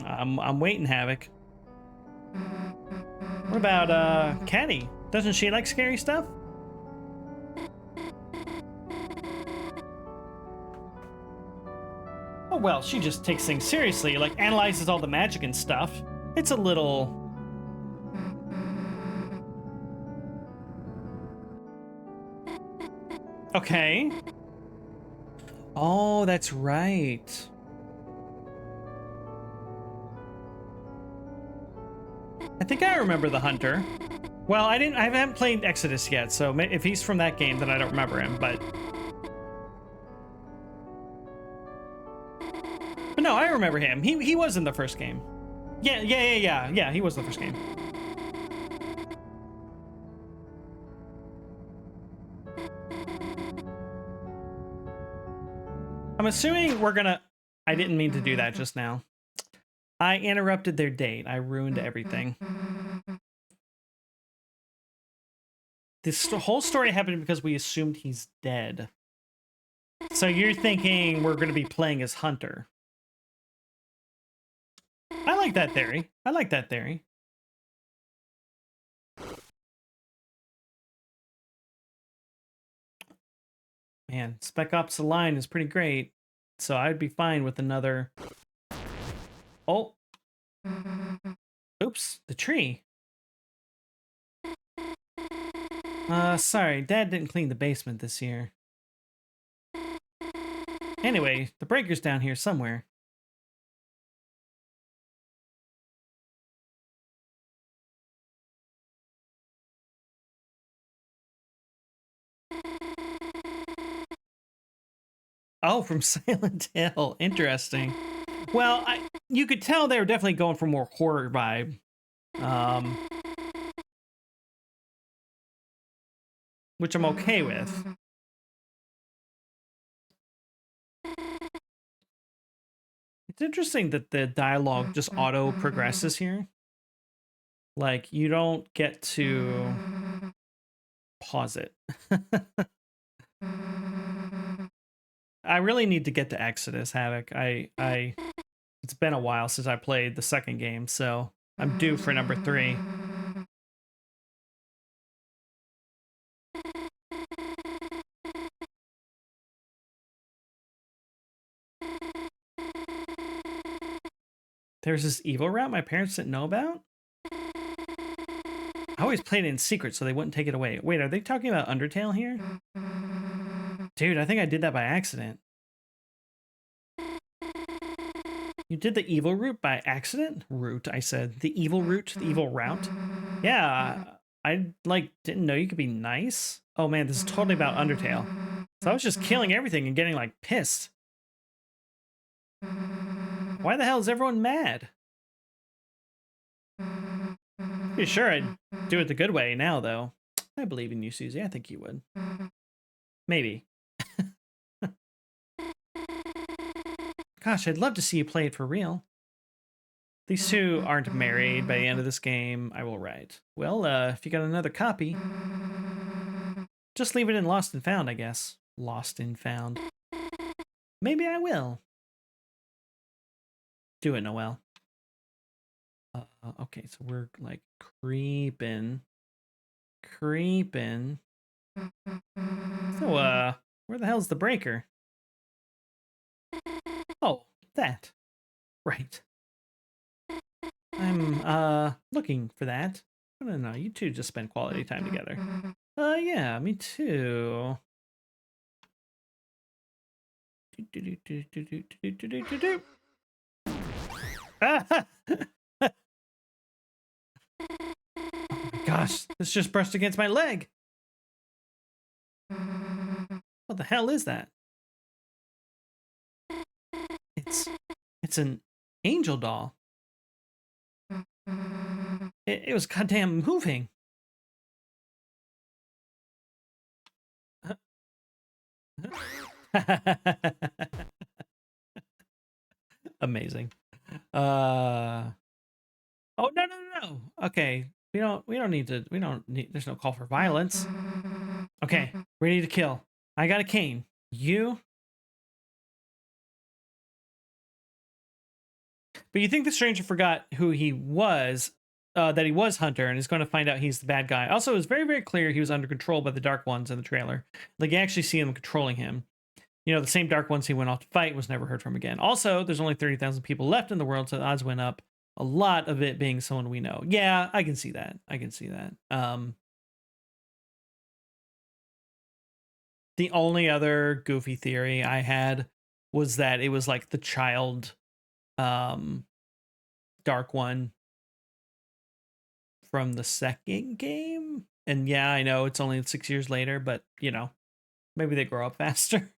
I'm waiting, Havoc. What about Caddy? Doesn't she like scary stuff? Oh well, she just takes things seriously, like analyzes all the magic and stuff. It's a little... Okay. Oh, that's right. I think I remember the hunter. Well, I haven't played Exodus yet, so if he's from that game, then I don't remember him, but no, I remember him. He was in the first game. Yeah, he was the first game. I'm assuming we're gonna... I didn't mean to do that just now. I interrupted their date. I ruined everything. This whole story happened because we assumed he's dead. So you're thinking we're going to be playing as Hunter. I like that theory. I like that theory. Man, Spec Ops The Line is pretty great. So I'd be fine with another... Oh. Oops, the tree. Sorry, Dad didn't clean the basement this year. Anyway, the breaker's down here somewhere. Oh, from Silent Hill. Interesting. Well, you could tell they were definitely going for more horror vibe. Which I'm okay with. It's interesting that the dialogue just auto progresses here. Like, you don't get to pause it. I really need to get to Exodus, Havoc. It's been a while since I played the second game, so I'm due for number 3. There's this evil route my parents didn't know about? I always played it in secret so they wouldn't take it away. Wait, are they talking about Undertale here? Dude, I think I did that by accident. You did the evil route by accident? Route, I said. The evil route? The evil route? Yeah, I, didn't know you could be nice. Oh man, this is totally about Undertale. So I was just killing everything and getting, pissed. Why the hell is everyone mad? Pretty sure I'd do it the good way now, though. I believe in you, Susie. I think you would. Maybe. Gosh, I'd love to see you play it for real. These two aren't married by the end of this game. I will write. Well, if you got another copy, just leave it in Lost and Found, I guess. Lost and Found. Maybe I will. Do it, Noelle. Okay, so we're creeping. So, where the hell's the breaker? Oh, that. Right. I'm, looking for that. No, you two just spend quality time together. Yeah, me too. Oh my gosh, this just brushed against my leg. What the hell is that? It's an angel doll. It was goddamn moving. Amazing. Oh no. Okay. We don't need there's no call for violence. Okay, ready to kill. I got a cane. You? But you think the stranger forgot who he was, that he was Hunter, and is going to find out he's the bad guy. Also, it was very, very clear he was under control by the Dark Ones in the trailer. Like, you actually see them controlling him. You know, the same Dark Ones he went off to fight was never heard from again. Also, there's only 30,000 people left in the world, so the odds went up. A lot of it being someone we know. Yeah, I can see that. The only other goofy theory I had was that it was like the child Dark One from the second game. And yeah, I know it's only 6 years later, but you know, maybe they grow up faster.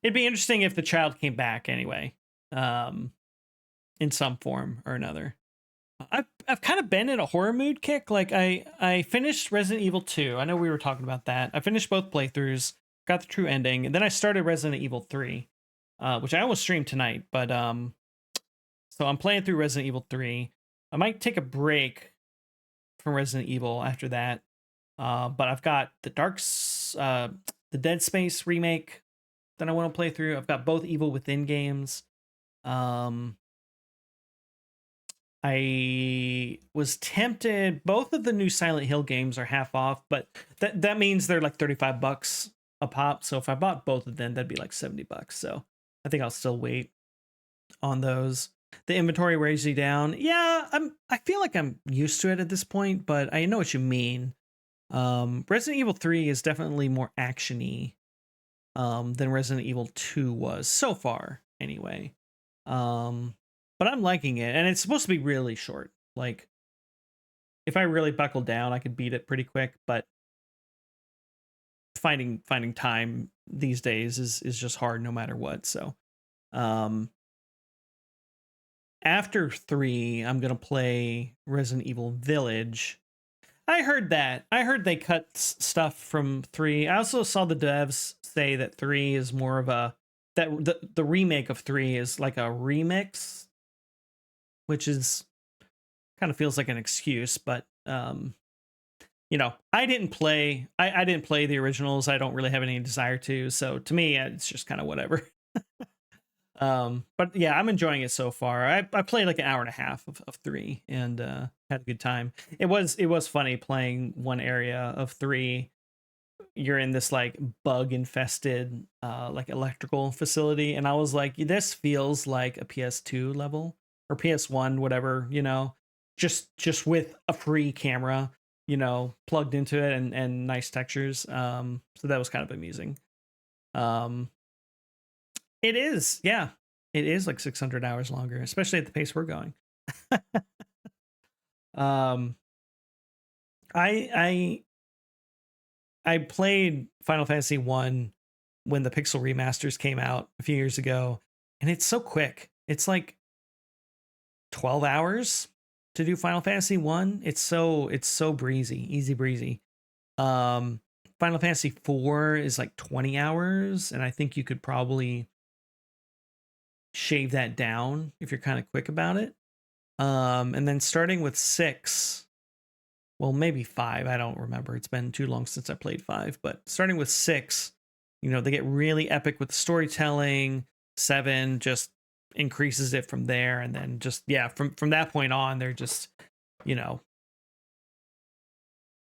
It'd be interesting if the child came back anyway, um, in some form or another. I've kind of been in a horror mood kick. Like I finished Resident Evil 2. I know we were talking about that. I finished both playthroughs, got the true ending, and then I started Resident Evil 3, which I almost streamed tonight. But so I'm playing through Resident Evil 3. I might take a break from Resident Evil after that. But I've got the Dead Space remake that I want to play through. I've got both Evil Within games. I was tempted. Both of the new Silent Hill games are half off, but that means they're like $35 a pop. So if I bought both of them, that'd be like $70. So I think I'll still wait on those. The inventory wears you down. Yeah, I feel like I'm used to it at this point, but I know what you mean. Resident Evil 3 is definitely more actiony than Resident Evil 2 was so far, anyway. But I'm liking it, and it's supposed to be really short. Like, if I really buckle down, I could beat it pretty quick. But finding time these days is just hard, no matter what. So, after 3, I'm gonna play Resident Evil Village. I heard they cut stuff from 3. I also saw the devs say that 3 is more of a the remake of 3 is like a remix, which is kind of feels like an excuse, but you know, I didn't play the originals. I don't really have any desire to, so to me it's just kind of whatever. But yeah, I'm enjoying it so far. I played like an hour and a half of 3 and had a good time. It was funny playing one area of 3. You're in this like bug infested like electrical facility, and I was like, this feels like a PS2 level or PS1, whatever, you know, just with a free camera, you know, plugged into it and nice textures. So that was kind of amusing. It is, yeah. It is like 600 hours longer, especially at the pace we're going. I played Final Fantasy 1 when the Pixel remasters came out a few years ago, and it's so quick. It's like 12 hours to do Final Fantasy 1. It's so breezy, easy breezy. Final Fantasy 4 is like 20 hours, and I think you could probably shave that down if you're kind of quick about it. And then starting with 6, well, maybe 5, I don't remember. It's been too long since I played 5, but starting with 6, you know, they get really epic with the storytelling. 7 just increases it from there, and then just, yeah, from that point on, they're just, you know,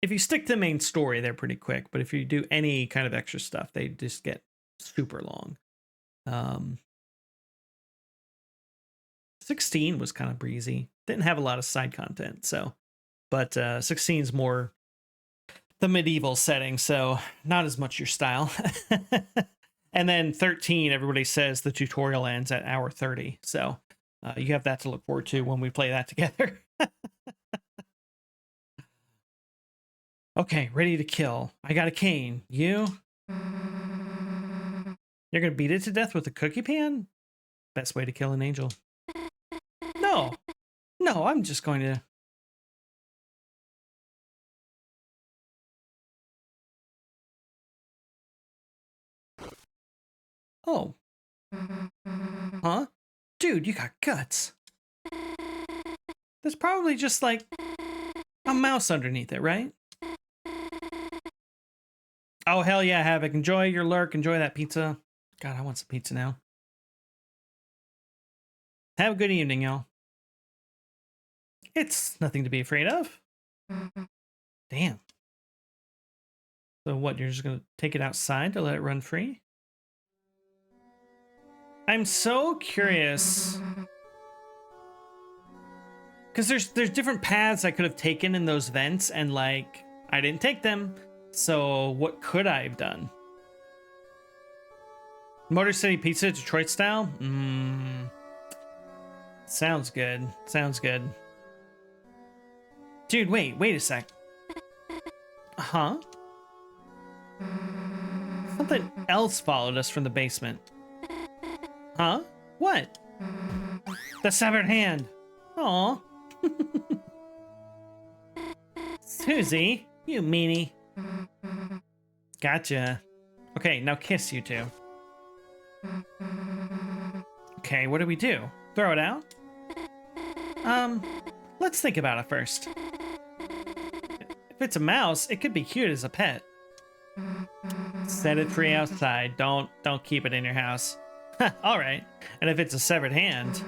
if you stick to the main story, they're pretty quick, but if you do any kind of extra stuff, they just get super long. 16 was kind of breezy. Didn't have a lot of side content, so, but 16 is more the medieval setting, so not as much your style. And then 13, everybody says the tutorial ends at hour 30, so you have that to look forward to when we play that together. Okay, ready to kill. I got a cane. You? You're gonna beat it to death with a cookie pan? Best way to kill an angel. No, I'm just going to... Oh. Huh? Dude, you got guts. There's probably just like a mouse underneath it, right? Oh, hell yeah, Havoc. Enjoy your lurk. Enjoy that pizza. God, I want some pizza now. Have a good evening, y'all. It's nothing to be afraid of. Damn. So what, you're just going to take it outside to let it run free? I'm so curious. Because there's different paths I could have taken in those vents, and like, I didn't take them. So what could I have done? Motor City Pizza, Detroit style? Sounds good. Sounds good. Dude, wait a sec. Huh? Something else followed us from the basement. Huh? What? The severed hand. Aw. Susie, you meanie. Gotcha. Okay, now kiss, you two. Okay, what do we do? Throw it out? Let's think about it first. If it's a mouse, it could be cute as a pet. Set it free outside. Don't keep it in your house. All right. And if it's a severed hand,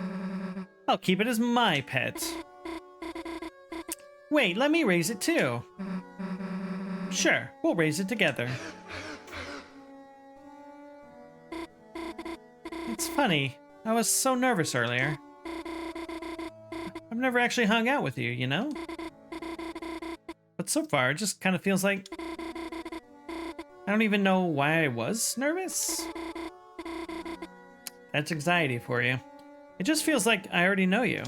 I'll keep it as my pet. Wait, let me raise it too. Sure, we'll raise it together. It's funny. I was so nervous earlier. I've never actually hung out with you, you know? But so far, it just kind of feels like I don't even know why I was nervous. That's anxiety for you. It just feels like I already know you.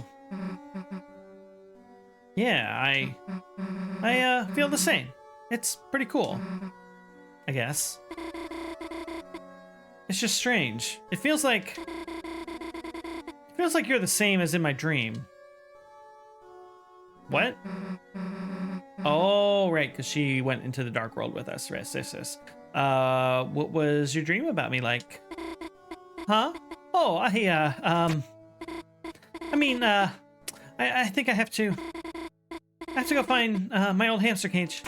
Yeah, I feel the same. It's pretty cool, I guess. It's just strange. It feels like you're the same as in my dream. What? Oh, right, because she went into the dark world with us. Yes. What was your dream about me like? Huh? Oh, I think I have to go find my old hamster cage.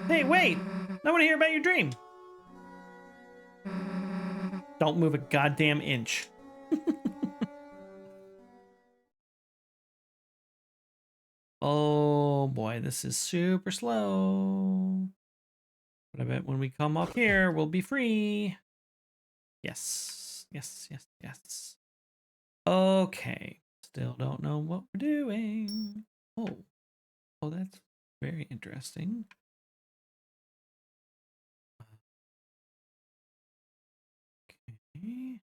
Hey, wait! I want to hear about your dream. Don't move a goddamn inch. Oh boy, this is super slow. But I bet when we come up here, we'll be free. Yes. Okay. Still don't know what we're doing. Oh, that's very interesting. Okay.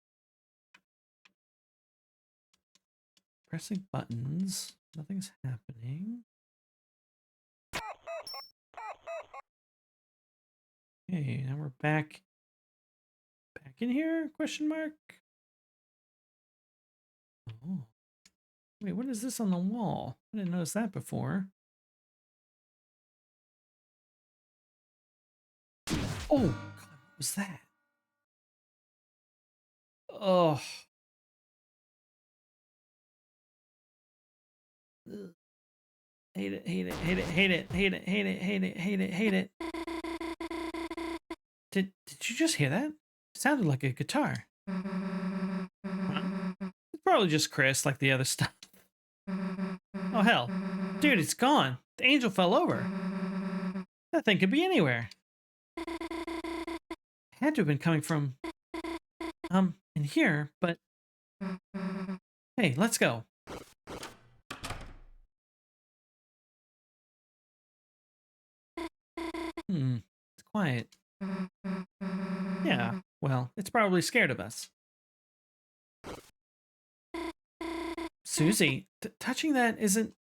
Pressing buttons. Nothing's happening. Okay, now we're back in here? Question mark. Oh. Wait, what is this on the wall? I didn't notice that before. Oh, God, what was that? Oh. Ugh. Hate it. Did you just hear that? It sounded like a guitar. Huh? It's probably just Chris, like the other stuff. Oh, hell. Dude, it's gone. The angel fell over. That thing could be anywhere. It had to have been coming from, in here, but... Hey, let's go. It's quiet. Yeah, well, it's probably scared of us. Susie, touching that isn't...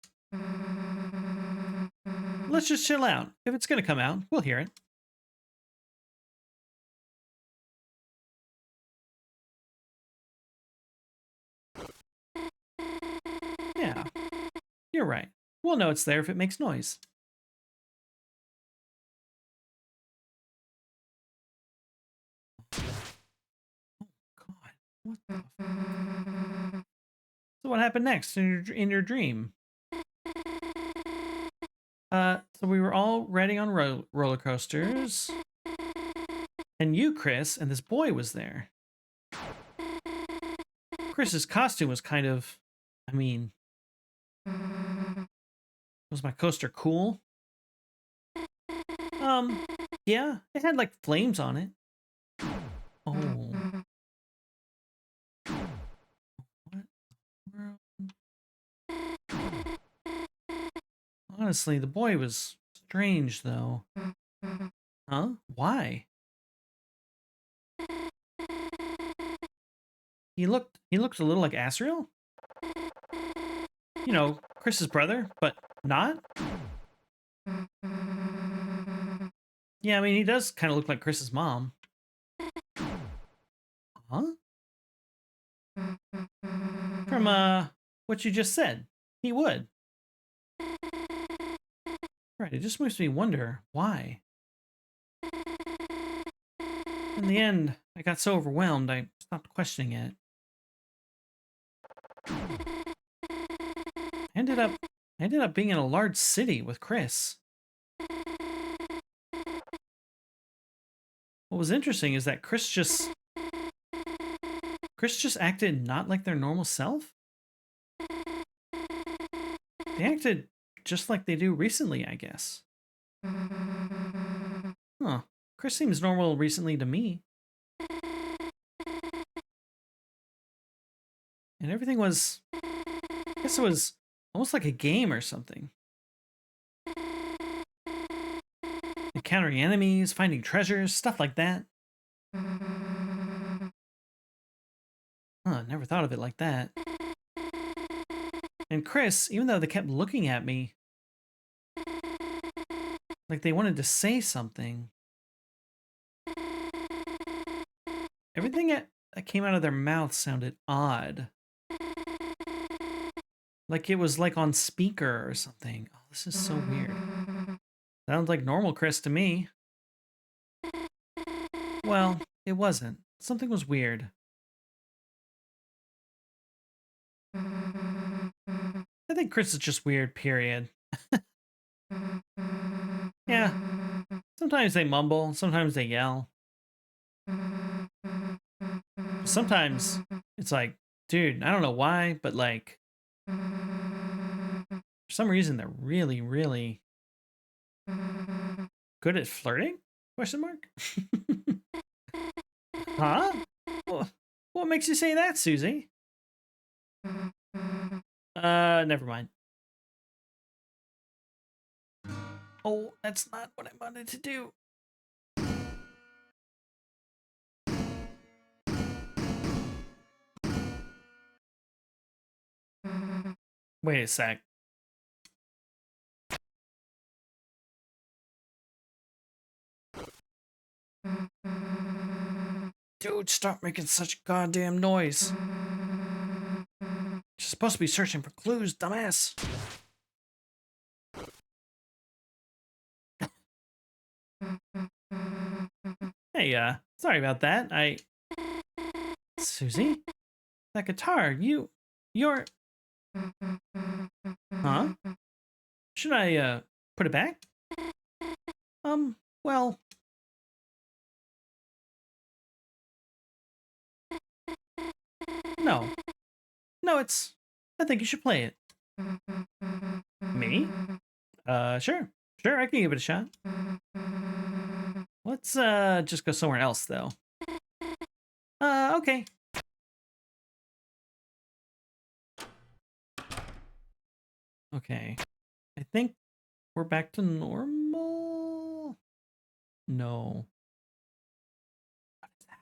Let's just chill out. If it's gonna come out, we'll hear it. Yeah, you're right. We'll know it's there if it makes noise. Oh, God. What the... So what happened next in your dream? So we were all riding on roller coasters. And you, Chris, and this boy was there. Chris's costume was kind of... I mean... Was my coaster cool? Yeah, it had like flames on it. Oh. What? Honestly, the boy was strange, though. Huh? Why? He looked a little like Asriel. You know, Chris's brother, but Not? Yeah, I mean, he does kind of look like Chris's mom. Huh? From, what you just said. He would. Right, it just makes me wonder why. In the end, I got so overwhelmed, I stopped questioning it. I ended up being in a large city with Chris. What was interesting is that Chris just acted not like their normal self. They acted just like they do recently, I guess. Huh. Chris seems normal recently to me. And everything was, I guess it was almost like a game or something. Encountering enemies, finding treasures, stuff like that. Huh, never thought of it like that. And Chris, even though they kept looking at me like they wanted to say something, everything that came out of their mouth sounded odd. Like it was like on speaker or something. Oh, this is so weird. Sounds like normal Chris to me. Well, it wasn't. Something was weird. I think Chris is just weird, period. Yeah, sometimes they mumble, sometimes they yell. Sometimes it's like, dude, I don't know why, but like, for some reason they're really, really good at flirting? Question mark? Huh? What makes you say that, Susie? Never mind. Oh, that's not what I wanted to do. Wait a sec. Dude, stop making such goddamn noise. You're supposed to be searching for clues, dumbass. Hey, sorry about that. Susie? That guitar, you're... Huh? Should I, put it back? Well... No. No, I think you should play it. Me? Sure. Sure, I can give it a shot. Let's, just go somewhere else, though. Okay. Okay. I think we're back to normal? No. What is that?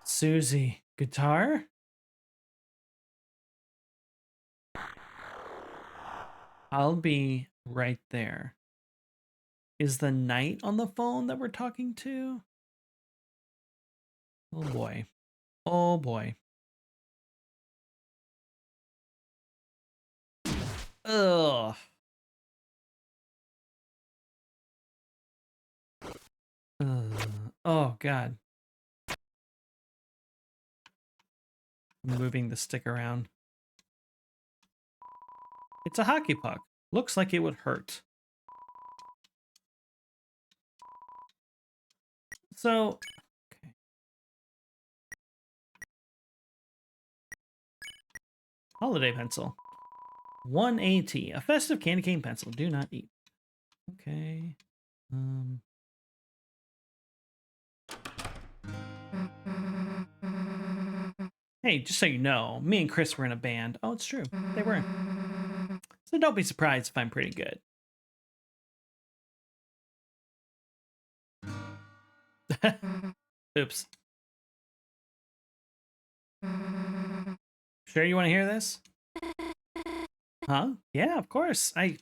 Susie, guitar? I'll be right there. Is the knight on the phone that we're talking to? Oh boy. Oh boy. Ugh. Oh god. I'm moving the stick around. It's a hockey puck. Looks like it would hurt. So, okay. Holiday pencil. 1AT. A festive candy cane pencil. Do not eat. Okay. Hey, just so you know, me and Chris were in a band. Oh, it's true. They were. So don't be surprised if I'm pretty good. Oops. Sure you want to hear this? Huh? Yeah, of course. I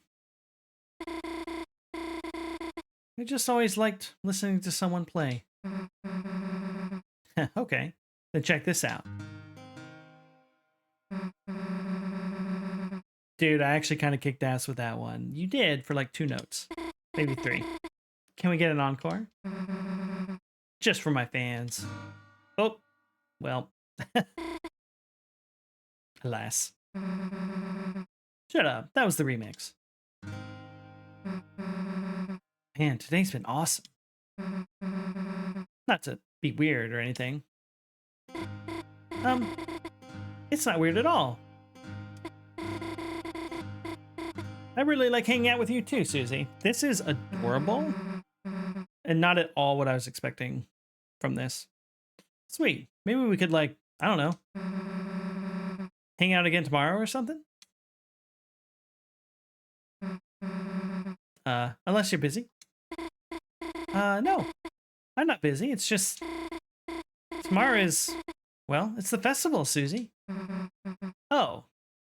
just always liked listening to someone play. Okay, then check this out. Dude, I actually kind of kicked ass with that one. You did for like 2 notes, maybe 3. Can we get an encore? Just for my fans. Oh, well, alas. Shut up. That was the remix. Man, today's been awesome. Not to be weird or anything. Um, it's not weird at all. I really like hanging out with you too, Susie. This is adorable and not at all what I was expecting from this. Sweet. Maybe we could, like, I don't know, hang out again tomorrow or something? Unless you're busy. No. I'm not busy. It's just tomorrow is, well, it's the festival, Susie. Oh.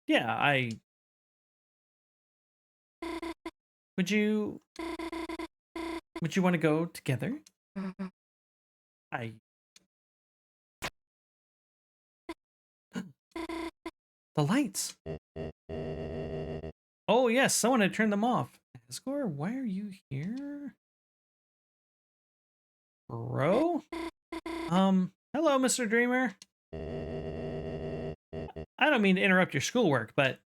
Yeah, would you want to go together? I The lights. Oh, yes, someone had turned them off. Asgore, why are you here? Bro? Hello, Mr. Dreamer. I don't mean to interrupt your schoolwork, but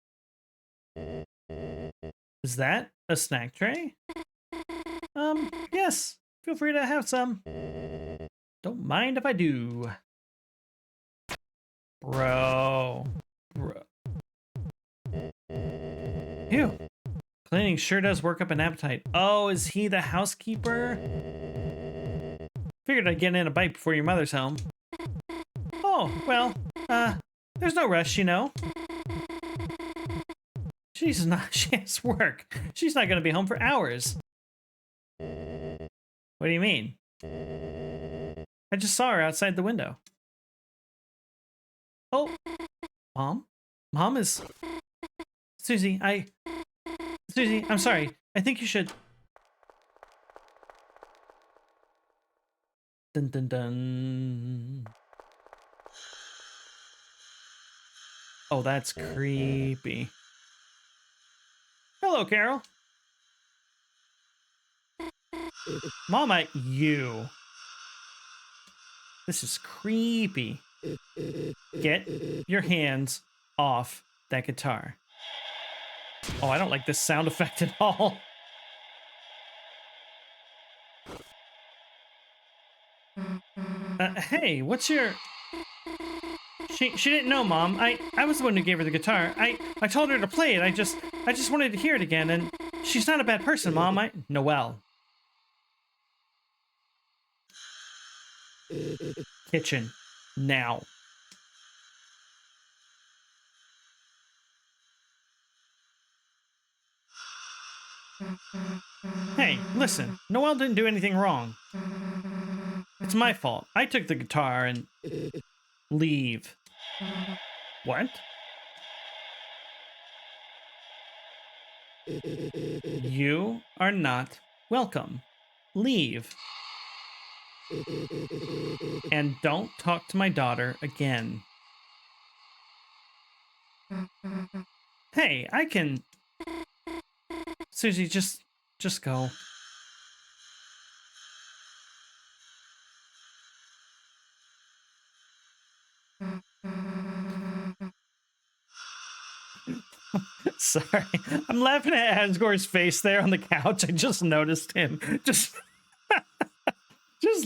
is that a snack tray? Yes. Feel free to have some. Don't mind if I do. Bro. Ew. Cleaning sure does work up an appetite. Oh, is he the housekeeper? Figured I'd get in a bite before your mother's home. Oh, well, there's no rush, you know. She has work. She's not gonna be home for hours. What do you mean? I just saw her outside the window. Oh, Mom? Mom is... Susie, I'm sorry. I think you should... Dun dun dun. Oh, that's creepy. Hello, Carol. Mama, you. This is creepy. Get your hands off that guitar. Oh, I don't like this sound effect at all. Hey, what's your... She didn't know, Mom. I was the one who gave her the guitar. I told her to play it. I just wanted to hear it again, and she's not a bad person, Mom. Noelle. Kitchen. Now. Hey, listen. Noelle didn't do anything wrong. It's my fault. I took the guitar and... Leave. What? You are not welcome. Leave. And don't talk to my daughter again. Hey, I can... Susie, just go. Sorry. I'm laughing at Asgore's face there on the couch. I just noticed him. Just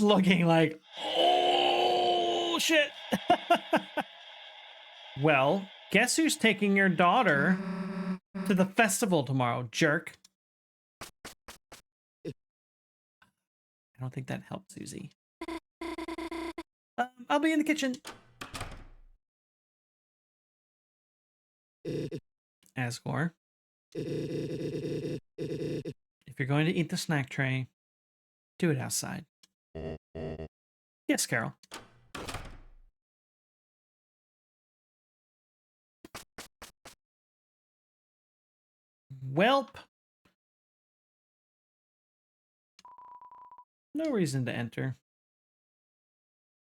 looking like, oh, shit. Well, guess who's taking your daughter to the festival tomorrow, jerk? I don't think that helped, Susie. I'll be in the kitchen. Asgore. If you're going to eat the snack tray, do it outside. Yes, Carol. Welp. No reason to enter.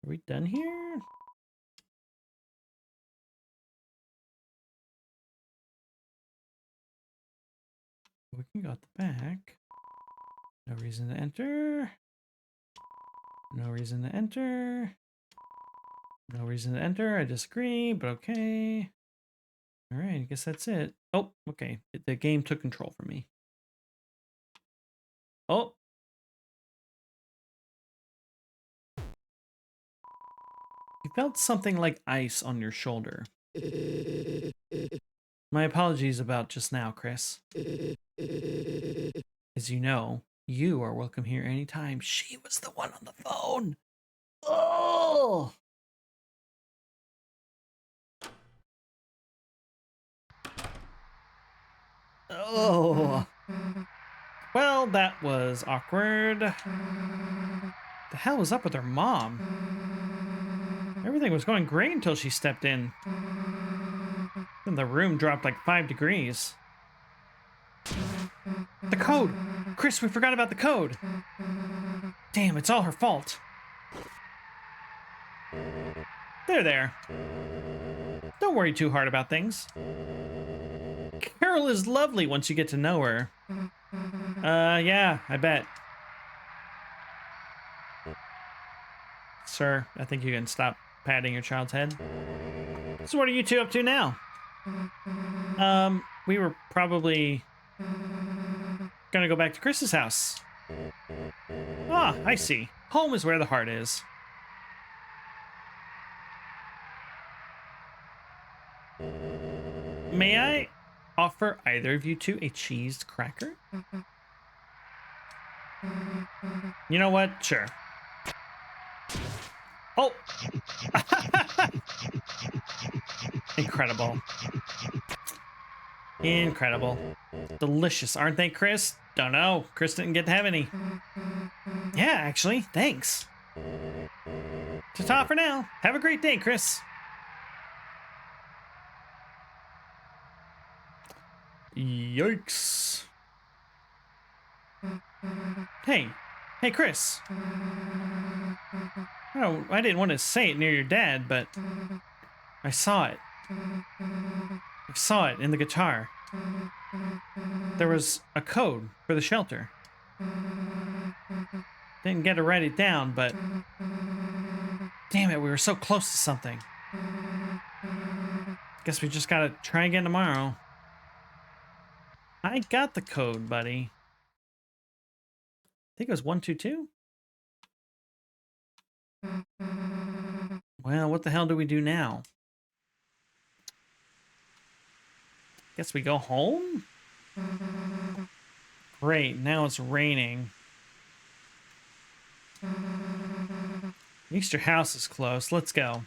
Are we done here? We can go at the back. No reason to enter. No reason to enter. No reason to enter. I disagree, but okay. All right, I guess that's it. Oh, okay. The game took control from me. Oh. You felt something like ice on your shoulder. My apologies about just now, Chris. As you know, you are welcome here anytime. She was the one on the phone. Oh! Oh. Well, that was awkward. The hell was up with her mom? Everything was going great until she stepped in. Then the room dropped like 5 degrees. The code! Chris, we forgot about the code! Damn, it's all her fault. There. Don't worry too hard about things. Carol is lovely once you get to know her. Yeah, I bet. Sir, I think you can stop patting your child's head. So what are you two up to now? We were probably gonna go back to Chris's house. Ah, I see. Home is where the heart is. May I offer either of you two a cheesed cracker? You know what? Sure. Oh! Incredible. Incredible. Delicious, aren't they, Chris? Don't know. Chris didn't get to have any. Yeah, actually. Thanks. Ta-ta for now. Have a great day, Chris. Yikes. Hey, Chris. Oh, I didn't want to say it near your dad, but I saw it. I saw it in the guitar. There was a code for the shelter. Didn't get to write it down, but damn it, we were so close to something. Guess we just gotta try again tomorrow. I got the code, buddy. I think it was 122. Well, what the hell do we do now? Guess we go home? Great, now it's raining. At least your house is close. Let's go.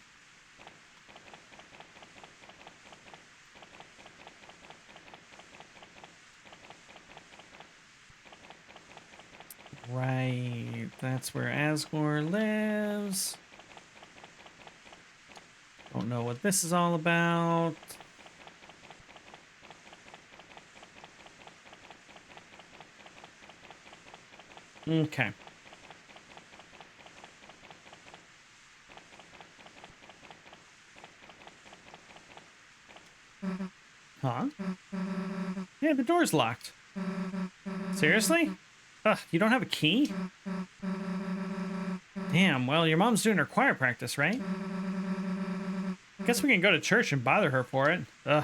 Right, that's where Asgore lives. Don't know what this is all about. Okay. Huh? Yeah, the door's locked. Seriously? Ugh, you don't have a key? Damn, well, your mom's doing her choir practice, right? Guess we can go to church and bother her for it. Ugh.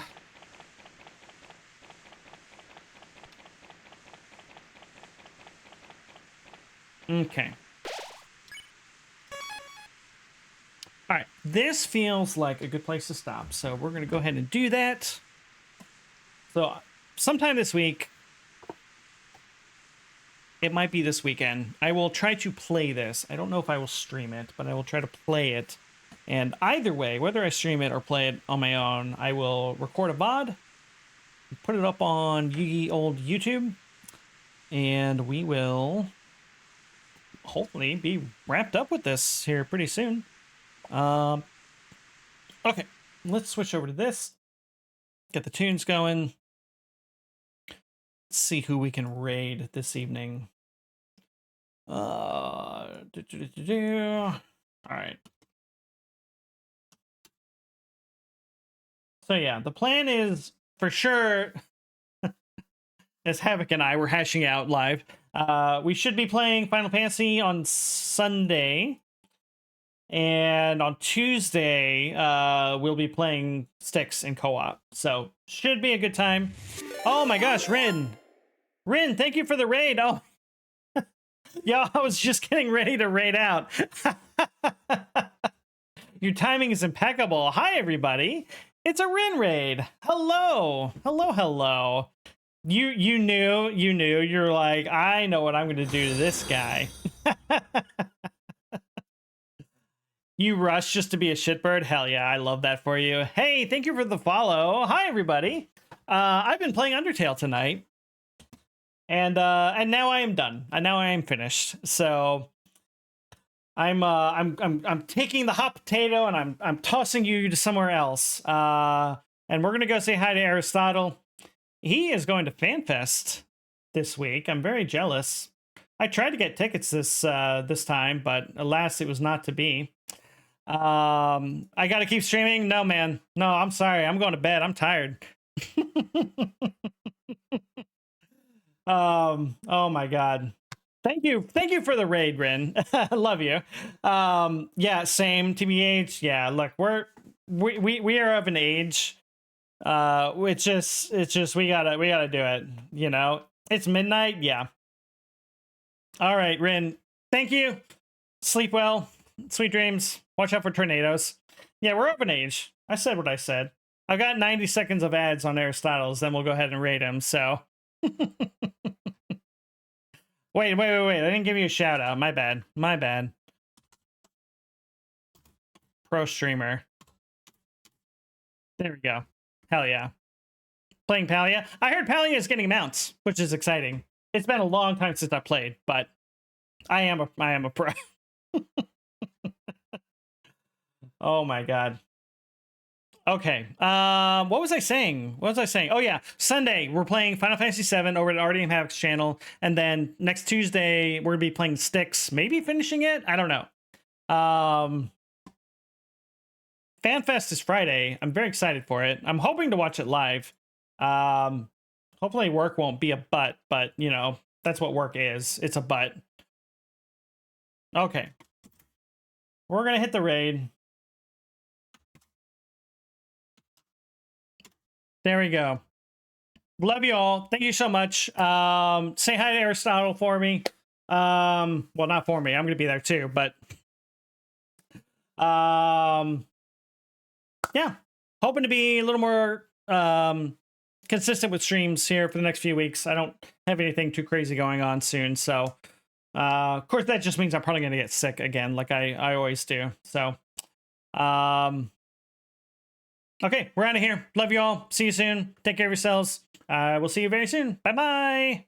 Okay. All right, this feels like a good place to stop, so we're going to go ahead and do that. So, sometime this week, it might be this weekend, I will try to play this. I don't know if I will stream it, but I will try to play it. And either way, whether I stream it or play it on my own, I will record a VOD, put it up on ye old YouTube, and we will hopefully be wrapped up with this here pretty soon. Okay, let's switch over to this. Get the tunes going. Let's see who we can raid this evening. All right. So yeah, the plan is for sure, as Havoc and I were hashing out live, we should be playing Final Fantasy on Sunday. And on Tuesday, we'll be playing Styx in co-op. So should be a good time. Oh my gosh, Rin, thank you for the raid. Oh, yeah, I was just getting ready to raid out. Your timing is impeccable. Hi, everybody. It's a Rin raid. Hello. Hello. You knew. You're like, I know what I'm going to do to this guy. You rush just to be a shitbird? Hell yeah, I love that for you. Hey, thank you for the follow. Hi, everybody. I've been playing Undertale tonight. And now I am done. And now I am finished. So I'm taking the hot potato and I'm tossing you to somewhere else. And we're gonna go say hi to Aristotle. He is going to FanFest this week. I'm very jealous. I tried to get tickets this time, but alas, it was not to be. I gotta keep streaming. No, man. No, I'm sorry. I'm going to bed. I'm tired. Oh my god. Thank you for the raid, Rin. I love you. Yeah, same. TBH. Yeah, look, we are of an age. It's just we gotta do it. You know, it's midnight. Yeah. All right, Rin. Thank you. Sleep well. Sweet dreams. Watch out for tornadoes. Yeah, we're of an age. I said what I said. I've got 90 seconds of ads on Aristotle's, then we'll go ahead and rate him, so. Wait. I didn't give you a shout out. My bad. Pro streamer. There we go. Hell yeah. Playing Palia. I heard Palia is getting mounts, which is exciting. It's been a long time since I played, but I am a pro. Oh my god. Okay. What was I saying? Oh yeah, Sunday we're playing Final Fantasy VII over at RDM Havoc's channel, and then next Tuesday we're gonna be playing Styx, maybe finishing it. I don't know. FanFest is Friday. I'm very excited for it. I'm hoping to watch it live. Hopefully work won't be a butt, but you know that's what work is. It's a butt. Okay. We're gonna hit the raid. There we go. Love you all. Thank you so much. Say hi to Aristotle for me. Well, not for me. I'm gonna be there too, but yeah. Hoping to be a little more consistent with streams here for the next few weeks. I don't have anything too crazy going on soon, so of course that just means I'm probably gonna get sick again, like I always do. So okay, we're out of here. Love you all. See you soon. Take care of yourselves. We'll see you very soon. Bye-bye.